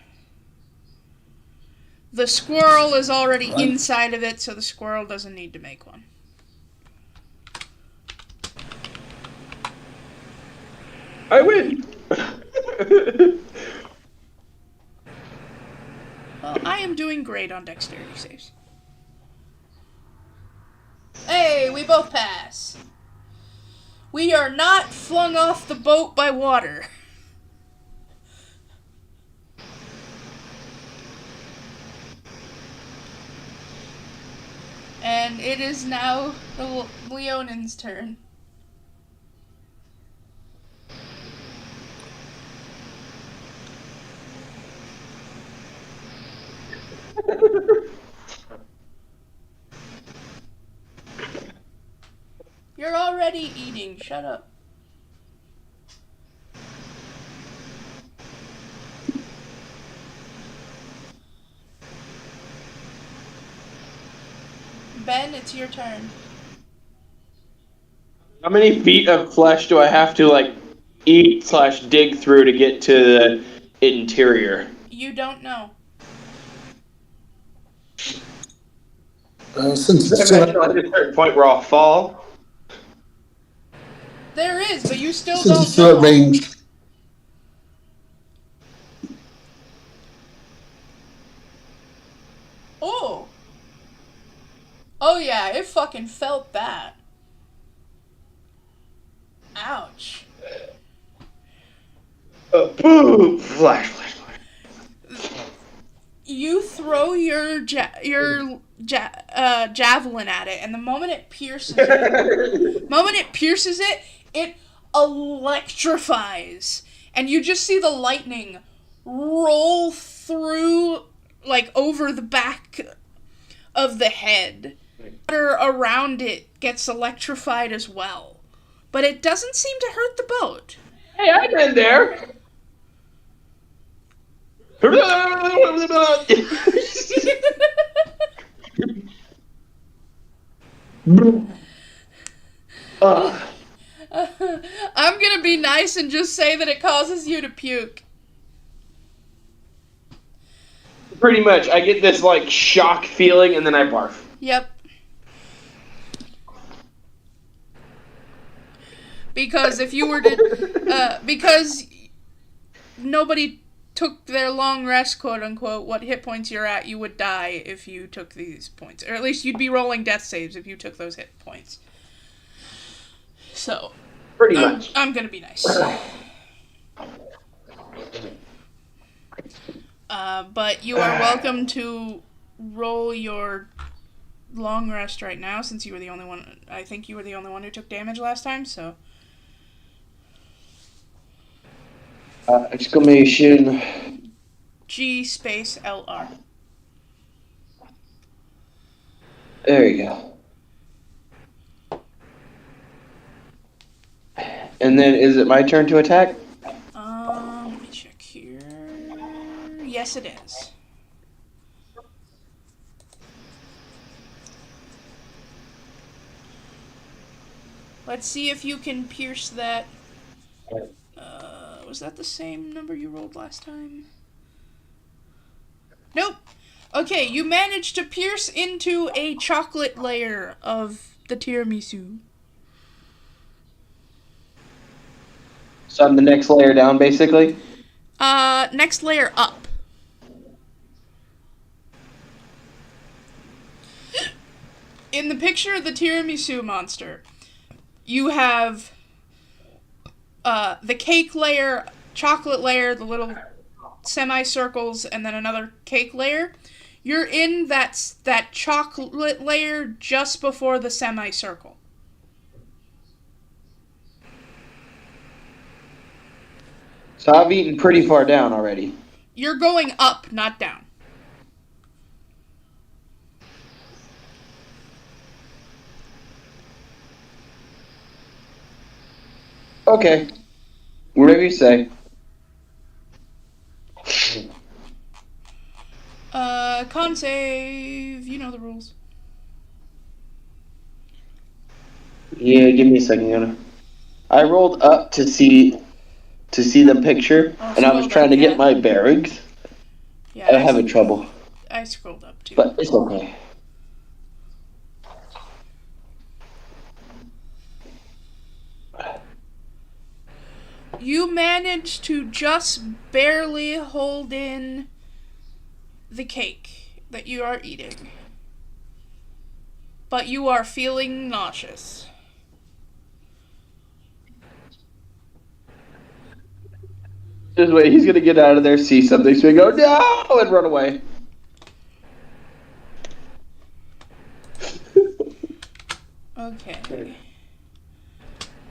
The squirrel is already inside of it, so the squirrel doesn't need to make one. I win! Well, I am doing great on dexterity saves. Hey, we both pass. We are not flung off the boat by water. And And it is now the Leonin's turn. You're already eating. Shut up. Ben, it's your turn. How many feet of flesh do I have to like eat/dig through to get to the interior? You don't know. Since Is there like a certain point where I'll fall? There is, but you still it's don't still know. range. Oh. Oh yeah, it fucking felt that. Ouch. Boom! Flash. You throw your javelin at it, and the moment it pierces it, it electrifies, and you just see the lightning roll through, like, over the back of the head. Water around it gets electrified as well, but it doesn't seem to hurt the boat. Hey, I've been there. I'm gonna be nice and just say that it causes you to puke. Pretty much, I get this like shock feeling and then I barf. Yep. Because if you were to, because nobody took their long rest, quote unquote, what hit points you're at, you would die if you took these points. Or at least you'd be rolling death saves if you took those hit points. So, Pretty much. I'm gonna be nice. But you are welcome to roll your long rest right now, since you were the only one. I think you were the only one who took damage last time, so. Exclamation. G space LR. There you go. And then is it my turn to attack? Let me check here. Yes, it is. Let's see if you can pierce that. Was that the same number you rolled last time? Nope. Okay, you managed to pierce into a chocolate layer of the tiramisu. So I'm the next layer down, basically? Next layer up. In the picture of the tiramisu monster, you have the cake layer, chocolate layer, the little semicircles, and then another cake layer. You're in that chocolate layer just before the semicircle. So I've eaten pretty far down already. You're going up, not down. Okay. Whatever you say. Con save. You know the rules. Yeah, give me a second, Yana. I rolled up to see the picture, and I was trying to get my bearings. Yeah, I'm having trouble. I scrolled up too. But it's okay. You managed to just barely hold in the cake that you are eating. But you are feeling nauseous. Just wait, he's gonna get out of there, see something, so he go, no, and run away. Okay.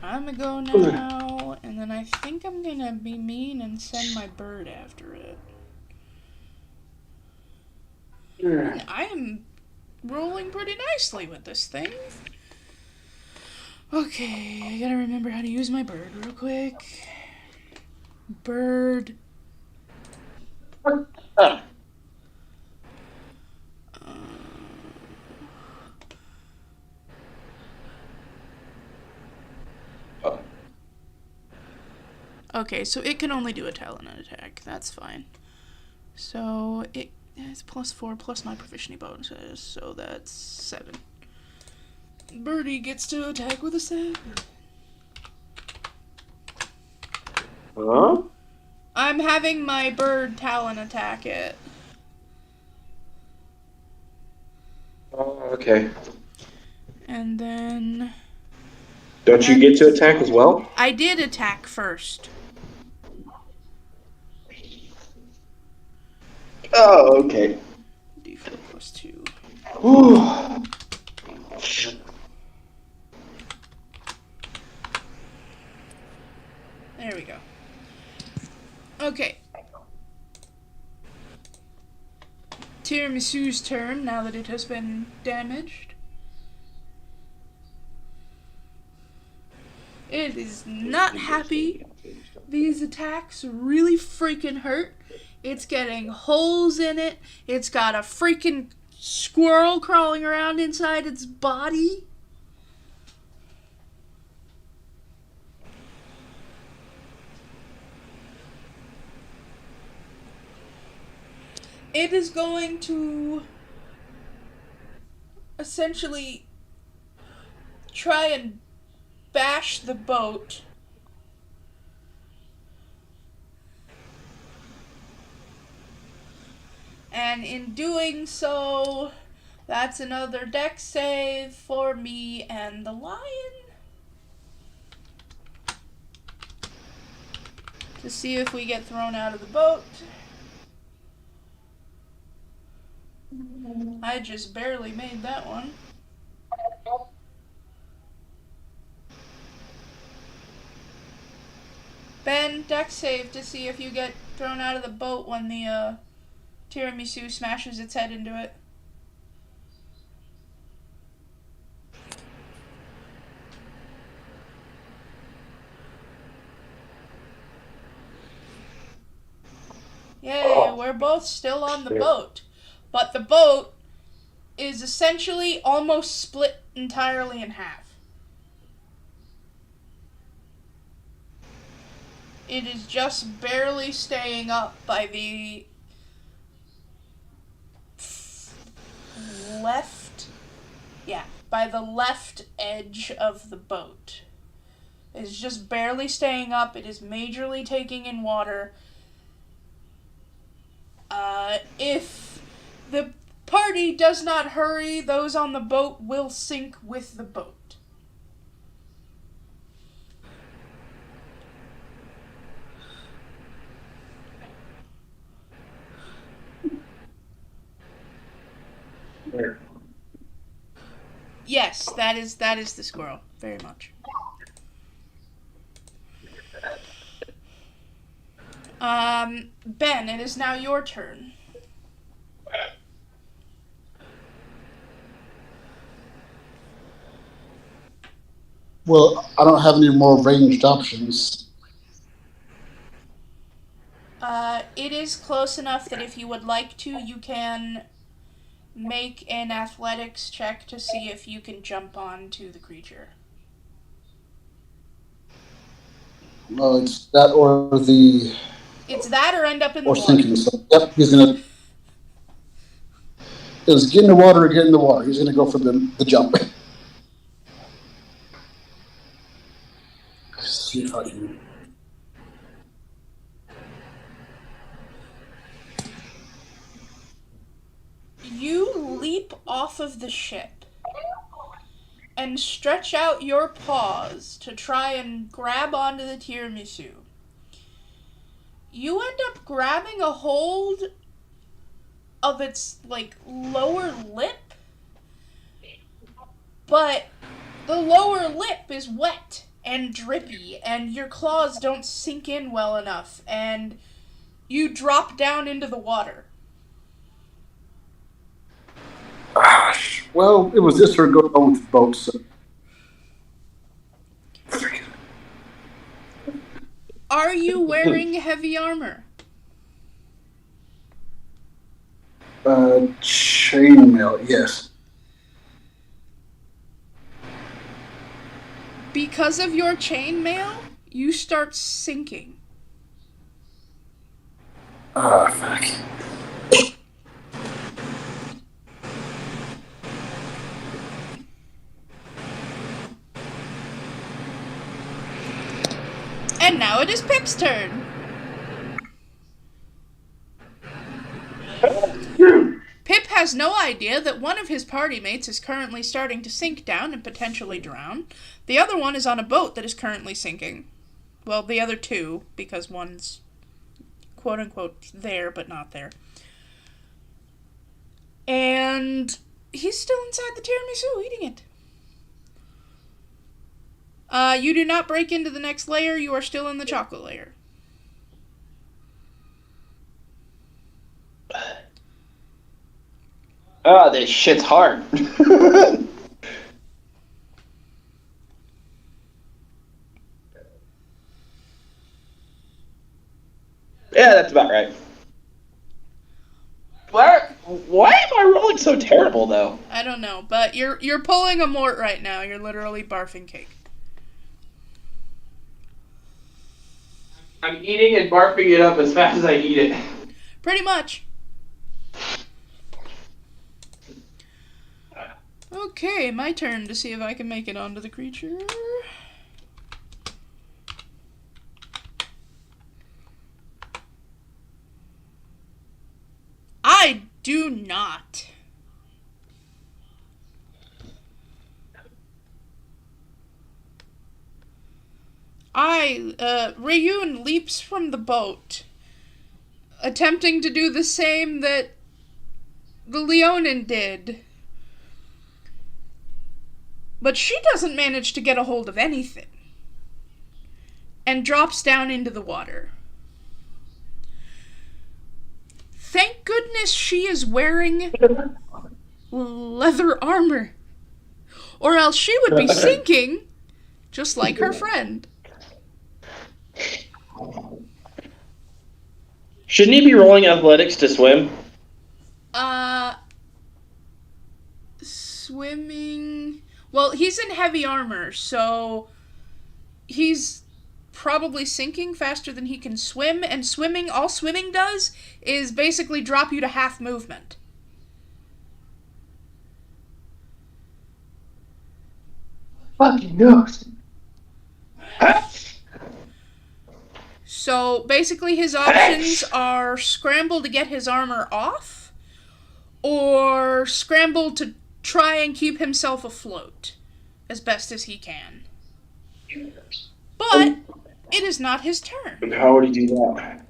I'm gonna go now, and then I think I'm gonna be mean and send my bird after it. And I am rolling pretty nicely with this thing. Okay, I gotta remember how to use my bird real quick. Bird. Okay, so it can only do a talon attack. That's fine. So it has +4 plus my proficiency bonuses, so that's 7. Birdie gets to attack with a 7. Huh? I'm having my bird talon attack it. Oh, okay. And then Don't you get to attack as well? I did attack first. Oh, okay. D4 plus 2. Whew. There we go. Okay. Tiramisu's turn now that it has been damaged. It is not happy. These attacks really freaking hurt. It's getting holes in it. It's got a freaking squirrel crawling around inside its body. It is going to essentially try and bash the boat. And in doing so, that's another dex save for me and the lion. To see if we get thrown out of the boat. I just barely made that one. Ben, dex save to see if you get thrown out of the boat when the tiramisu smashes its head into it. Yay, we're both still on the boat. But the boat is essentially almost split entirely in half. It is just barely staying up by the by the left edge of the boat. It's just barely staying up. It is majorly taking in water. If the party does not hurry, those on the boat will sink with the boat. Yes, that is the squirrel, very much. Ben, it is now your turn. Well, I don't have any more ranged options. It is close enough that if you would like to, you can make an athletics check to see if you can jump onto the creature. Well, it's that or the. It's that or end up in the Or water. sinking. So, yep, he's gonna. It was get in the water or get in the water. He's gonna go for the jump. See if I can. You leap off of the ship and stretch out your paws to try and grab onto the tiramisu. You end up grabbing a hold of its, lower lip, but the lower lip is wet and drippy, and your claws don't sink in well enough, and you drop down into the water. Well, it was this or go down with the boat, so. Are you wearing heavy armor? Chainmail, yes. Because of your chainmail, you start sinking. Ah, fuck. And now it is Pip's turn. Pip has no idea that one of his party mates is currently starting to sink down and potentially drown. The other one is on a boat that is currently sinking. Well, the other two, because one's quote-unquote there, but not there. And he's still inside the tiramisu, eating it. You do not break into the next layer. You are still in the chocolate layer. Oh, this shit's hard. Yeah, that's about right. Why am I rolling so terrible, though? I don't know, but you're pulling a Mort right now. You're literally barfing cake. I'm eating and barfing it up as fast as I eat it. Pretty much. Okay, my turn to see if I can make it onto the creature. I do not. Rayun leaps from the boat, attempting to do the same that the Leonin did. But she doesn't manage to get a hold of anything, and drops down into the water. Thank goodness she is wearing leather armor, or else she would be sinking, just like her friend. Shouldn't he be rolling athletics to swim? Swimming... Well, he's in heavy armor, so he's probably sinking faster than he can swim, and all swimming does is basically drop you to half movement. Fucking knows. So basically his options are scramble to get his armor off, or scramble to try and keep himself afloat as best as he can. But it is not his turn. How would he do that?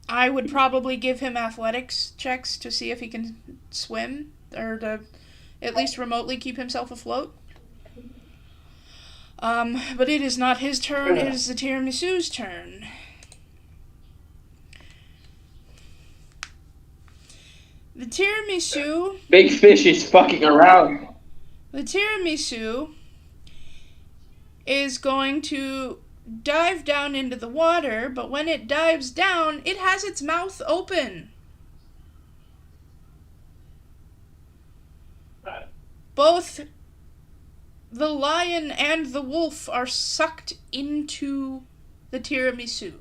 I would probably give him athletics checks to see if he can swim, or to at least remotely keep himself afloat. But it is not his turn, it is the tiramisu's turn. The tiramisu... Big fish is fucking around. The tiramisu is going to dive down into the water, but when it dives down, it has its mouth open. Both the lion and the wolf are sucked into the tiramisu.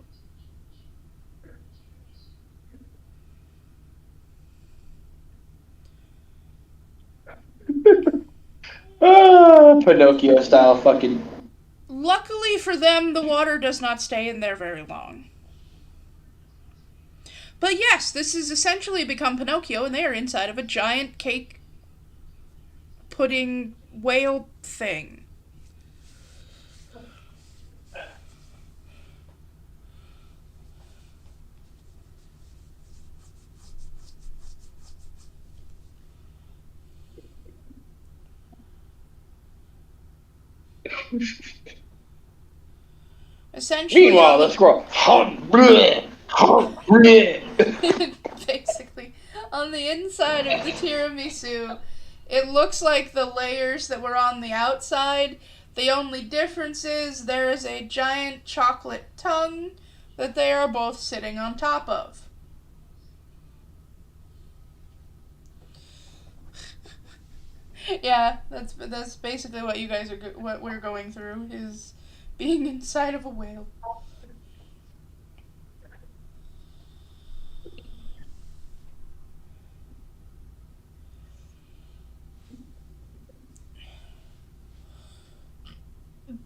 Pinocchio style fucking. Luckily for them, the water does not stay in there very long. But yes, this has essentially become Pinocchio, and they are inside of a giant cake pudding whale thing. Essentially, Meanwhile, the squirrel. basically, on the inside of the tiramisu, it looks like the layers that were on the outside. The only difference is there is a giant chocolate tongue that they are both sitting on top of. Yeah, that's basically what you guys are what we're going through is being inside of a whale.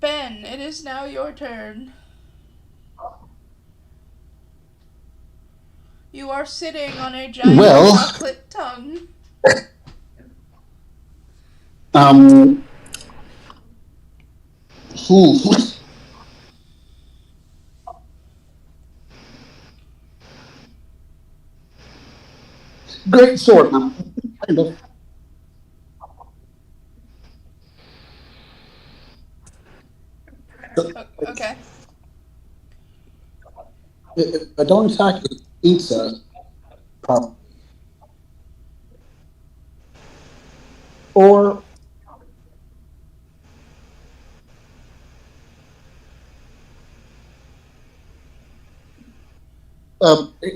Ben, it is now your turn. You are sitting on a giant chocolate tongue. Great sword, man. Kind of. Okay. If I don't attack it, pizza, probably. Or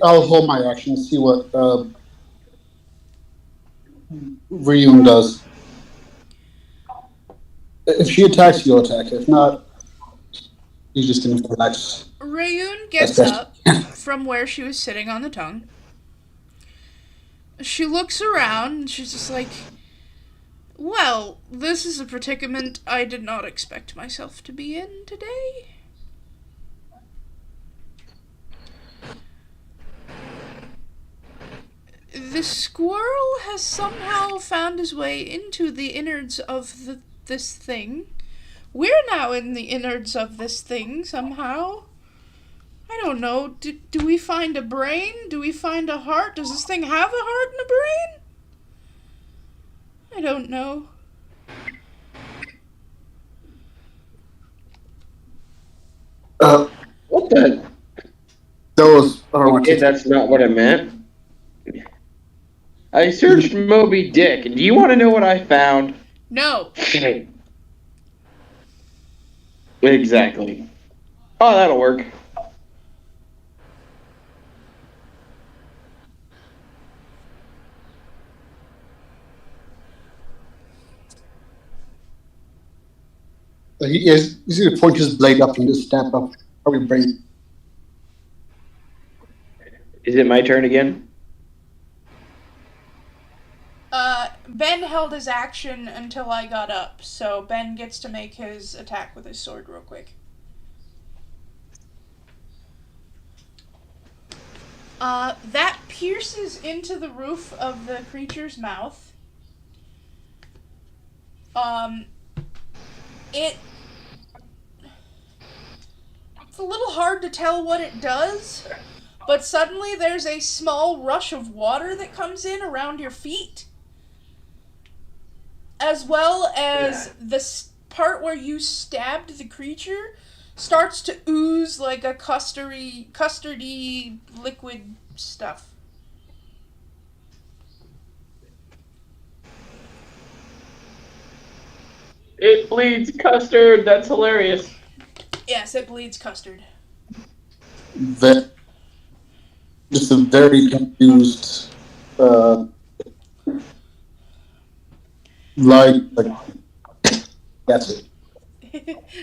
I'll hold my action and see what Ryun does. If she attacks, you'll attack. If not, you're just gonna relax. Ryun gets up from where she was sitting on the tongue. She looks around and she's just like, well, this is a predicament I did not expect myself to be in today. The squirrel has somehow found his way into the innards of this thing. We're now in the innards of this thing somehow. I don't know. Do we find a brain? Do we find a heart? Does this thing have a heart and a brain? I don't know. What the? Those are Okay, that's not what I meant. I searched Moby Dick, and do you want to know what I found? No. Exactly. Oh, that'll work. He's going to point his blade up and just stab up our brain. Is it my turn again? Ben held his action until I got up, so Ben gets to make his attack with his sword real quick. That pierces into the roof of the creature's mouth. It's a little hard to tell what it does, but suddenly there's a small rush of water that comes in around your feet, as well as the part where you stabbed the creature starts to ooze like a custardy liquid stuff. It bleeds custard. That's hilarious. Yes, it bleeds custard. Just a very confused, like that's it.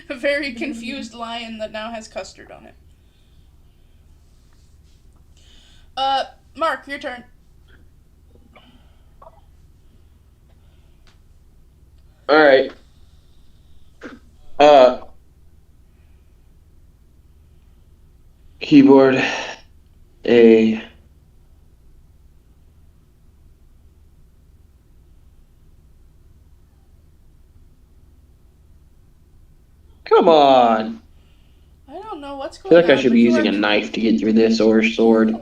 A very confused lion that now has custard on it. Mark, your turn. All right. Keyboard A. Come on. I don't know what's I going feel on. like I should be using a knife to get through this or sword.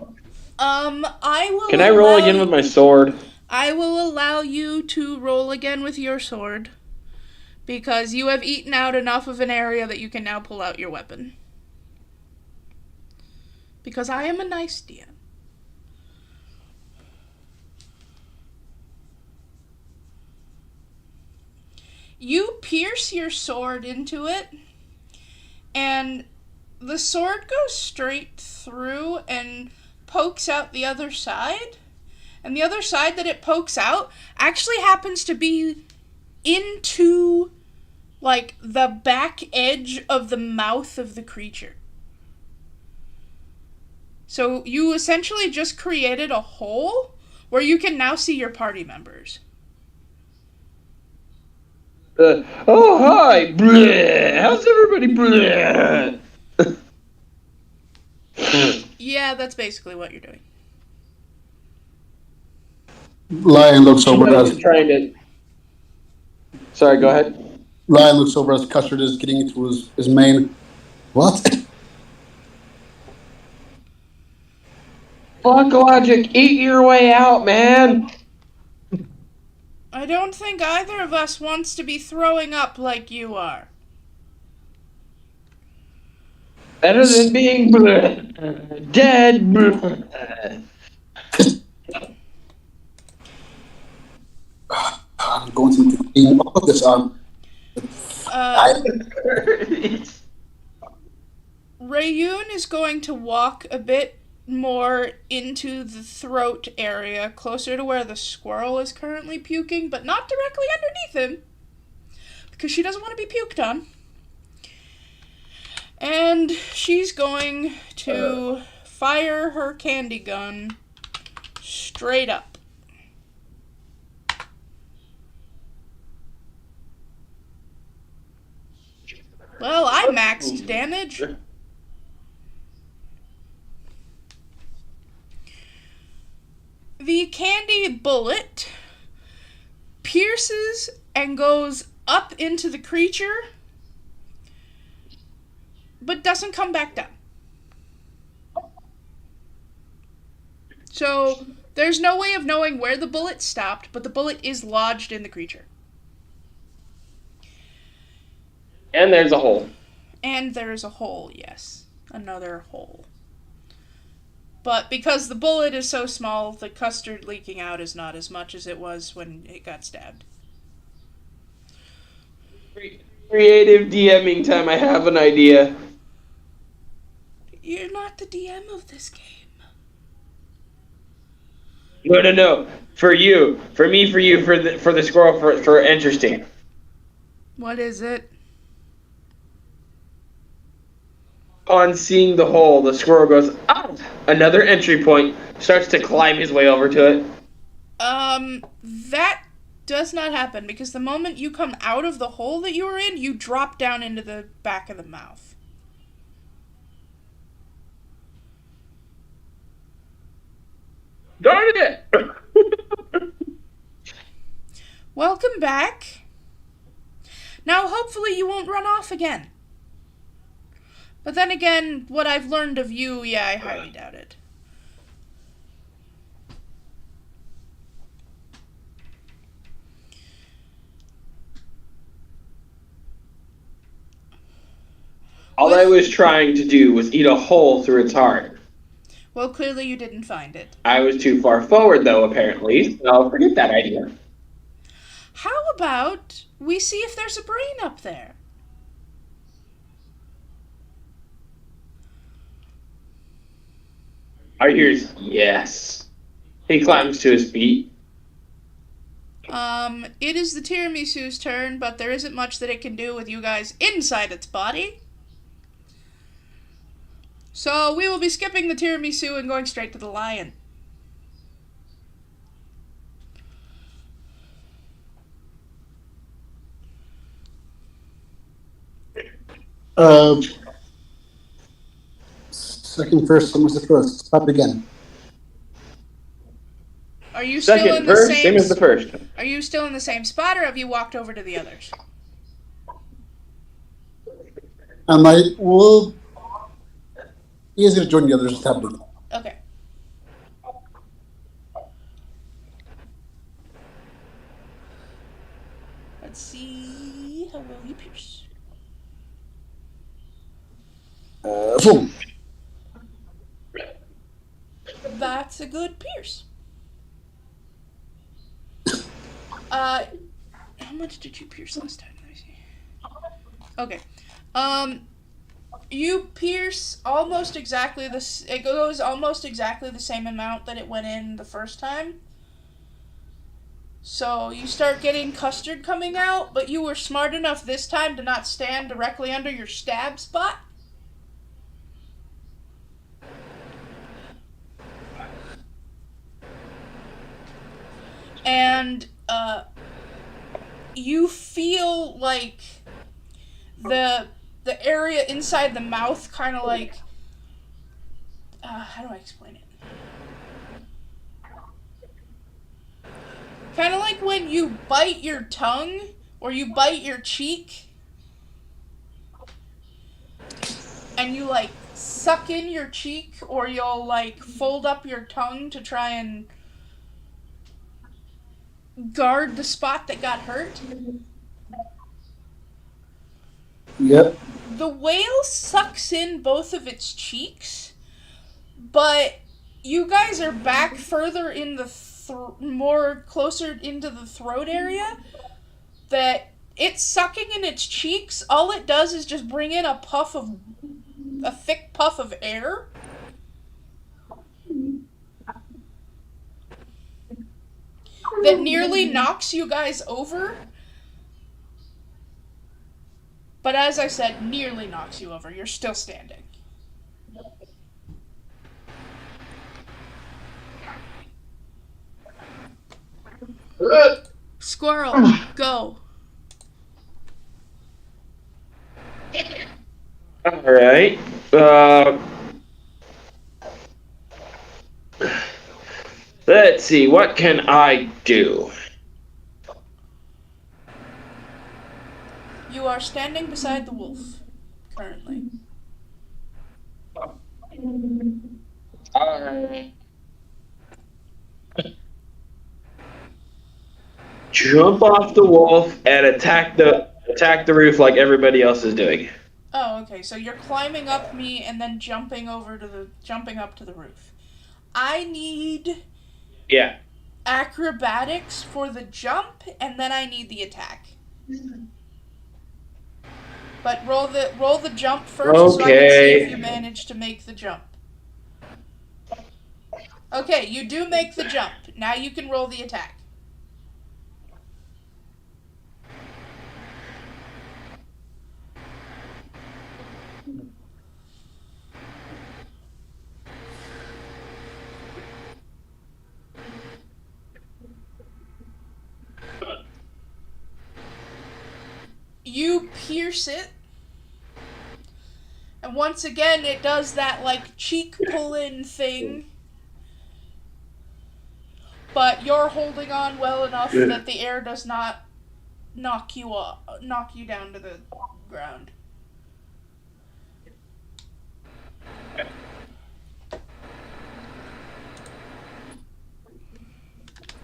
I will. Can I roll again with my sword? I will allow you to roll again with your sword, Because you have eaten out enough of an area that you can now pull out your weapon. Because I am a nice DM. You pierce your sword into it, and the sword goes straight through and pokes out the other side. And the other side that it pokes out actually happens to be into, like, the back edge of the mouth of the creature. So you essentially just created a hole where you can now see your party members. Oh, hi! Bleh. How's everybody? Bleh. Yeah, that's basically what you're doing. Lion looks over as Trying to. Sorry, go ahead. Lion looks over as Custard is getting into his main. What? Fuck logic, eat your way out, man. I don't think either of us wants to be throwing up like you are. Better than being bleh. Dead. Bleh. I'm going to clean all of this on. Rayun is going to walk a bit more into the throat area, closer to where the squirrel is currently puking, but not directly underneath him, because she doesn't want to be puked on. And she's going to fire her candy gun straight up. Well, I maxed damage. The candy bullet pierces and goes up into the creature, but doesn't come back down. So there's no way of knowing where the bullet stopped, but the bullet is lodged in the creature. And there's a hole. And there's a hole, yes. Another hole. But because the bullet is so small, the custard leaking out is not as much as it was when it got stabbed. Creative DMing time, I have an idea. You're not the DM of this game. No. For you. For me, for you, for the squirrel, for interesting. What is it? On seeing the hole, the squirrel goes, ah, another entry point, starts to climb his way over to it. That does not happen, because the moment you come out of the hole that you were in, you drop down into the back of the mouth. Darn it! Welcome back. Now, hopefully you won't run off again. But then again, what I've learned of you, yeah, I highly doubt it. All I was trying to do was eat a hole through its heart. Well, clearly you didn't find it. I was too far forward, though, apparently, so forget that idea. How about we see if there's a brain up there? I hear yes. He climbs to his feet. It is the tiramisu's turn, but there isn't much that it can do with you guys inside its body. So we will be skipping the tiramisu and going straight to the lion. Second verse, same as the first. Stop again. Are you still Second in the verse, same as the first. Are you still in the same spot, or have you walked over to the others? And I will. He is going to join the others. Stop again. Okay. Let's see. Full. That's a good pierce. How much did you pierce last time? Let me see. Okay. You pierce almost exactly this. It goes almost exactly the same amount that it went in the first time. So you start getting custard coming out, but you were smart enough this time to not stand directly under your stab spot. And you feel like the area inside the mouth kind of like how do I explain it? Kind of like when you bite your tongue or you bite your cheek and you like suck in your cheek, or you'll like fold up your tongue to try and guard the spot that got hurt. Yep. The whale sucks in both of its cheeks, but you guys are back further in the more closer into the throat area, that it's sucking in its cheeks. All it does is just bring in a thick puff of air. That nearly knocks you guys over. But as I said, nearly knocks you over. You're still standing. Squirrel, go. Alright. Let's see, what can I do? You are standing beside the wolf, currently. Jump off the wolf and attack the roof like everybody else is doing. Oh, okay. So you're climbing up me and then jumping up to the roof. I need acrobatics for the jump, and then I need the attack. But roll the jump first, so I can see if you manage to make the jump. Okay, you do make the jump. Now you can roll the attack. You pierce it, and once again it does that like cheek pull-in thing, but you're holding on well enough that the air does not knock you down to the ground.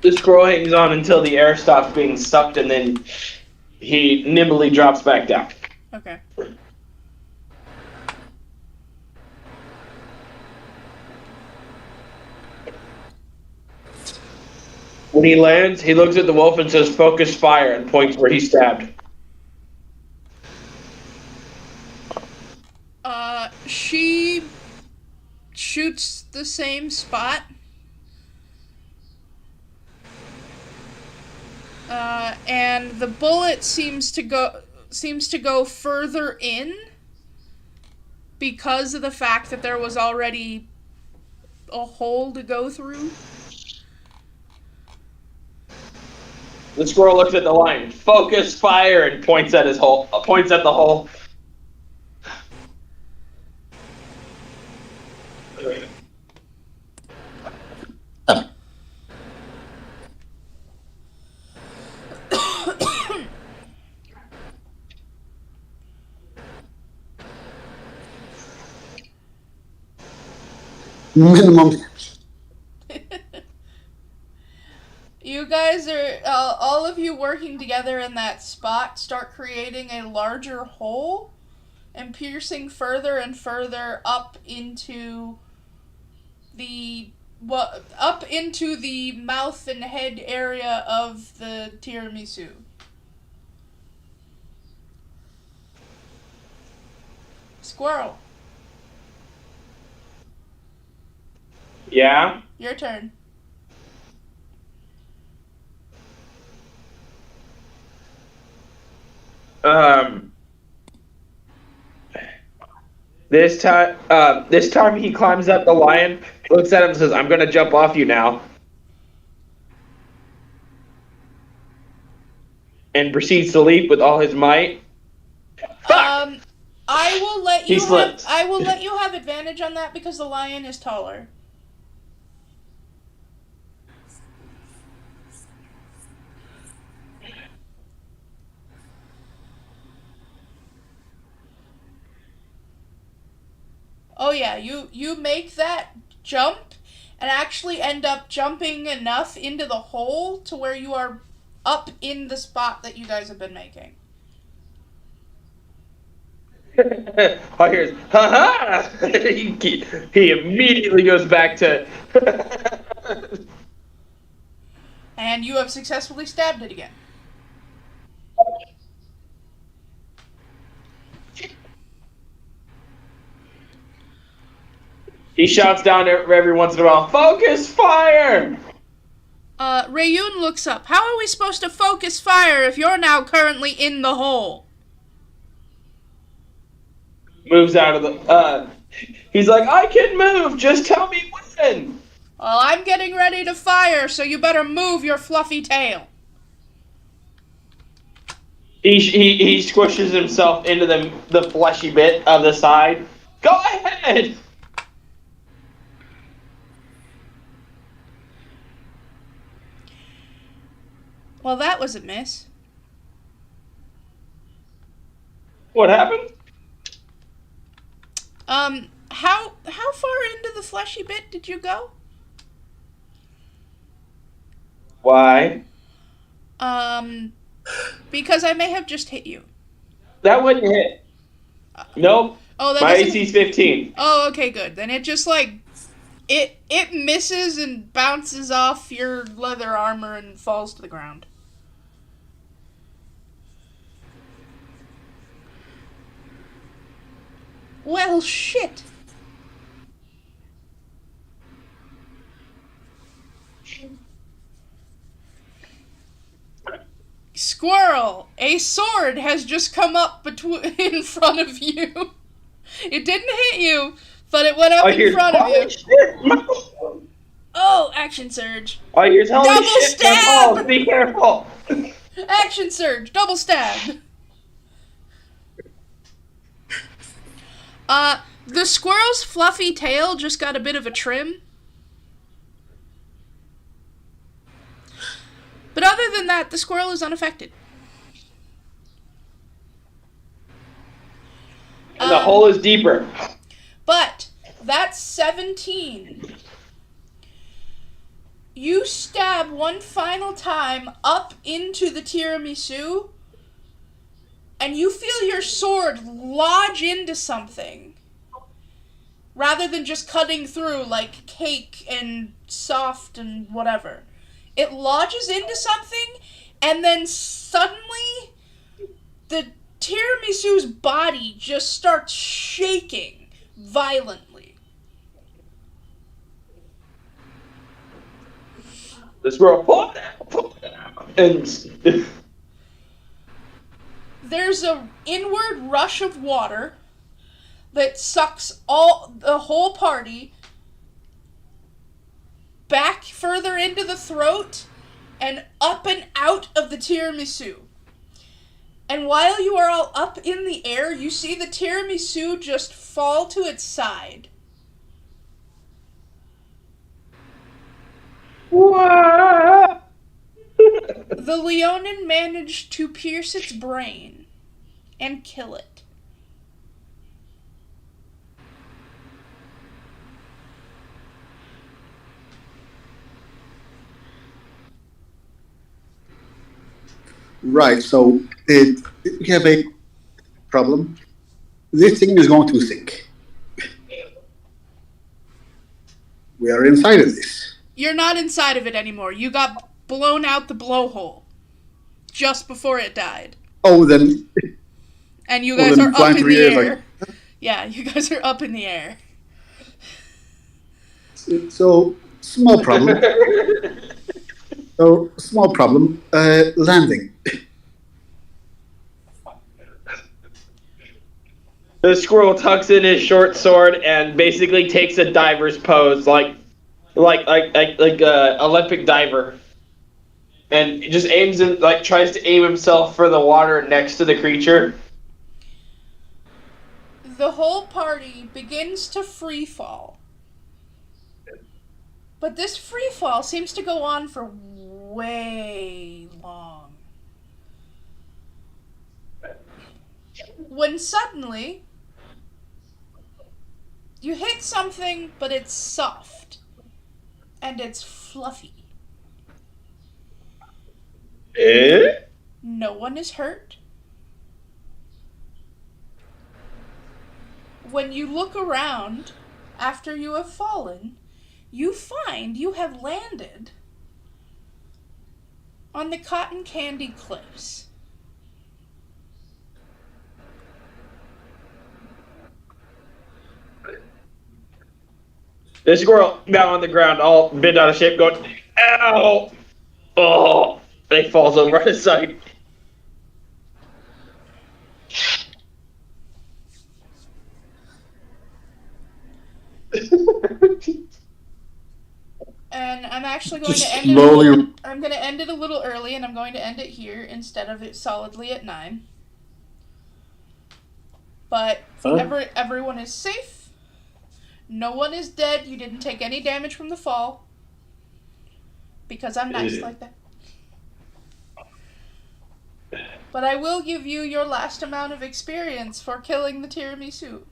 The squirrel hangs on until the air stops being sucked, and then he nimbly drops back down. Okay. When he lands, he looks at the wolf and says, "Focus fire," and points where he stabbed. She shoots the same spot. And the bullet seems to go further in because of the fact that there was already a hole to go through. The squirrel looks at the lion, "Focus fire," and points at the hole. Minimum. You guys are, all of you working together in that spot, start creating a larger hole and piercing further and further up into the mouth and head area of the tiramisu. Squirrel, Yeah. your turn. This time he climbs up the lion, looks at him, and says, "I'm gonna jump off you now," and proceeds to leap with all his might. I will let He you slipped. I will let you have advantage on that because the lion is taller. Oh yeah, you make that jump and actually end up jumping enough into the hole to where you are up in the spot that you guys have been making. All here's ha ha. He immediately goes back to. And you have successfully stabbed it again. He shouts down every once in a while, "Focus fire!" Rayun looks up. How are we supposed to focus fire if you're now currently in the hole? Moves out of the. He's like, "I can move. Just tell me when." Well, I'm getting ready to fire, so you better move your fluffy tail. He squishes himself into the fleshy bit of the side. Go ahead. Well, that was a miss. What happened? How far into the fleshy bit did you go? Why? Because I may have just hit you. That wouldn't hit. Nope. Oh, that My doesn't... AC's 15. Oh, okay, good. Then it just it misses and bounces off your leather armor and falls to the ground. Well, shit. Squirrel, a sword has just come up in front of you. It didn't hit you, but it went up in front of you. Shit. Oh, action surge. I hear holy Double shit. stab! Oh, be careful. Action surge, double stab. The squirrel's fluffy tail just got a bit of a trim. But other than that, the squirrel is unaffected. And the hole is deeper. But that's 17. You stab one final time up into the tiramisu, and you feel your sword lodge into something, rather than just cutting through like cake and soft and whatever. It lodges into something, and then suddenly the tiramisu's body just starts shaking violently. The squirrel, pull it out. And There's an inward rush of water that sucks the whole party back further into the throat and up and out of the tiramisu. And while you are all up in the air, you see the tiramisu just fall to its side. The Leonin managed to pierce its brain and kill it. Right. So we have a problem this thing is going to sink. We are inside of this. You're not inside of it anymore. You got blown out the blowhole just before it died. Oh, then. And you guys are up flying in through the the air, air. Yeah, you guys are up in the air. So, small problem. Landing. The squirrel tucks in his short sword and basically takes a diver's pose, like a Olympic diver, and just aims and tries to aim himself for the water next to the creature. The whole party begins to free fall. But this free fall seems to go on for way long. When suddenly you hit something, but it's soft and it's fluffy. No one is hurt. When you look around after you have fallen, you find you have landed on the Cotton Candy Cliffs. The squirrel down on the ground, all bent out of shape, going, "Ow! Oh!" And he falls over on his side. And I'm actually going Just to end slowly- it. I'm going to end it a little early, and I'm going to end it here instead of it solidly at 9. But everyone is safe. No one is dead. You didn't take any damage from the fall. Because I'm nice like that. But I will give you your last amount of experience for killing the tiramisu.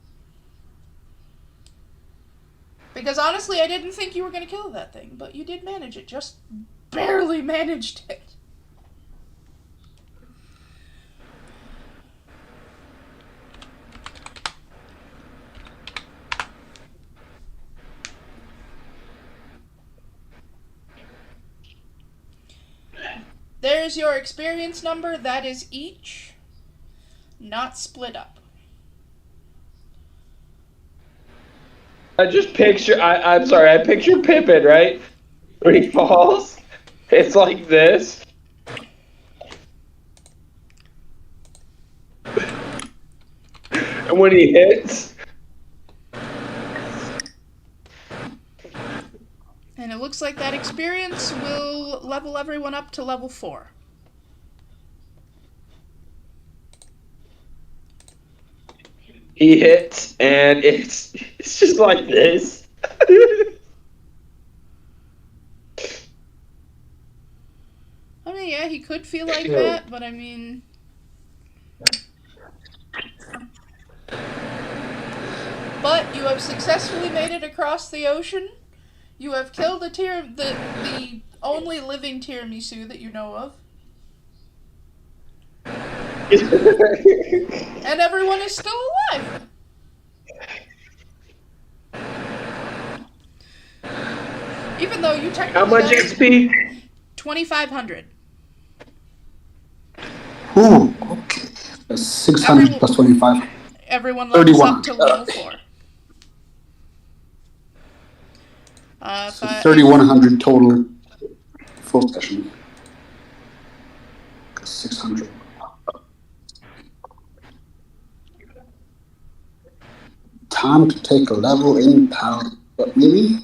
Because honestly, I didn't think you were going to kill that thing, but you did manage it. Just barely managed it. There's your experience number. That is each, not split up. I picture Pippin, right? When he falls, it's like this. And when he hits, And it looks like that experience will level everyone up to level 4. he hits, and it's just like this. I mean, yeah, he could feel like that, but I mean... But you have successfully made it across the ocean. You have killed the only living tiramisu that you know of. And everyone is still alive. Even though you technically How much died- XP? 2,500. Ooh, okay. That's 600 plus 25. Everyone levels 31. up to level 4. So 3,100 total full session. 600. Time to take a level in power. But maybe?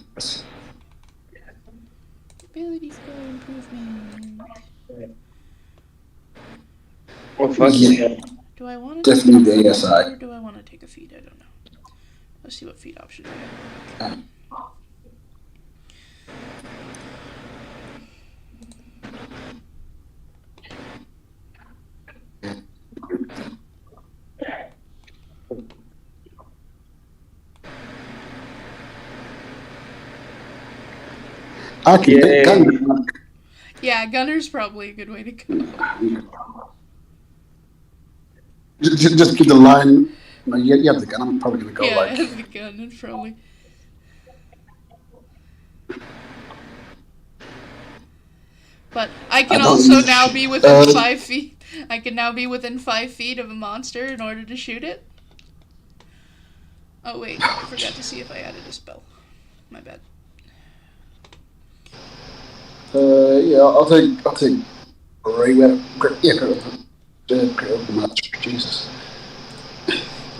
Ability skill improvement. Well, fuck Yeah. Do I want to Definitely the or ASI. do I want to take a feed? I don't know. Let's see what feed options we have. I can Yeah. pick gun. Yeah, Gunner's probably a good way to go. Just keep the line No, you have the gun. I'm probably gonna go Yeah, like. it has the gun. It's probably. But I can I don't also use- now be within uh, 5 feet. I can now be within 5 feet of a monster in order to shoot it. Oh wait, I forgot to see if I added a spell. My bad. Yeah, I'll take great weapon. Great weapon master. Jesus.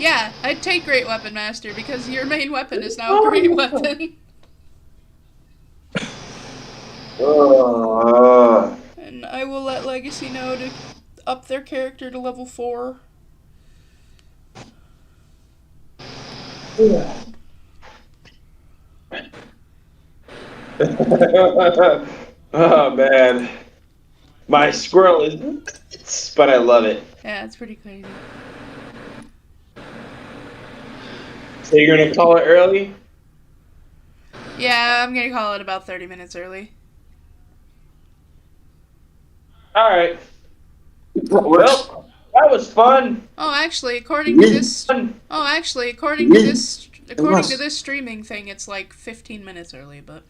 Yeah, I'd take Great Weapon Master because your main weapon is now a Great Weapon. And I will let Legacy know to up their character to level 4. Oh man, my squirrel is, but I love it. Yeah, it's pretty crazy. So you're gonna call it early? Yeah, I'm gonna call it about 30 minutes early. All right. Well, that was fun. Oh, actually, according to this, according to this streaming thing, it's like 15 minutes early, but